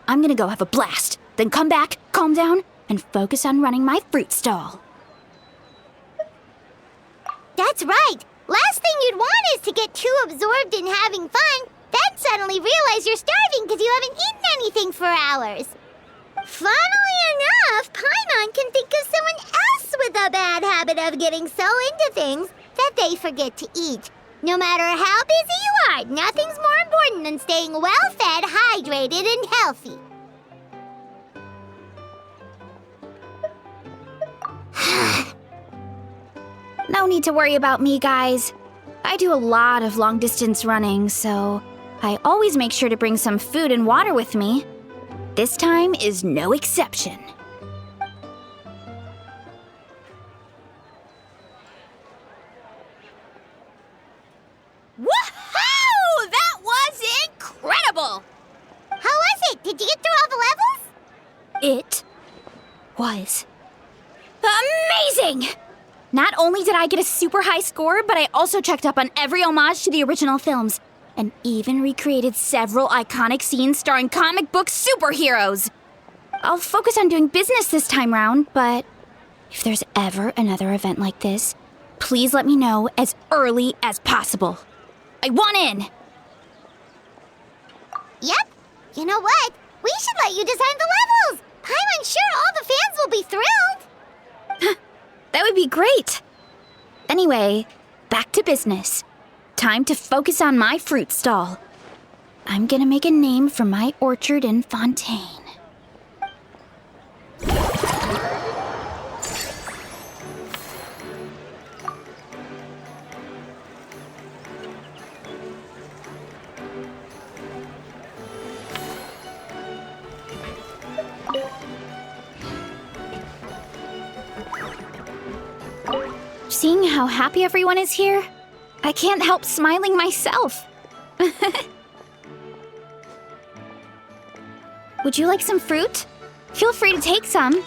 I'm gonna go have a blast, then come back, calm down, and focus on running my fruit stall. That's right. Last thing you'd want is to get too absorbed in having fun, then suddenly realize you're starving because you haven't eaten anything for hours. Funnily enough, Paimon can think of someone else with a bad habit of getting so into things that they forget to eat. No matter how busy you are, nothing's more important than staying well-fed, hydrated, and healthy. No need to worry about me, guys. I do a lot of long-distance running, so I always make sure to bring some food and water with me. This time is no exception. Woohoo! That was incredible! How was it? Did you get through all the levels? It was amazing! Not only did I get a super high score, but I also checked up on every homage to the original films, and even recreated several iconic scenes starring comic book superheroes. I'll focus on doing business this time round, but if there's ever another event like this, please let me know as early as possible. I want in! Yep. You know what? We should let you design the levels! I'm sure all the fans will be thrilled! That would be great! Anyway, back to business. Time to focus on my fruit stall. I'm gonna make a name for my orchard in Fontaine. Seeing how happy everyone is here, I can't help smiling myself. Would you like some fruit? Feel free to take some.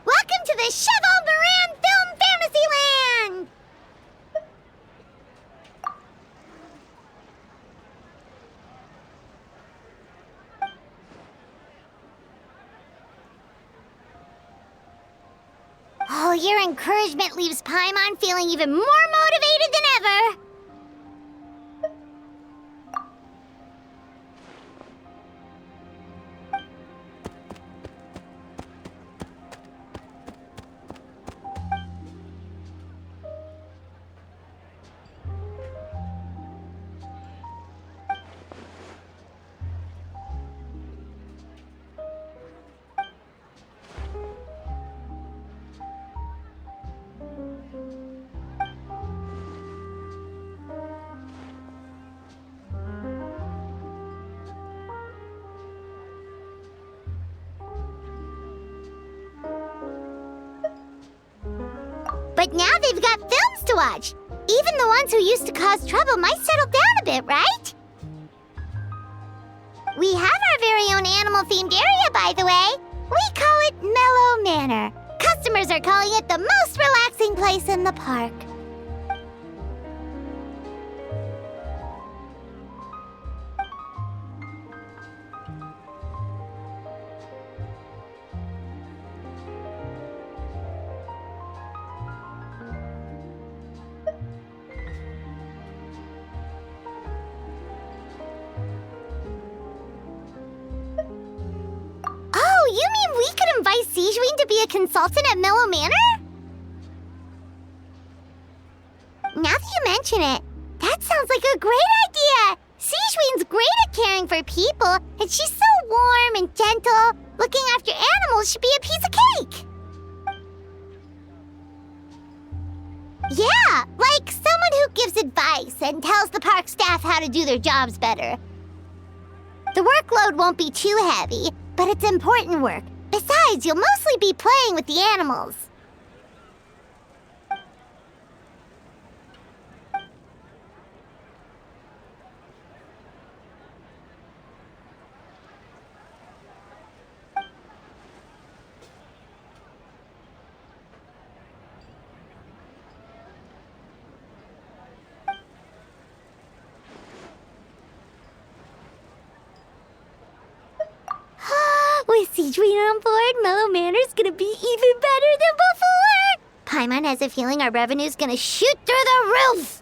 Welcome to the Cheval Moran Film Fantasyland! Oh, your encouragement leaves Paimon feeling even more motivated than ever! But now they've got films to watch. Even the ones who used to cause trouble might settle down a bit, right? We have our very own animal-themed area, by the way. We call it Mellow Manor. Customers are calling it the most relaxing place in the park. Oh, you mean we could invite Sigewinne to be a consultant at Mellow Manor? Now that you mention it, that sounds like a great idea! Sigewinne's great at caring for people, and she's so warm and gentle. Looking after animals should be a piece of cake! Yeah, like someone who gives advice and tells the park staff how to do their jobs better. The workload won't be too heavy, but it's important work. Besides, you'll mostly be playing with the animals. With Sigewinne on board, Mellow Manor's gonna be even better than before! Paimon has a feeling our revenue's gonna shoot through the roof!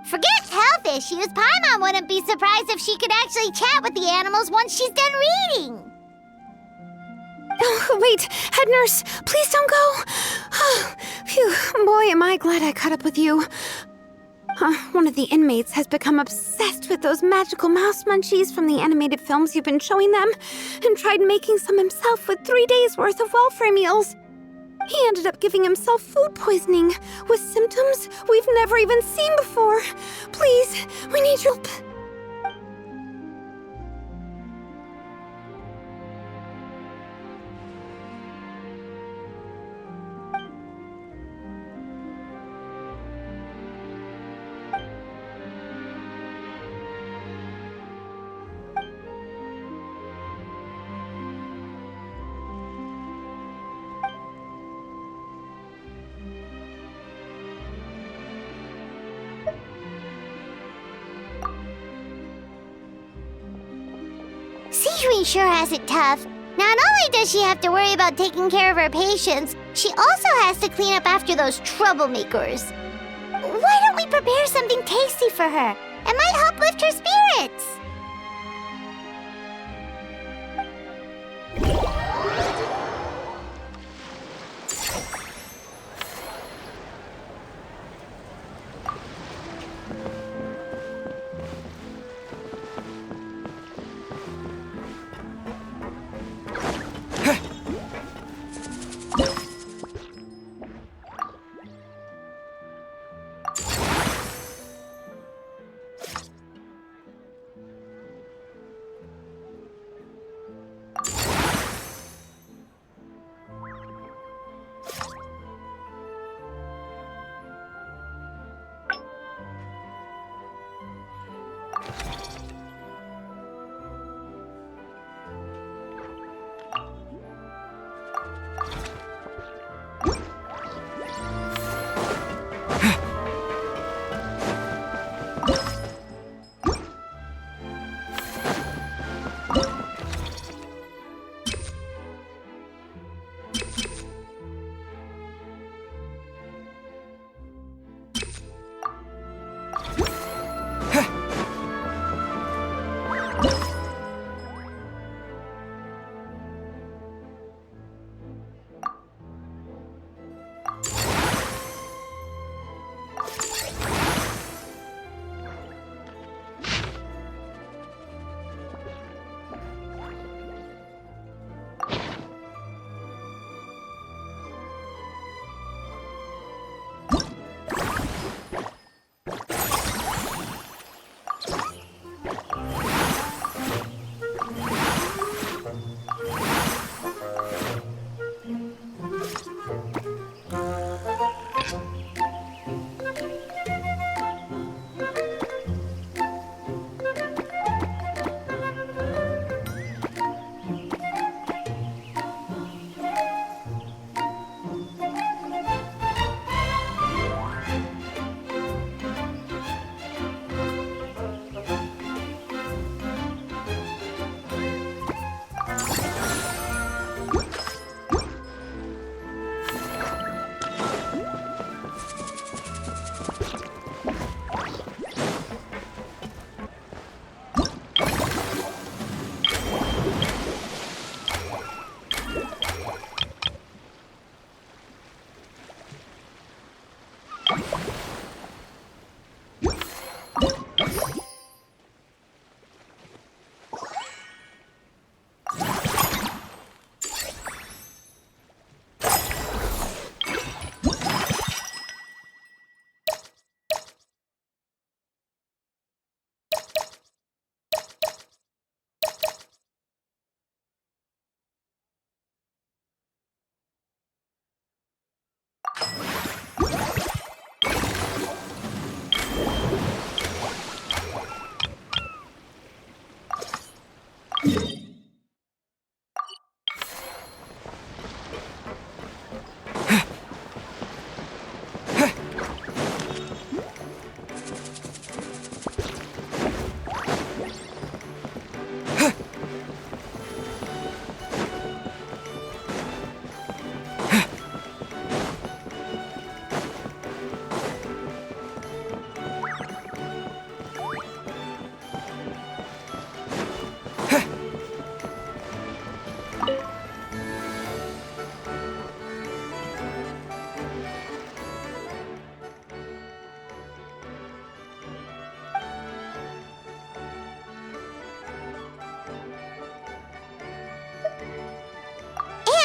Forget health issues. Paimon wouldn't be surprised if she could actually chat with the animals once she's done reading. Oh, wait, head nurse, please don't go. Phew, boy, am I glad I caught up with you. One of the inmates has become obsessed with those magical mouse munchies from the animated films you've been showing them, and tried making some himself with 3 days' worth of welfare meals. He ended up giving himself food poisoning, with symptoms we've never even seen before. Please, we need your help. Sijui sure has it tough. Not only does she have to worry about taking care of her patients, she also has to clean up after those troublemakers. Why don't we prepare something tasty for her? It might help lift her spirits.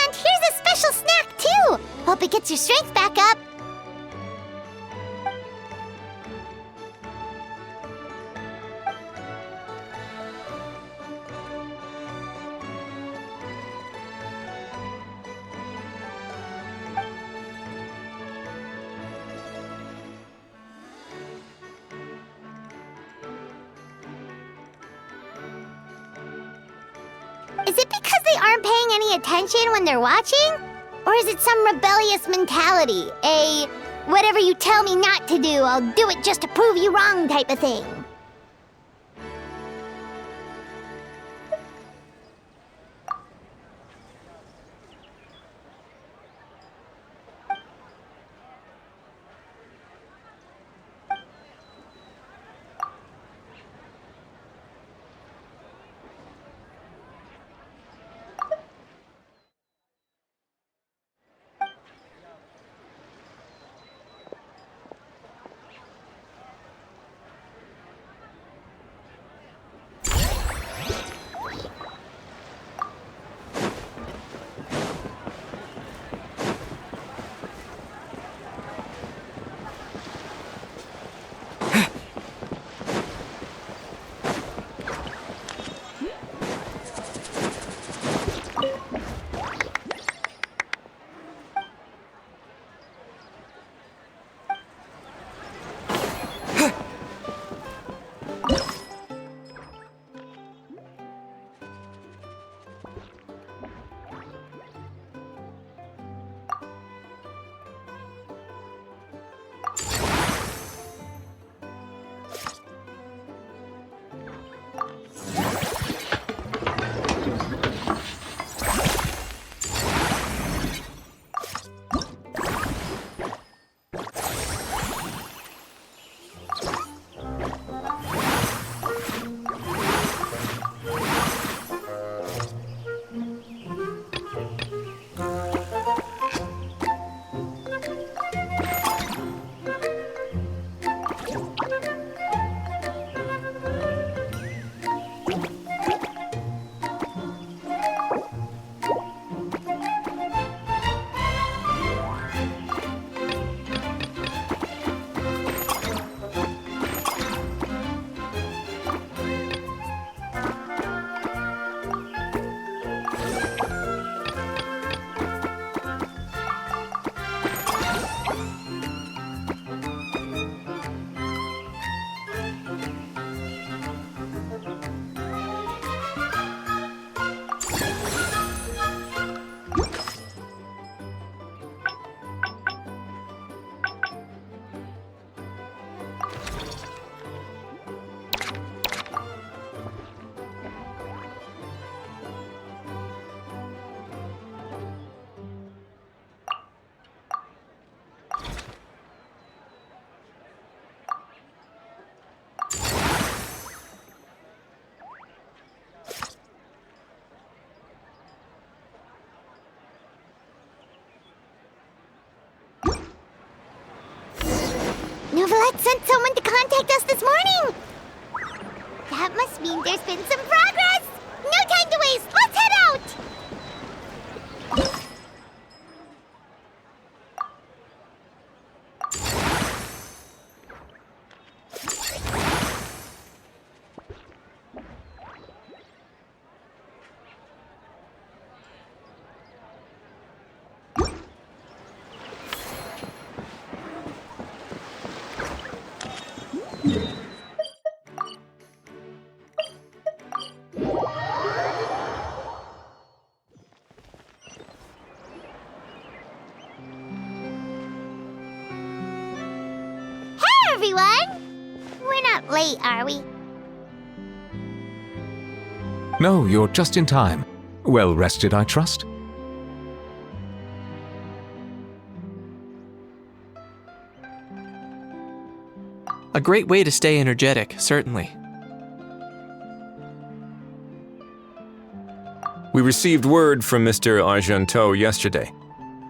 And here's a special snack, too! Hope it gets your strength back up. Is it because they aren't paying any attention when they're watching? Or is it some rebellious mentality? A whatever you tell me not to do, I'll do it just to prove you wrong type of thing? Neuvillette sent someone to contact us this morning! That must mean there's been some progress! No time to waste! Let's head out! Everyone! We're not late, are we? No, you're just in time. Well rested, I trust? A great way to stay energetic, certainly. We received word from Mr. Argenteau yesterday,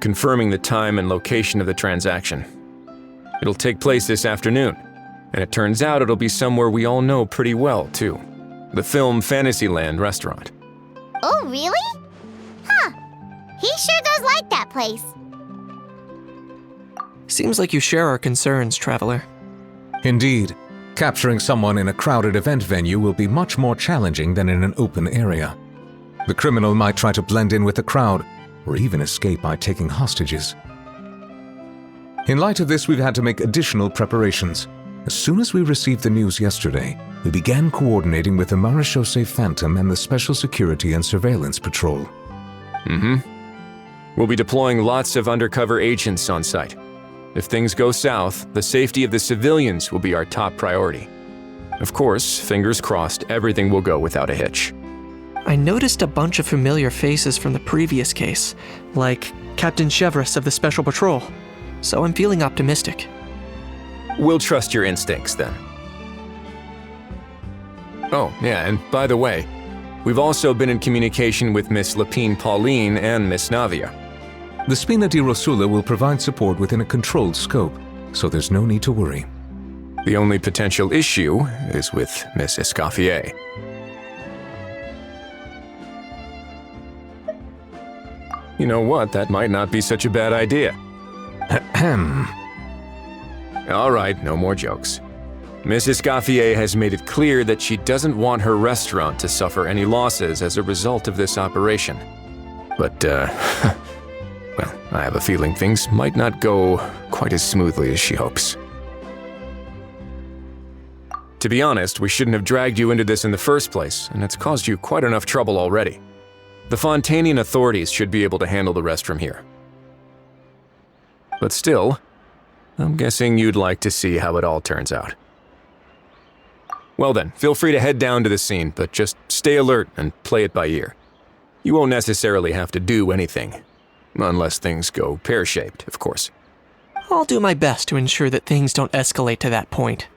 confirming the time and location of the transaction. It'll take place this afternoon, and it turns out it'll be somewhere we all know pretty well, too. The Film Fantasyland restaurant. Oh, really? Huh. He sure does like that place. Seems like you share our concerns, Traveler. Indeed. Capturing someone in a crowded event venue will be much more challenging than in an open area. The criminal might try to blend in with the crowd, or even escape by taking hostages. In light of this, we've had to make additional preparations. As soon as we received the news yesterday, we began coordinating with the Marechaussee Phantom and the Special Security and Surveillance Patrol. We'll be deploying lots of undercover agents on site. If things go south, the safety of the civilians will be our top priority. Of course, fingers crossed, everything will go without a hitch. I noticed a bunch of familiar faces from the previous case, like Captain Chevreuse of the Special Patrol, so I'm feeling optimistic. We'll trust your instincts, then. Oh, yeah, and by the way, we've also been in communication with Miss Lapine Pauline and Miss Navia. The Spina di Rosula will provide support within a controlled scope, so there's no need to worry. The only potential issue is with Miss Escoffier. You know what, that might not be such a bad idea. Ahem. All right, no more jokes. Miss Escoffier has made it clear that she doesn't want her restaurant to suffer any losses as a result of this operation. But, well, I have a feeling things might not go quite as smoothly as she hopes. To be honest, we shouldn't have dragged you into this in the first place, and it's caused you quite enough trouble already. The Fontanian authorities should be able to handle the rest from here. But still, I'm guessing you'd like to see how it all turns out. Well then, feel free to head down to the scene, but just stay alert and play it by ear. You won't necessarily have to do anything. Unless things go pear-shaped, of course. I'll do my best to ensure that things don't escalate to that point.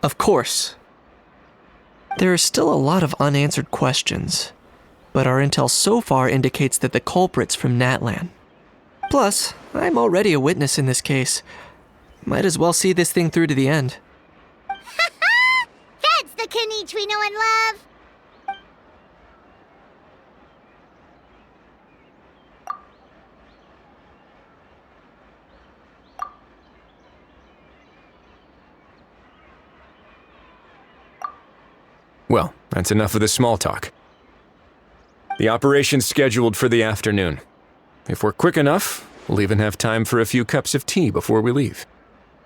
Of course. There are still a lot of unanswered questions, but our intel so far indicates that the culprit's from Natlan. Plus, I'm already a witness in this case. Might as well see this thing through to the end. That's the Kanichi we know and love! Well, that's enough of the small talk. The operation's scheduled for the afternoon. If we're quick enough, we'll even have time for a few cups of tea before we leave.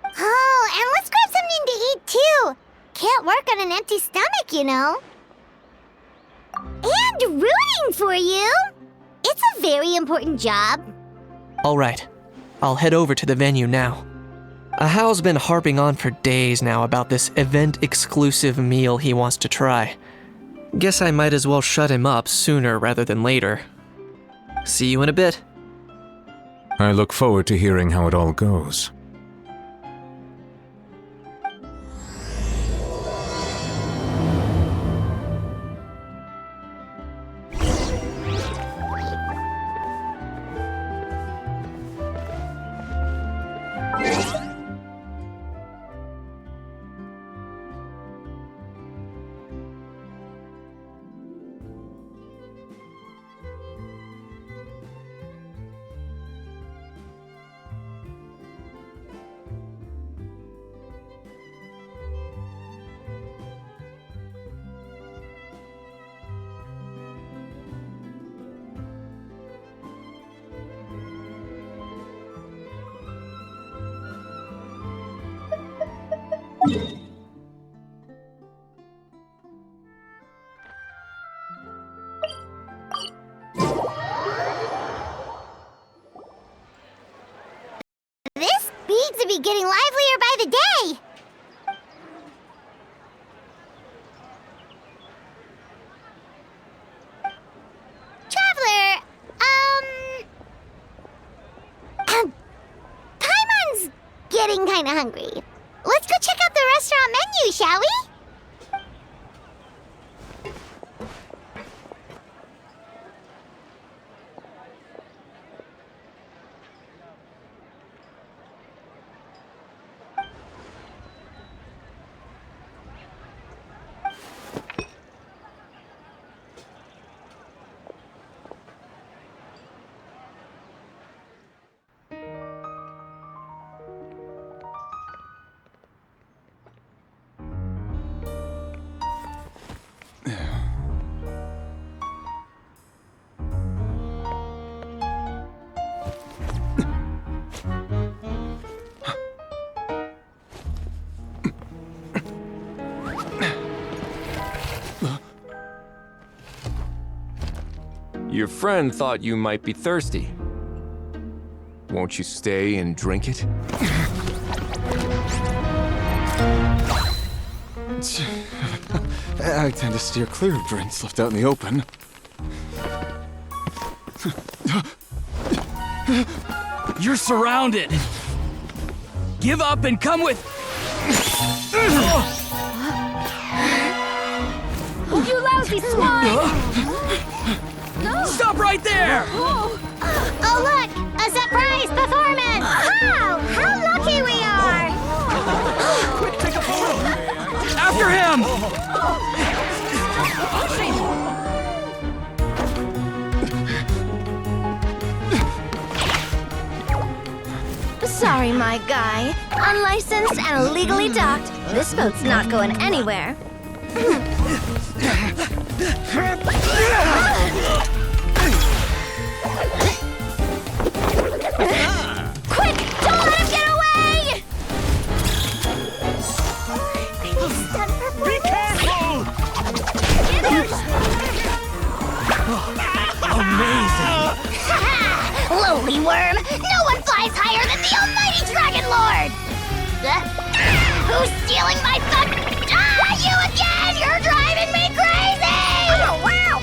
Oh, and let's grab something to eat too! Can't work on an empty stomach, you know. And rooting for you! It's a very important job. All right, I'll head over to the venue now. Ahal's been harping on for days now about this event-exclusive meal he wants to try. Guess I might as well shut him up sooner rather than later. See you in a bit. I look forward to hearing how it all goes. This seems to be getting livelier by the day. Traveler, Paimon's getting kinda hungry. Let's go check out the restaurant menu, shall we? Your friend thought you might be thirsty. Won't you stay and drink it? I tend to steer clear of drinks left out in the open. You're surrounded. Give up and come with. You lousy swine! Stop right there! Oh look! A surprise performance! Wow! How lucky we are! Quick, take a photo! After him! Sorry, my guy. Unlicensed and illegally docked. This boat's not going anywhere. Quick! Don't let him get away! Be careful! Amazing! Lowly worm! No one flies higher than the almighty Dragon Lord! Who's stealing my fun? Ah, you again! You're driving me crazy! Oh, wow,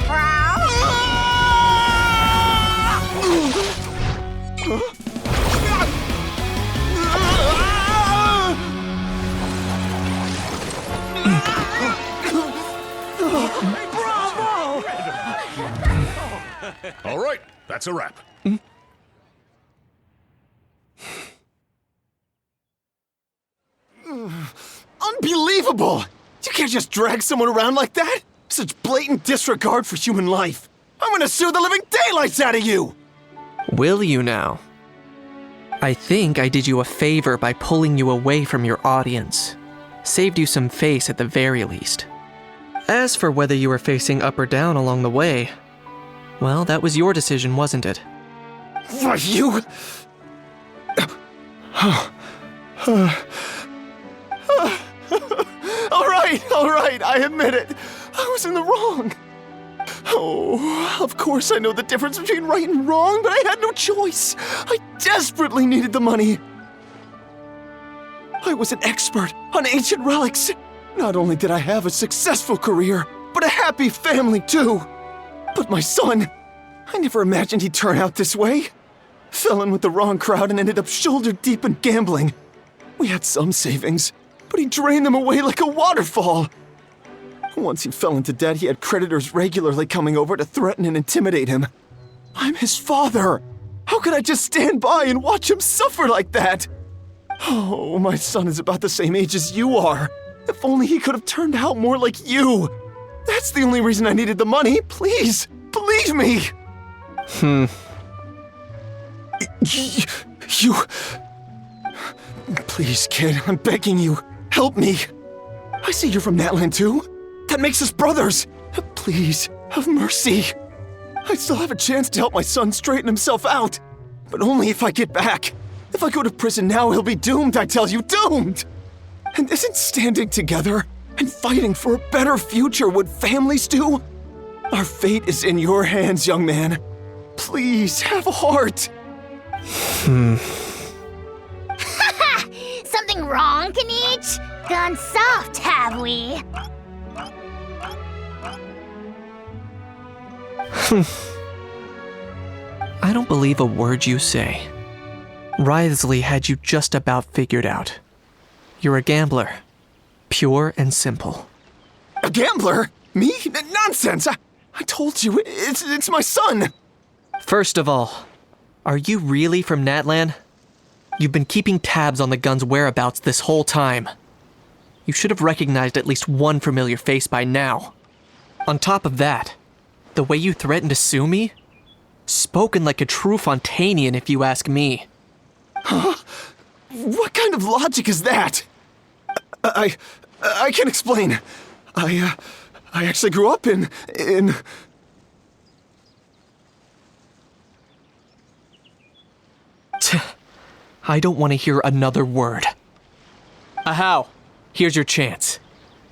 All right, that's a wrap. Unbelievable! You can't just drag someone around like that! Such blatant disregard for human life! I'm gonna sue the living daylights out of you! Will you now? I think I did you a favor by pulling you away from your audience. Saved you some face at the very least. As for whether you were facing up or down along the way, well, that was your decision, wasn't it? Why, you... All right, I admit it. I was in the wrong. Oh, of course I know the difference between right and wrong, but I had no choice. I desperately needed the money. I was an expert on ancient relics. Not only did I have a successful career, but a happy family too. But my son, I never imagined he'd turn out this way. Fell in with the wrong crowd and ended up shoulder deep in gambling. We had some savings, but he drained them away like a waterfall. Once he fell into debt, he had creditors regularly coming over to threaten and intimidate him. I'm his father. How could I just stand by and watch him suffer like that? Oh, my son is about the same age as you are. If only he could have turned out more like you. That's the only reason I needed the money. Please, believe me. You... Please, kid, I'm begging you. Help me. I see you're from Natland too. That makes us brothers. Please, have mercy. I still have a chance to help my son straighten himself out. But only if I get back. If I go to prison now, he'll be doomed, I tell you, doomed! And isn't standing together and fighting for a better future what families do? Our fate is in your hands, young man. Please, have a heart. Something wrong, Kanich? Gone soft, have we? I don't believe a word you say. Wriothesley had you just about figured out. You're a gambler. Pure and simple. A gambler? Me? Nonsense! I told you, it's my son! First of all, are you really from Natlan? You've been keeping tabs on the gun's whereabouts this whole time. You should have recognized at least one familiar face by now. On top of that, the way you threatened to sue me? Spoken like a true Fontanian, if you ask me. Huh? What kind of logic is that? I can explain. I actually grew up in... I don't want to hear another word. Ahau, here's your chance.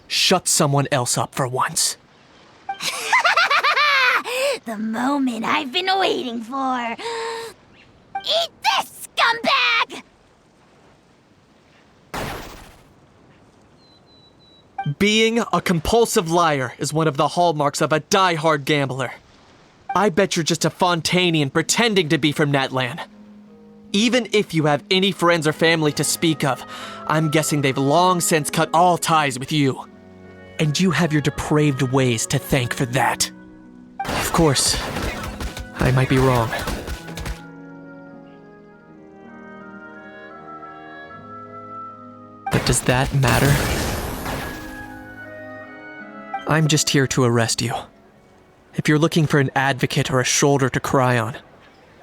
Shut someone else up for once. The moment I've been waiting for. Eat this, scumbag! Being a compulsive liar is one of the hallmarks of a die-hard gambler. I bet you're just a Fontanian pretending to be from Natlan. Even if you have any friends or family to speak of, I'm guessing they've long since cut all ties with you. And you have your depraved ways to thank for that. Of course, I might be wrong. But does that matter? I'm just here to arrest you. If you're looking for an advocate or a shoulder to cry on,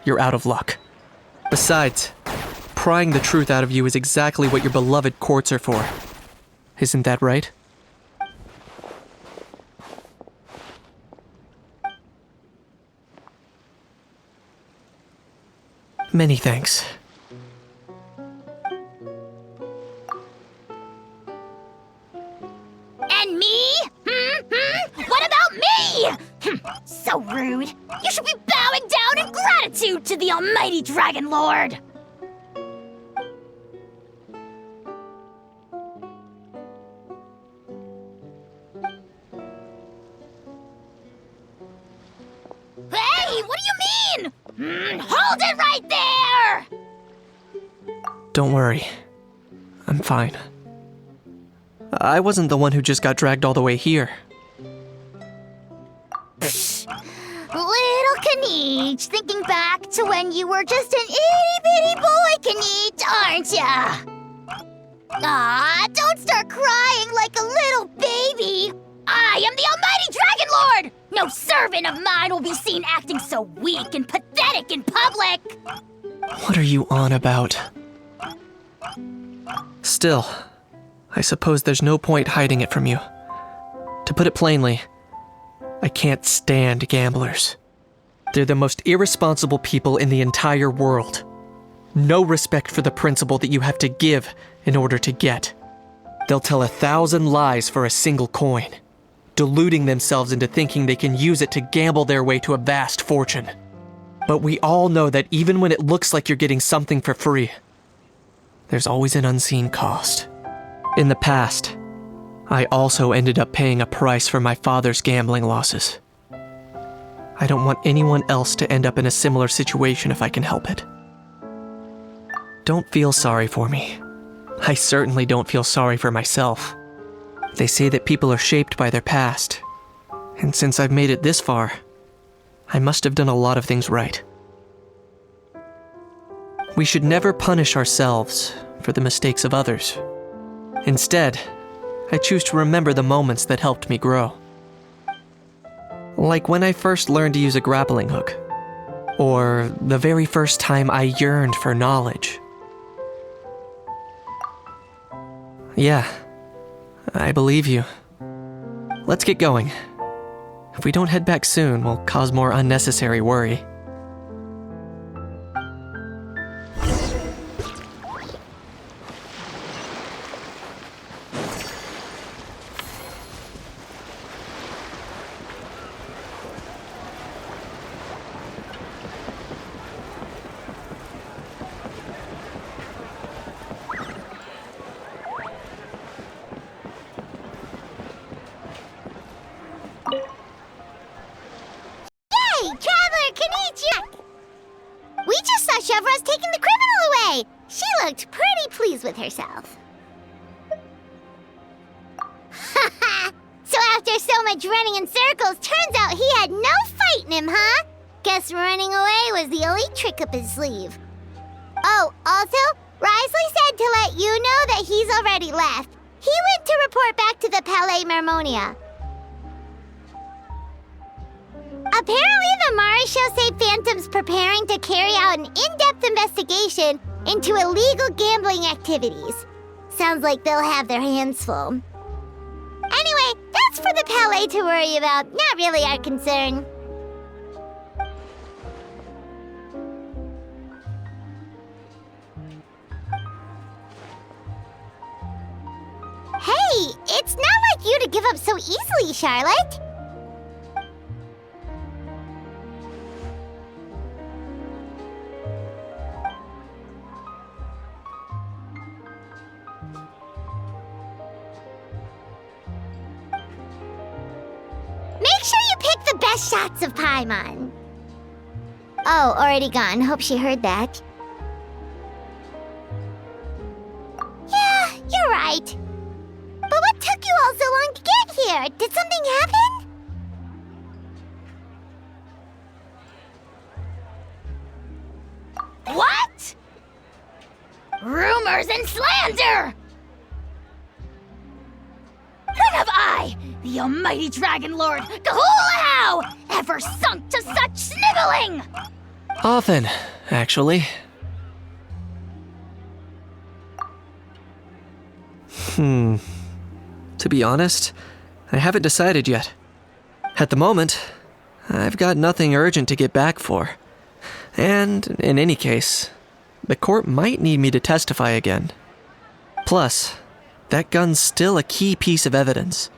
you're out of luck. Besides, prying the truth out of you is exactly what your beloved courts are for. Isn't that right? Many thanks. And me? What about me? So rude. You should be bowing down in gratitude to the almighty Dragon Lord. Hey, what do you mean? Hold it right there! Don't worry. I'm fine. I wasn't the one who just got dragged all the way here. Little Kanich, thinking back to when you were just an itty-bitty boy, Kanich, aren't ya? Aw, don't start crying like a little baby. I am the almighty Dragon Lord! No servant of mine will be seen acting so weak and pathetic in public! What are you on about? Still, I suppose there's no point hiding it from you. To put it plainly, I can't stand gamblers. They're the most irresponsible people in the entire world. No respect for the principle that you have to give in order to get. They'll tell 1,000 lies for a single coin, deluding themselves into thinking they can use it to gamble their way to a vast fortune. But we all know that even when it looks like you're getting something for free, there's always an unseen cost. In the past, I also ended up paying a price for my father's gambling losses. I don't want anyone else to end up in a similar situation if I can help it. Don't feel sorry for me. I certainly don't feel sorry for myself. They say that people are shaped by their past, and since I've made it this far, I must have done a lot of things right. We should never punish ourselves for the mistakes of others. Instead, I choose to remember the moments that helped me grow. Like when I first learned to use a grappling hook, or the very first time I yearned for knowledge. Yeah, I believe you. Let's get going. If we don't head back soon, we'll cause more unnecessary worry. Chevra's taking the criminal away! She looked pretty pleased with herself. Haha! So after so much running in circles, turns out he had no fight in him, huh? Guess running away was the only trick up his sleeve. Oh, also, Risley said to let you know that he's already left. He went to report back to the Palais Mermonia. Apparently, the Maréchaux say Phantom's preparing to carry out an in-depth investigation into illegal gambling activities. Sounds like they'll have their hands full. Anyway, that's for the Palais to worry about, not really our concern. Hey, it's not like you to give up so easily, Charlotte. Make sure you pick the best shots of Paimon. Oh, already gone. Hope she heard that. Yeah, you're right. But what took you all so long to get here? Did something happen? What? Rumors and slander! When have I, the almighty Dragon Lord, Kahulahau, ever sunk to such sniveling? Often, actually. To be honest, I haven't decided yet. At the moment, I've got nothing urgent to get back for. And, in any case, the court might need me to testify again. Plus, that gun's still a key piece of evidence.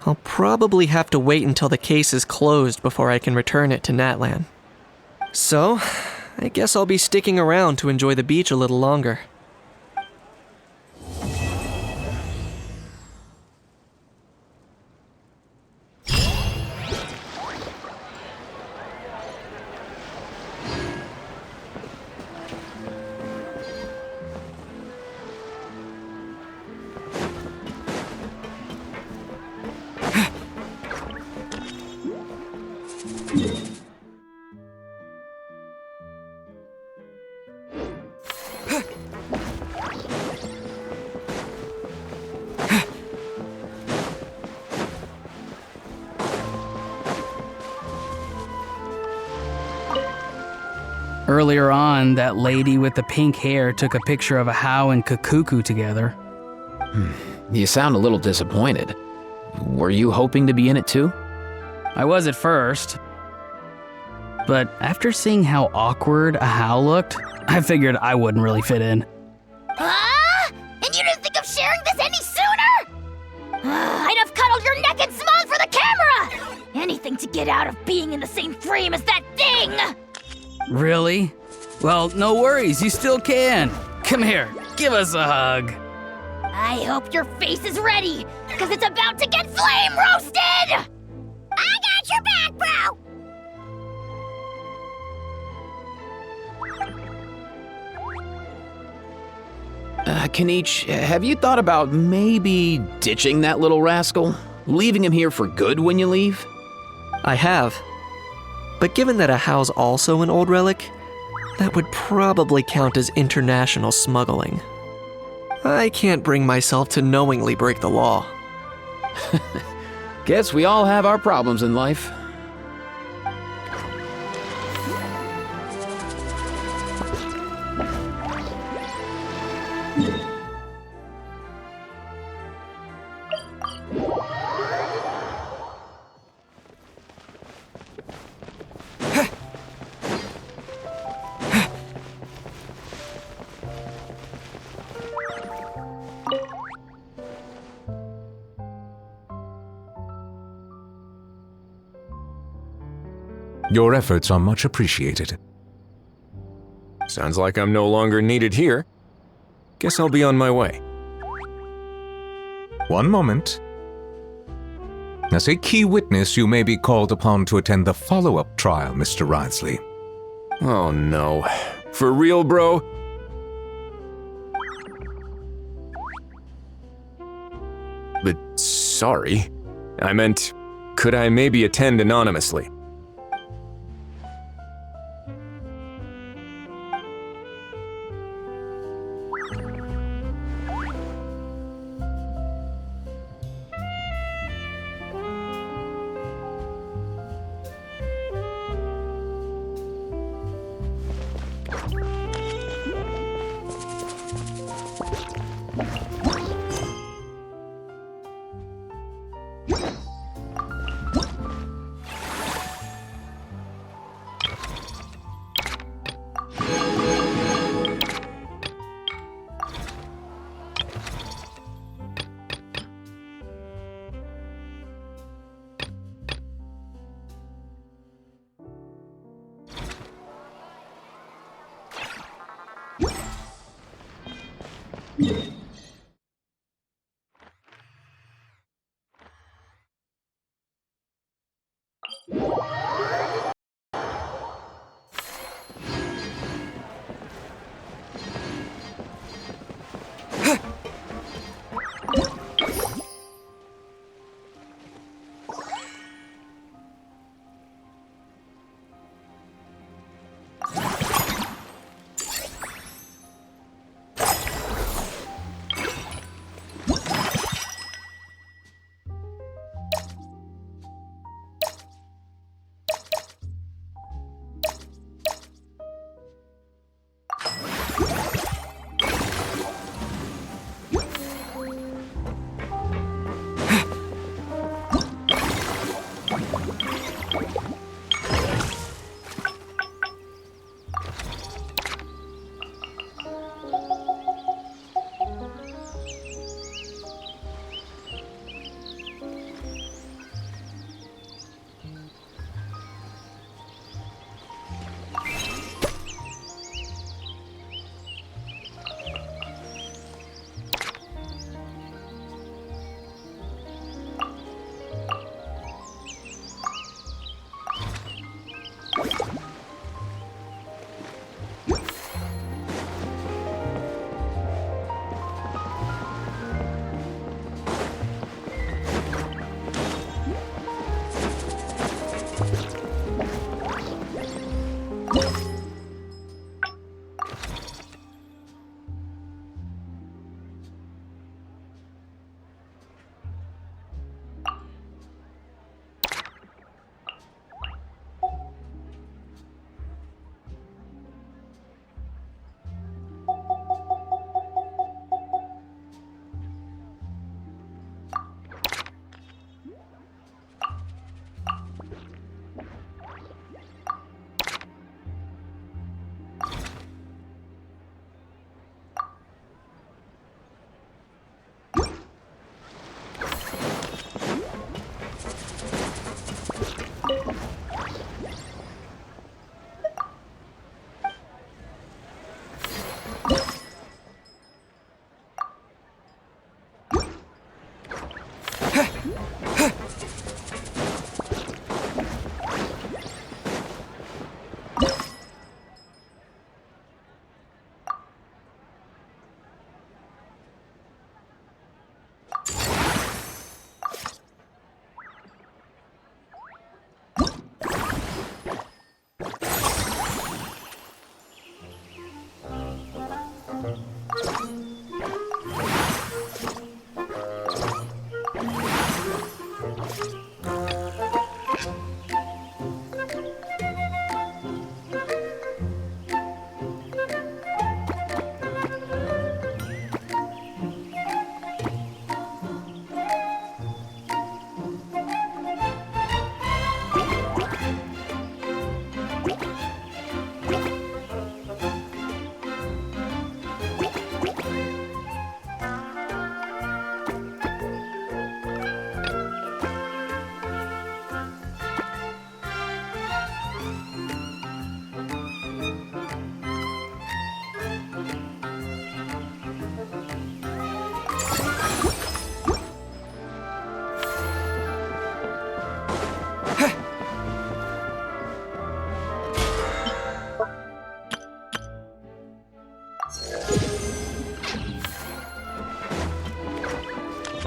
I'll probably have to wait until the case is closed before I can return it to Natlan. So, I guess I'll be sticking around to enjoy the beach a little longer. Earlier on, that lady with the pink hair took a picture of Ahau and Kakuku together. You sound a little disappointed. Were you hoping to be in it too? I was at first. But after seeing how awkward Ahau looked, I figured I wouldn't really fit in. Huh? And you didn't think of sharing this any sooner? I'd have cuddled your neck and smiled for the camera! Anything to get out of being in the same frame as that thing! Really? Well, no worries, you still can. Come here, give us a hug. I hope your face is ready, because it's about to get flame roasted! I got your back, bro! Kanich, have you thought about maybe ditching that little rascal? Leaving him here for good when you leave? I have. But given that Ahau's also an old relic, that would probably count as international smuggling. I can't bring myself to knowingly break the law. Guess we all have our problems in life. Your efforts are much appreciated. Sounds like I'm no longer needed here. Guess I'll be on my way. One moment. As a key witness, you may be called upon to attend the follow-up trial, Mr. Risley. Oh no. For real, bro? But sorry. I meant, could I maybe attend anonymously?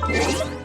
Huh?